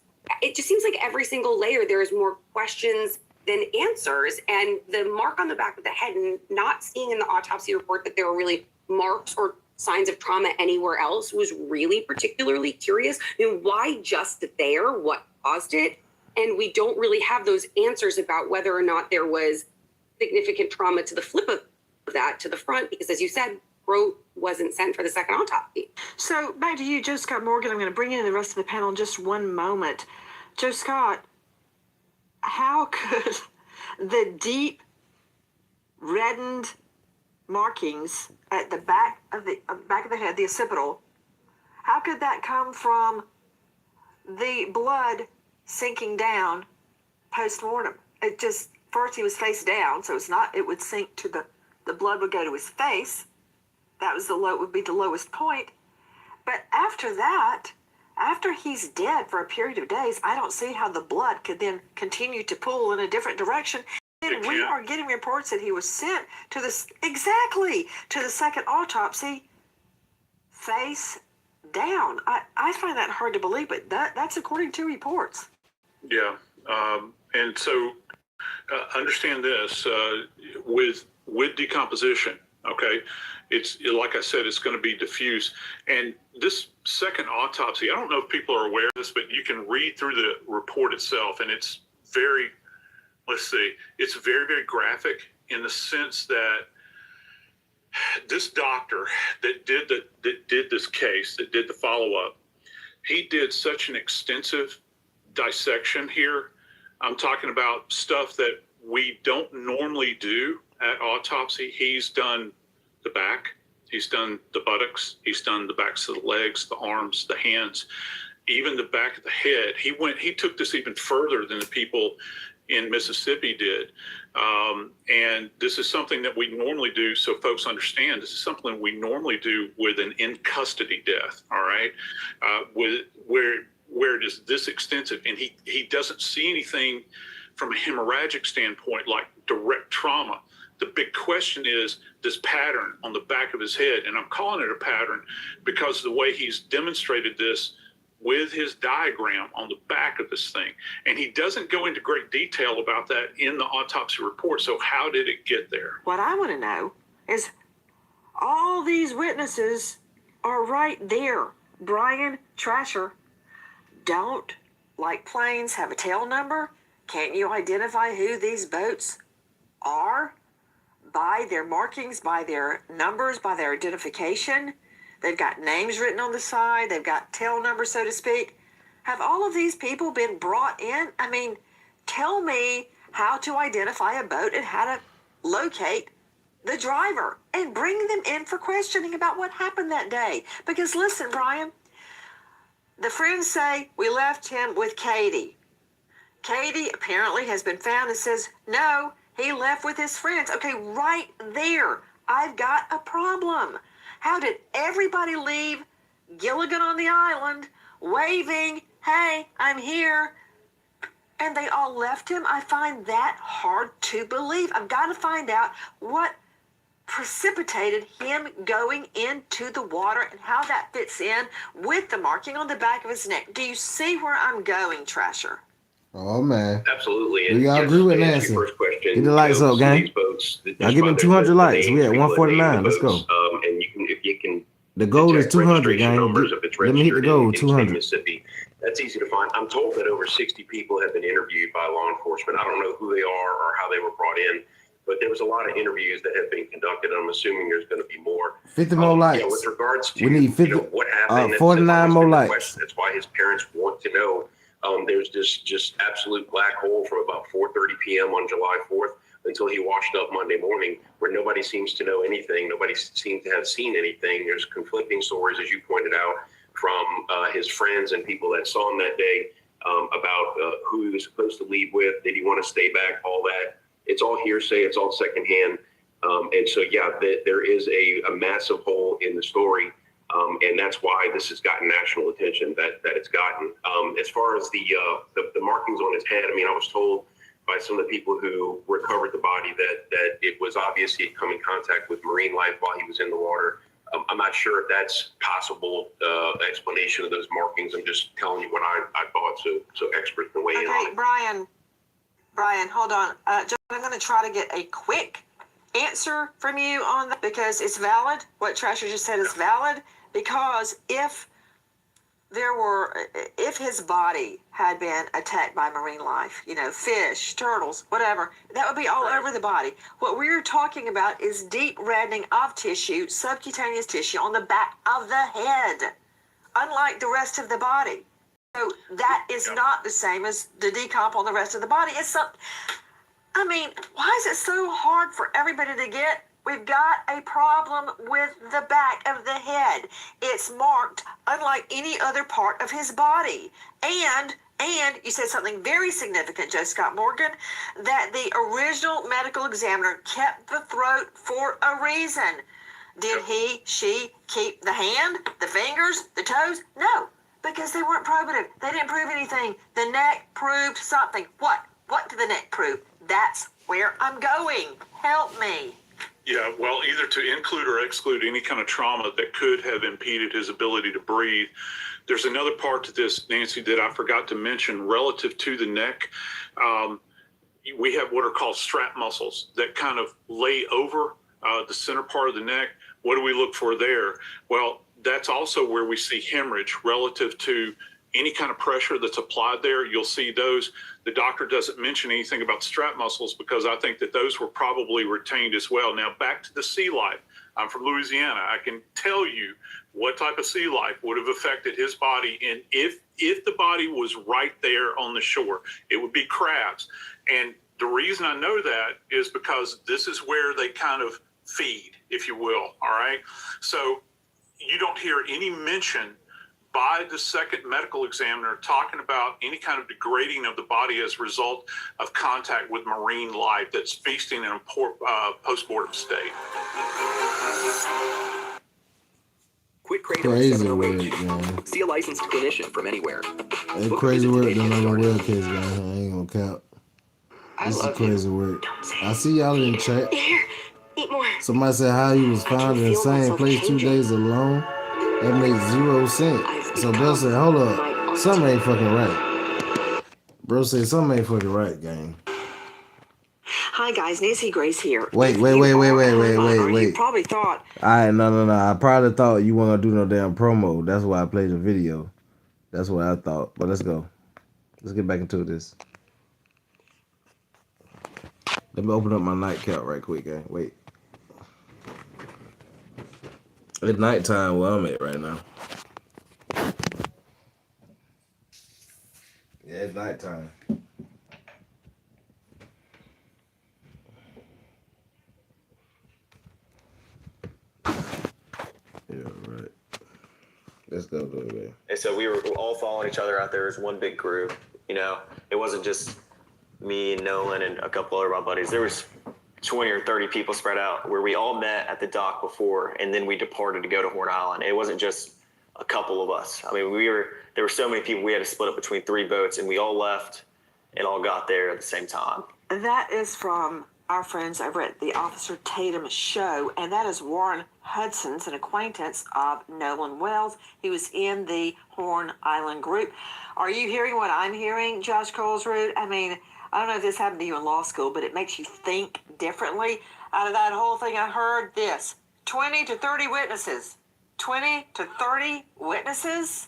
seems like every single layer there is more questions than answers. And the mark on the back of the head, and not seeing in the autopsy report that there were really marks or signs of trauma anywhere else, was really particularly curious. I mean, why just there? What caused it? And we don't really have those answers about whether or not there was significant trauma to the flip of that to the front, because as you said, throat wasn't sent for the second autopsy. So back to you, Joe Scott Morgan. I'm going to bring in the rest of the panel in just one moment. Joe Scott, how could the deep reddened markings at the back of the head, the occipital, how could that come from the blood sinking down post-mortem? It just, first he was face down, so it would sink to the blood would go to his face. That was would be the lowest point. But after that, after he's dead for a period of days, I don't see how the blood could then continue to pool in a different direction. And we are getting reports that he was sent to the second autopsy face down. I find that hard to believe, but that's according to reports. Yeah. And so understand this, with decomposition, okay, it's like I said, it's going to be diffuse. And this second autopsy, I don't know if people are aware of this, but you can read through the report itself, and it's very, it's very, very graphic in the sense that this doctor that did this case, that did the follow-up, he did such an extensive dissection here. I'm talking about stuff that we don't normally do at autopsy. He's done the back, he's done the buttocks, he's done the backs of the legs, the arms, the hands, even the back of the head. He took this even further than the people in Mississippi did. And this is something that we normally do, so folks understand, this is something we normally do with an in-custody death, all right? Where it is this extensive, and he doesn't see anything from a hemorrhagic standpoint like direct trauma. The big question is this pattern on the back of his head, and I'm calling it a pattern because of the way he's demonstrated this with his diagram on the back of this thing. And he doesn't go into great detail about that in the autopsy report. So how did it get there? What I want to know is all these witnesses are right there. Brian Trasher, don't, like planes, have a tail number? Can't you identify who these boats are by their markings, by their numbers, by their identification? They've got names written on the side. They've got tail numbers, so to speak. Have all of these people been brought in? I mean, tell me how to identify a boat and how to locate the driver and bring them in for questioning about what happened that day. Because listen, Brian, the friends say we left him with Katie. Katie apparently has been found and says, no, he left with his friends. Okay, right there, I've got a problem. How did everybody leave Gilligan on the island waving, hey, I'm here, and they all left him? I find that hard to believe. I've got to find out what precipitated him going into the water and how that fits in with the marking on the back of his neck. Do you see where I'm going, Trasher? Oh, man. Absolutely. We all agree with Nancy. First question, Get the lights up, gang. I'll give him 200 likes. We at 149. Let's go. And you can the goal is 200, gang. Let me hit the goal, 200. Mississippi. That's easy to find. I'm told that over 60 people have been interviewed by law enforcement. I don't know who they are or how they were brought in, but there was a lot of interviews that have been conducted. I'm assuming there's going to be more. 50 more likes. Yeah, with regards to we need 50, what happened, 49 more likes. That's why his parents want to know. There's this just absolute black hole from about 4:30 p.m. on July 4th until he washed up Monday morning, where nobody seems to know anything. Nobody seems to have seen anything. There's conflicting stories, as you pointed out, from his friends and people that saw him that day about who he was supposed to leave with. Did he want to stay back? All that. It's all hearsay. It's all secondhand. And so, yeah, there is a massive hole in the story. And that's why this has gotten national attention that it's gotten. As far as the markings on his head, I mean, I was told by some of the people who recovered the body that it was obvious he had come in contact with marine life while he was in the water. I'm not sure if that's possible explanation of those markings. I'm just telling you what I thought, so experts can weigh in on it. Brian, hold on. I'm going to try to get a quick answer from you on that because it's valid. What Trasher just said is valid. Because if his body had been attacked by marine life, fish, turtles, whatever, that would be all over the body. What we're talking about is deep reddening of tissue, subcutaneous tissue on the back of the head, unlike the rest of the body. So that is not the same as the decomp on the rest of the body. Why is it so hard for everybody to get? We've got a problem with the back of the head. It's marked unlike any other part of his body. And you said something very significant, Joe Scott Morgan, that the original medical examiner kept the throat for a reason. Did she keep the hand, the fingers, the toes? No, because they weren't probative. They didn't prove anything. The neck proved something. What? What did the neck prove? That's where I'm going. Help me. Yeah, well, either to include or exclude any kind of trauma that could have impeded his ability to breathe. There's another part to this, Nancy, that I forgot to mention relative to the neck. We have what are called strap muscles that kind of lay over the center part of the neck. What do we look for there? Well, that's also where we see hemorrhage relative to any kind of pressure that's applied there. You'll see those. The doctor doesn't mention anything about strap muscles because I think that those were probably retained as well. Now, back to the sea life. I'm from Louisiana. I can tell you what type of sea life would have affected his body. And if the body was right there on the shore, it would be crabs. And the reason I know that is because this is where they kind of feed, if you will. All right. So you don't hear any mention by the second medical examiner talking about any kind of degrading of the body as a result of contact with marine life that's feasting in a post-mortem state. Quit Kratom Crazy 708. work, man. See a licensed clinician from anywhere. Hey, Book a crazy visit work today to done get on the started. well case, guy. I ain't gonna count. I This is love crazy you. work. Don't say I it. see y'all in the chat. Here, eat more. Somebody said how he was I can found in the feel same myself place 2 changing. days alone. That makes 0 sense. I've So bro said, become hold my up. auntie. Something ain't fucking right. Bro said something ain't fucking right, gang. Hi guys, Nancy Grace here. Wait. You probably thought Alright, no. I probably thought you weren't gonna do no damn promo. That's why I played the video. That's what I thought. But let's go. Let's get back into this. Let me open up my nightcap right quick, gang. Wait. It's nighttime where I'm at right now. Yeah, it's nighttime. Yeah, right. Let's go, baby. And so we were all following each other out there as one big group. You know, it wasn't just me and Nolan and a couple other of my buddies. There was 20 or 30 people spread out where we all met at the dock before, and then we departed to go to Horn Island. It wasn't just a couple of us. I mean, there were so many people, we had to split up between 3 boats, and we all left and all got there at the same time. that is from our friends over at the Officer Tatum show, and that is Warren Hudson's an acquaintance of Nolan Wells. He was in the Horn Island group. Are you hearing what I'm hearing, Josh Colesroot? I mean, I don't know if this happened to you in law school, but it makes you think differently. Out of that whole thing, I heard this: 20 to 30 witnesses. 20 to 30 witnesses?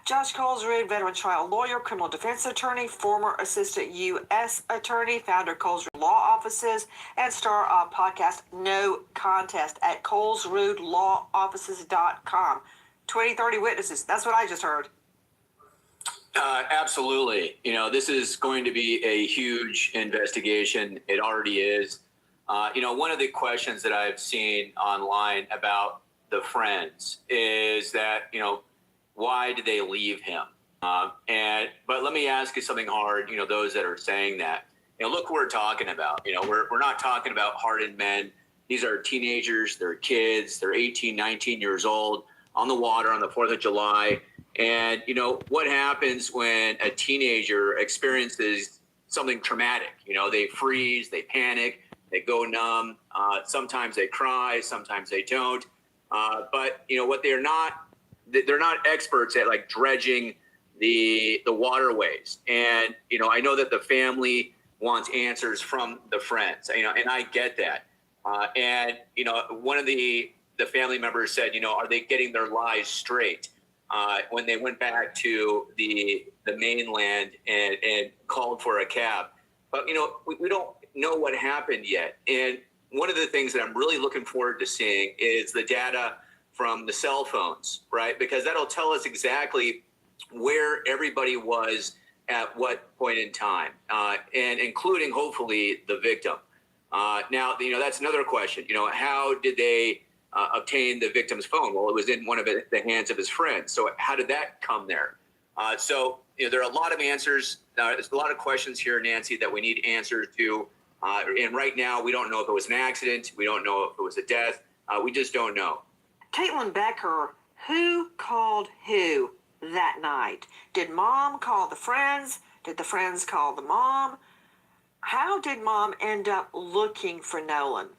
Josh Colesroot, veteran trial lawyer, criminal defense attorney, former assistant U.S. attorney, founder of Colesroot Law Offices, and star of podcast No Contest at colesrootlawoffices.com. 20, 30 witnesses. That's what I just heard. Absolutely. You know, this is going to be a huge investigation. It already is. One of the questions that I've seen online about the friends is that, why did they leave him? But let me ask you something hard, those that are saying that. Look what we're talking about. We're not talking about hardened men. These are teenagers, they're kids, they're 18, 19 years old on the water on the 4th of July. And, what happens when a teenager experiences something traumatic? They freeze, they panic, they go numb. Sometimes they cry, sometimes they don't. But, what they're not experts at like dredging the waterways. And, I know that the family wants answers from the friends, and I get that. One of the family members said, are they getting their lies straight? When they went back to the mainland and called for a cab. But, we don't know what happened yet. And one of the things that I'm really looking forward to seeing is the data from the cell phones, right? Because that'll tell us exactly where everybody was at what point in time, and including, hopefully, the victim. Now, that's another question. How did they obtain the victim's phone? Well, it was in one of the hands of his friends. So how did that come there? There are a lot of answers. There's a lot of questions here, Nancy, that we need answers to. And right now, we don't know if it was an accident. We don't know if it was a death. We just don't know. Caitlin Becker, who called who that night? Did mom call the friends? Did the friends call the mom? How did mom end up looking for Nolan?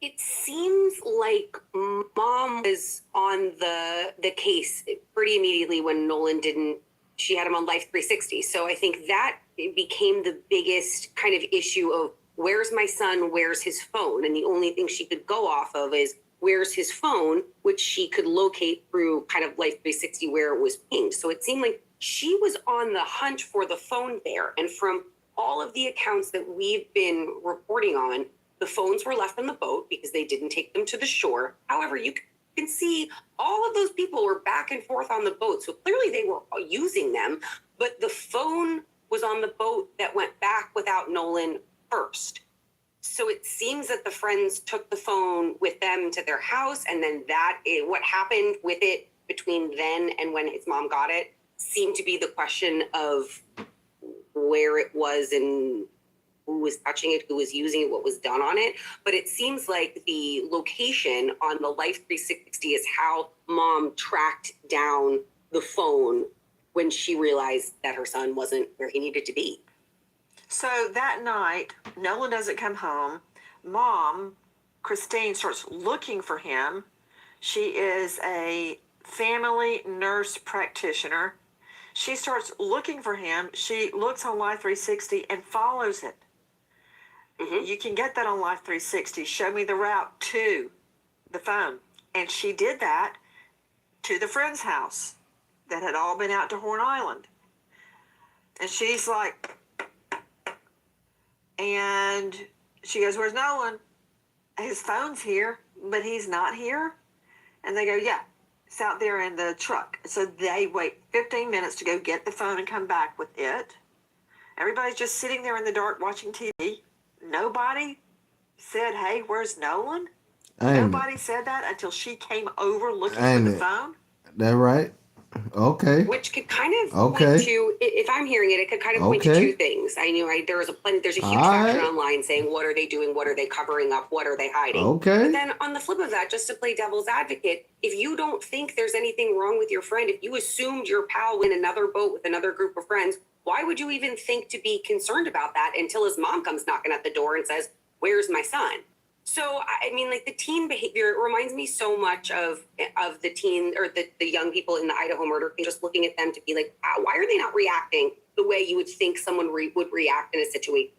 It seems like mom was on the case pretty immediately when Nolan didn't. She had him on Life 360. So I think that became the biggest kind of issue of where's my son, where's his phone? And the only thing she could go off of is where's his phone, which she could locate through kind of Life 360 where it was pinged. So it seemed like she was on the hunt for the phone there. And from all of the accounts that we've been reporting on, the phones were left on the boat because they didn't take them to the shore. However, you can see all of those people were back and forth on the boat. So clearly they were using them, but the phone was on the boat that went back without Nolan first. So it seems that the friends took the phone with them to their house, and then what happened with it between then and when his mom got it seemed to be the question of where it was and who was touching it, who was using it, what was done on it. But it seems like the location on the Life 360 is how mom tracked down the phone when she realized that her son wasn't where he needed to be. So that night, Nolan doesn't come home. Mom, Christine, starts looking for him. She is a family nurse practitioner. She starts looking for him. She looks on Life 360 and follows it. Mm-hmm. You can get that on Life 360. Show me the route to the phone. And she did that to the friend's house that had all been out to Horn Island. And she's like, and she goes, where's Nolan? His phone's here, but he's not here. And they go, yeah, it's out there in the truck. So they wait 15 minutes to go get the phone and come back with it. Everybody's just sitting there in the dark watching TV. Nobody said, hey, where's Nolan? Nobody said that until she came over looking for the phone. That right? Okay. Which could kind of point to, if I'm hearing it, it could kind of point to two things. I know there's a huge faction online saying, what are they doing? What are they covering up? What are they hiding? Okay. But then on the flip of that, just to play devil's advocate, if you don't think there's anything wrong with your friend, if you assumed your pal in another boat with another group of friends, why would you even think to be concerned about that until his mom comes knocking at the door and says, where's my son? So, I mean, like the teen behavior reminds me so much of the teen or the young people in the Idaho murder, just looking at them to be like, wow, why are they not reacting the way you would think someone would react in a situation?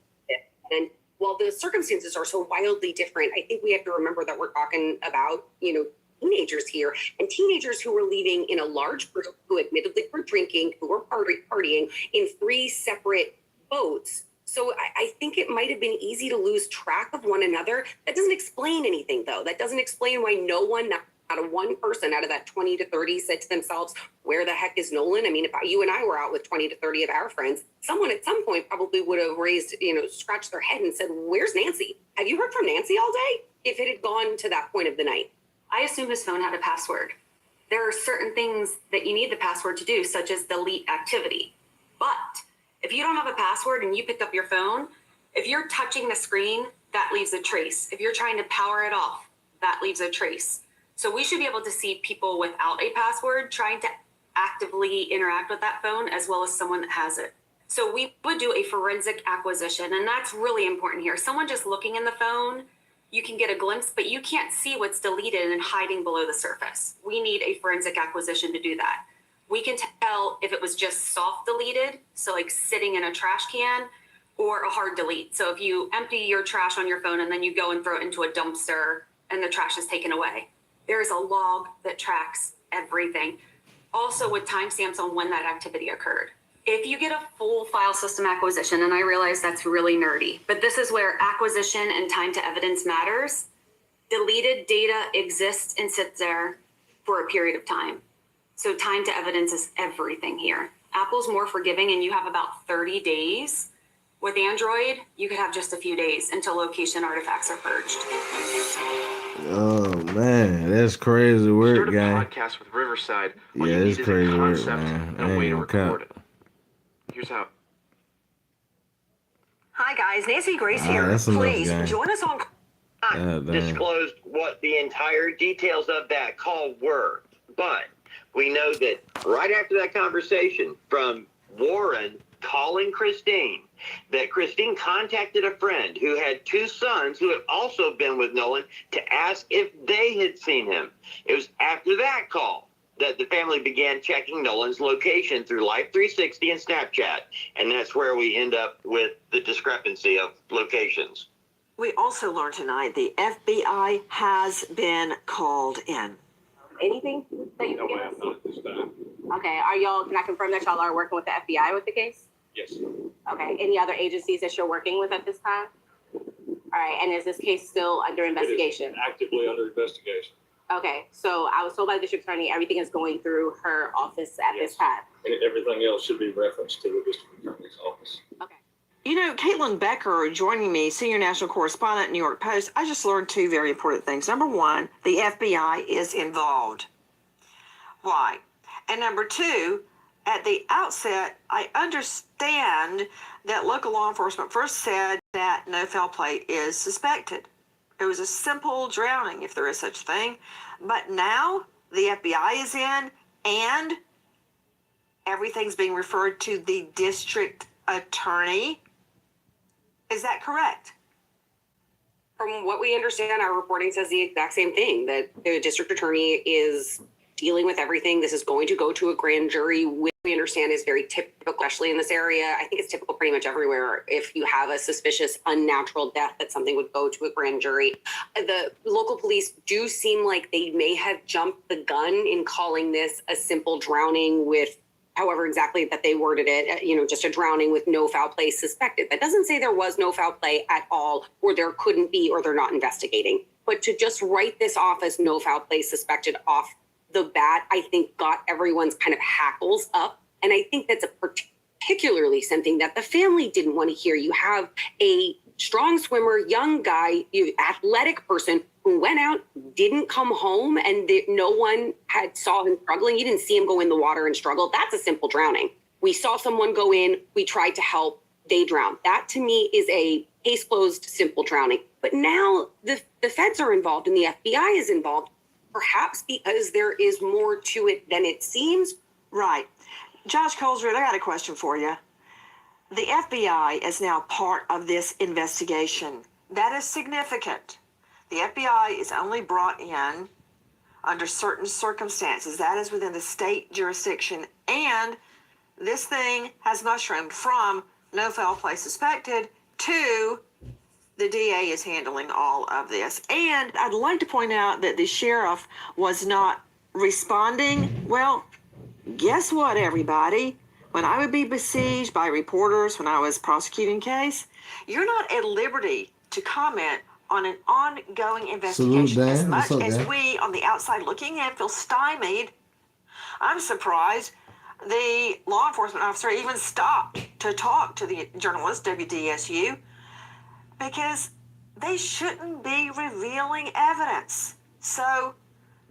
And while the circumstances are so wildly different, I think we have to remember that we're talking about, teenagers here, and teenagers who were leaving in a large group, who admittedly were drinking, who were partying in 3 separate boats. So I think it might have been easy to lose track of one another. That doesn't explain anything, though. That doesn't explain why no one, not a one person out of that 20 to 30 said to themselves, where the heck is Nolan? I mean, if you and I were out with 20 to 30 of our friends, someone at some point probably would have raised, scratched their head and said, where's Nancy? Have you heard from Nancy all day? If it had gone to that point of the night. I assume his phone had a password. There are certain things that you need the password to do, such as delete activity. But if you don't have a password and you picked up your phone, if you're touching the screen, that leaves a trace. If you're trying to power it off, that leaves a trace. So we should be able to see people without a password trying to actively interact with that phone as well as someone that has it. So we would do a forensic acquisition, and that's really important here. Someone just looking in the phone, you can get a glimpse, but you can't see what's deleted and hiding below the surface. We need a forensic acquisition to do that. We can tell if it was just soft deleted, so like sitting in a trash can, or a hard delete. So if you empty your trash on your phone and then you go and throw it into a dumpster and the trash is taken away, there is a log that tracks everything. Also with timestamps on when that activity occurred. If you get a full file system acquisition, and I realize that's really nerdy, but this is where acquisition and time to evidence matters. Deleted data exists and sits there for a period of time. So time to evidence is everything here. Apple's more forgiving and you have about 30 days. With Android, you could have just a few days until location artifacts are purged. Oh man, that's crazy work, Start a guy. podcast with Riverside. All Yeah, you it's need is crazy a work, concept man. and a way to Ain't gonna record it. Here's how. Hi guys, Nancy Grace here. that's enough, Please gang. join us on. God damn. Disclosed what the entire details of that call were, but we know that right after that conversation from Warren calling Christine, that Christine contacted a friend who had 2 sons who had also been with Nolan to ask if they had seen him. It was after that call that the family began checking Nolan's location through Life 360 and Snapchat, and that's where we end up with the discrepancy of locations. We also learned tonight the FBI has been called in. Anything that you can give us? Okay, can I confirm that y'all are working with the FBI with the case? Yes. Okay, any other agencies that you're working with at this time? All right, and is this case still under investigation? It is actively under investigation. Okay, so I was told by the district attorney everything is going through her office at this time. And everything else should be referenced to the district attorney's office. Okay. Caitlin Becker joining me, senior national correspondent, New York Post. I just learned 2 very important things. Number one, the FBI is involved. Why? And number two, at the outset, I understand that local law enforcement first said that no foul play is suspected. It was a simple drowning, if there is such a thing. But now the FBI is in and everything's being referred to the district attorney. Is that correct? From what we understand, our reporting says the exact same thing, that the district attorney is dealing with everything. This is going to go to a grand jury, which we understand is very typical, especially in this area. I think it's typical pretty much everywhere. If you have a suspicious unnatural death, that something would go to a grand jury. The local police do seem like they may have jumped the gun in calling this a simple drowning with, however exactly that they worded it, just a drowning with no foul play suspected. That doesn't say there was no foul play at all, or there couldn't be, or they're not investigating. But to just write this off as no foul play suspected off the bat, I think got everyone's kind of hackles up. And I think that's a particularly something that the family didn't want to hear. You have a strong swimmer, young guy, athletic person who went out, didn't come home, and no one had saw him struggling. You didn't see him go in the water and struggle. That's a simple drowning. We saw someone go in, we tried to help, they drowned. That to me is a case closed, simple drowning. But now the feds are involved and the FBI is involved, perhaps because there is more to it than it seems. Right. Josh Colesroot, I got a question for you. The FBI is now part of this investigation. That is significant. The FBI is only brought in under certain circumstances. That is within the state jurisdiction. And this thing has mushroomed from no foul play suspected to the DA is handling all of this. And I'd like to point out that the sheriff was not responding. Well, guess what, everybody? When I would be besieged by reporters when I was prosecuting case, you're not at liberty to comment on an ongoing investigation. Salute, Dan. As much What's up, as Dan? we on the outside looking in feel stymied, I'm surprised the law enforcement officer even stopped to talk to the journalist, WDSU, because they shouldn't be revealing evidence. So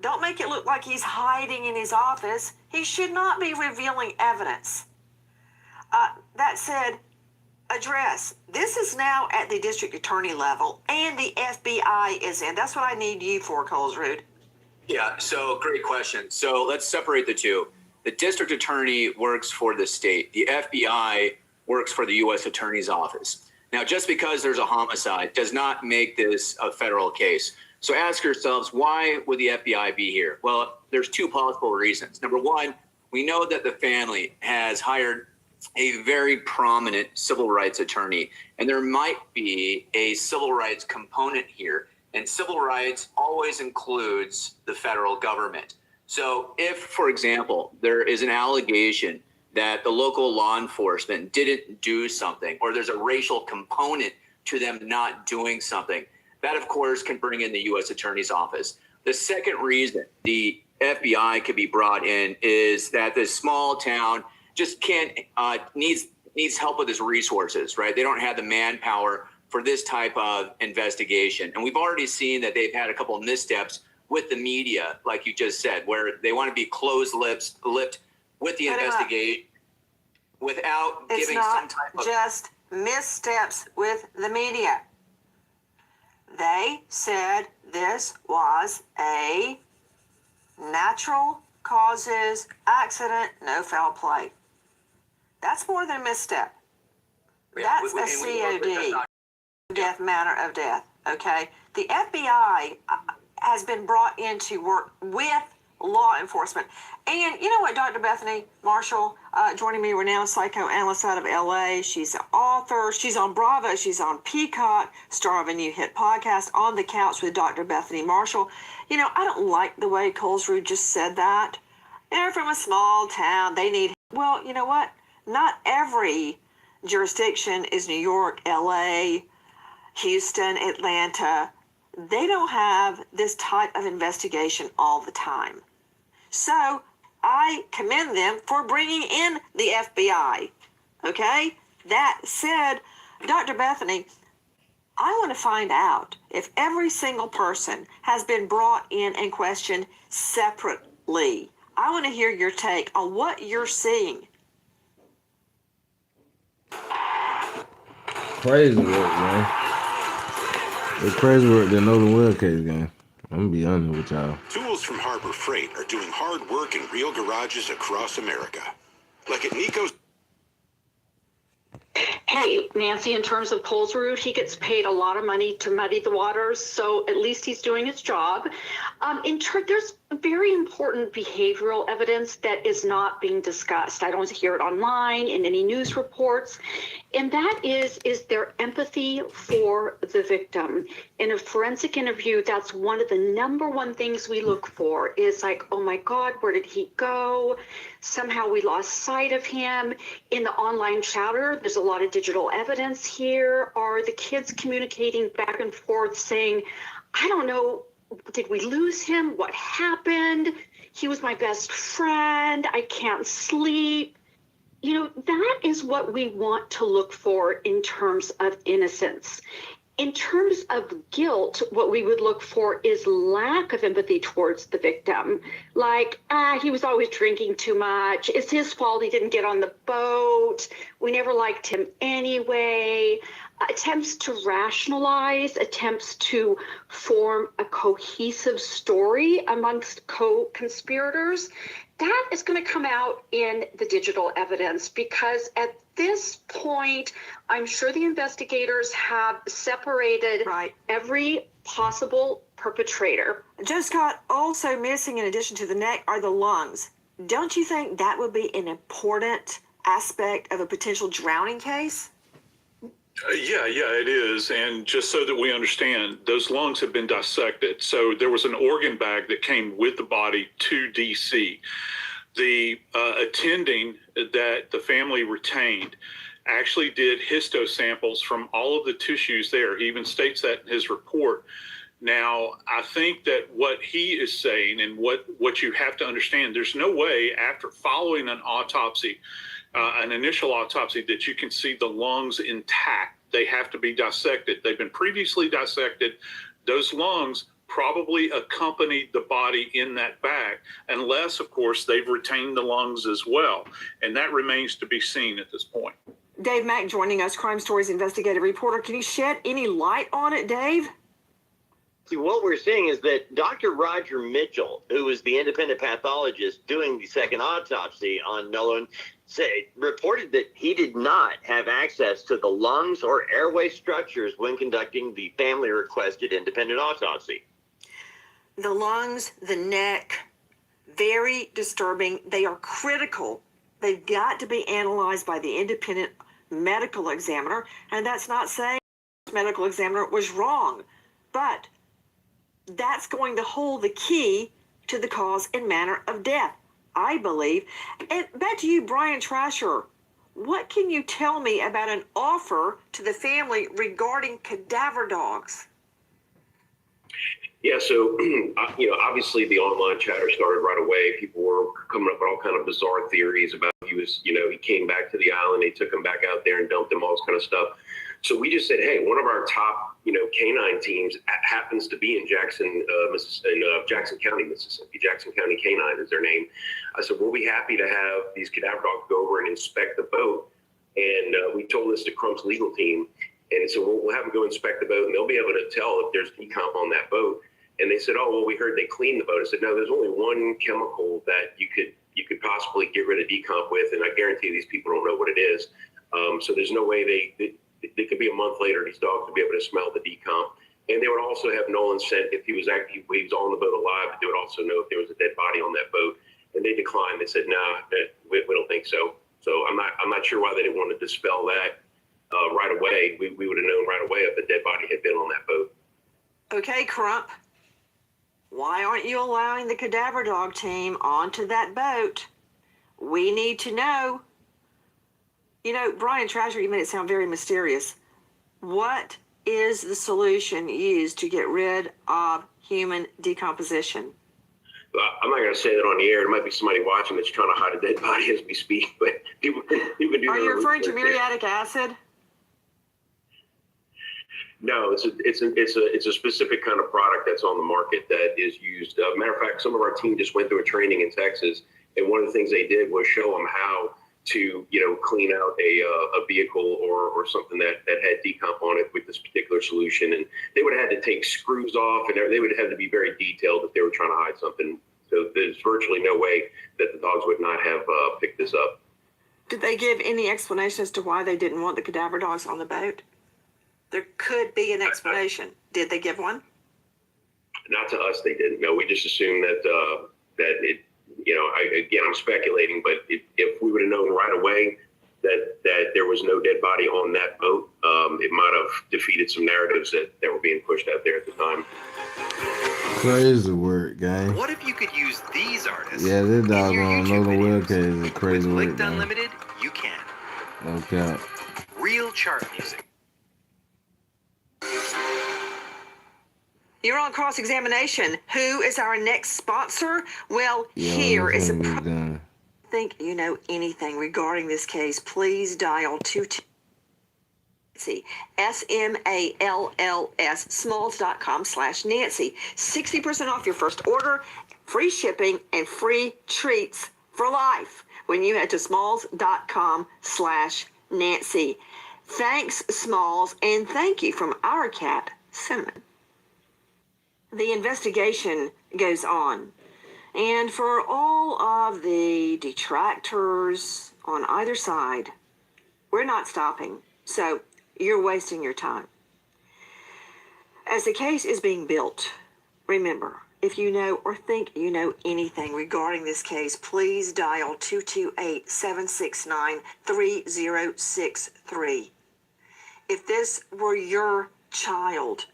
don't make it look like he's hiding in his office. He should not be revealing evidence. That said, address. This is now at the district attorney level, and the FBI is in. That's what I need you for, Colesroot. Yeah, so great question. So let's separate the two. The district attorney works for the state. The FBI works for the U.S. Attorney's Office. Now, just because there's a homicide does not make this a federal case. So ask yourselves, why would the FBI be here? Well, there's two possible reasons. Number one, we know that the family has hired a very prominent civil rights attorney, and there might be a civil rights component here. And civil rights always includes the federal government. So if, for example, there is an allegation that the local law enforcement didn't do something, or there's a racial component to them not doing something, that, of course, can bring in the U.S. Attorney's Office. The second reason the FBI could be brought in is that this small town just needs help with its resources, right? They don't have the manpower for this type of investigation. And we've already seen that they've had a couple of missteps with the media, like you just said, where they want to be closed-lipped with the investigation without giving some type of... It's not just missteps with the media. They said this was a natural causes accident, no foul play. That's more than a misstep. That's a COD, death, manner of death, okay? The FBI has been brought in to work with law enforcement. And you know what, Dr. Bethany Marshall, joining me, renowned psychoanalyst out of LA. She's an author. She's on Bravo. She's on Peacock, star of a new hit podcast, On the Couch with Dr. Bethany Marshall. You know, I don't like the way Colesroot just said that. They're from a small town. They need... Well, you know what? Not every jurisdiction is New York, LA, Houston, Atlanta. They don't have this type of investigation all the time. So I commend them for bringing in the FBI. Okay? That said, Dr. Bethany, I want to find out if every single person has been brought in and questioned separately. I want to hear your take on what you're seeing. Crazy work, man. It's crazy work than Nolan Well case, gang. I'm gonna be honest with y'all. Tools from Harbor Freight are doing hard work in real garages across America. Like at Nico's. Hey, Nancy, in terms of Cole's route, he gets paid a lot of money to muddy the waters, so at least he's doing his job. There's very important behavioral evidence that is not being discussed. I don't hear it online in any news reports, and that is their empathy for the victim. In a forensic interview, that's one of the number one things we look for is like, oh my God, where did he go? Somehow we lost sight of him. In the online chatter, there's a lot of digital evidence here. Are the kids communicating back and forth saying, I don't know, did we lose him? What happened? He was my best friend. I can't sleep. You know, that is what we want to look for in terms of innocence. In terms of guilt, what we would look for is lack of empathy towards the victim. Like, he was always drinking too much. It's his fault he didn't get on the boat. We never liked him anyway. Attempts to rationalize, attempts to form a cohesive story amongst co-conspirators. That is going to come out in the digital evidence because at this point, I'm sure the investigators have separated every possible perpetrator. Joe Scott, also missing in addition to the neck are the lungs. Don't you think that would be an important aspect of a potential drowning case? Yeah, it is. And just so that we understand, those lungs have been dissected. So there was an organ bag that came with the body to DC. The attending that the family retained actually did histo samples from all of the tissues there. He even states that in his report. Now, I think that what he is saying and what you have to understand, there's no way after following an autopsy, an initial autopsy, that you can see the lungs intact. They have to be dissected. They've been previously dissected. Those lungs probably accompanied the body in that bag, unless, of course, they've retained the lungs as well. And that remains to be seen at this point. Dave Mack joining us, Crime Stories investigative reporter. Can you shed any light on it, Dave? See, what we're seeing is that Dr. Roger Mitchell, who was the independent pathologist doing the second autopsy on Nolan, reported that he did not have access to the lungs or airway structures when conducting the family-requested independent autopsy. The lungs, the neck, very disturbing. They are critical. They've got to be analyzed by the independent medical examiner, and that's not saying the medical examiner was wrong, but that's going to hold the key to the cause and manner of death, I believe. And back to you, Brian Trasher. What can you tell me about an offer to the family regarding cadaver dogs? Yeah, so, obviously the online chatter started right away. People were coming up with all kind of bizarre theories about he came back to the island, they took him back out there and dumped him, all this kind of stuff. So we just said, hey, one of our top, canine teams happens to be in Jackson County, Mississippi. Jackson County Canine is their name. I said, we'll be happy to have these cadaver dogs go over and inspect the boat. And we told this to Crump's legal team. And so we'll have them go inspect the boat, and they'll be able to tell if there's decomp on that boat. And they said, oh, well, we heard they cleaned the boat. I said, no, there's only one chemical that you could possibly get rid of decomp with, and I guarantee these people don't know what it is. So there's no way they could be a month later, these dogs would be able to smell the decomp. And they would also have Nolan sent, if he was on the boat alive, they would also know if there was a dead body on that boat. And they declined. They said, nah, we don't think so. So I'm not sure why they didn't want to dispel that right away. We would have known right away if a dead body had been on that boat. Okay, Crump. Why aren't you allowing the cadaver dog team onto that boat? We need to know. Brian Trasher, you made it sound very mysterious. What is the solution used to get rid of human decomposition? I'm not going to say that on the air. There might be somebody watching that's trying to hide a dead body as we speak, but people do. Are you referring to muriatic acid? No, it's a specific kind of product that's on the market that is used. Matter of fact, some of our team just went through a training in Texas, and one of the things they did was show them how to, clean out a vehicle or something that had decomp on it with this particular solution. And they would have had to take screws off, and they would have had to be very detailed if they were trying to hide something. So there's virtually no way that the dogs would not have picked this up. Did they give any explanation as to why they didn't want the cadaver dogs on the boat? There could be an explanation. Did they give one? Not to us, they didn't. No, we just assumed that it. I'm speculating, but if we would have known right away that there was no dead body on that boat, it might have defeated some narratives that were being pushed out there at the time. Crazy work, gang. What if you could use these artists? Yeah, this dog on Nolan is crazy work, With man. Unlimited, you can. Okay. Real chart music. You're on cross-examination. Who is our next sponsor? Well, Yeah, here is a done. think you know anything regarding this case, please dial 22 SMALLS smalls.com/Nancy. 60% off your first order, free shipping, and free treats for life when you head to smalls.com/Nancy. Thanks, Smalls, and thank you from our cat, Cinnamon. The investigation goes on. And for all of the detractors on either side, we're not stopping. So you're wasting your time. As the case is being built, remember, if you know or think you know anything regarding this case, please dial 228-769-3063. If this were your child,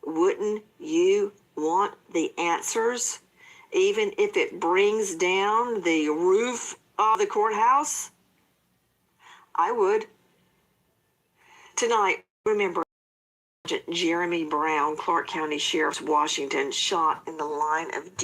wouldn't you want the answers? Even if it brings down the roof of the courthouse? I would. Tonight, remember, Sergeant Jeremy Brown, Clark County Sheriff's Washington, shot in the line of duty.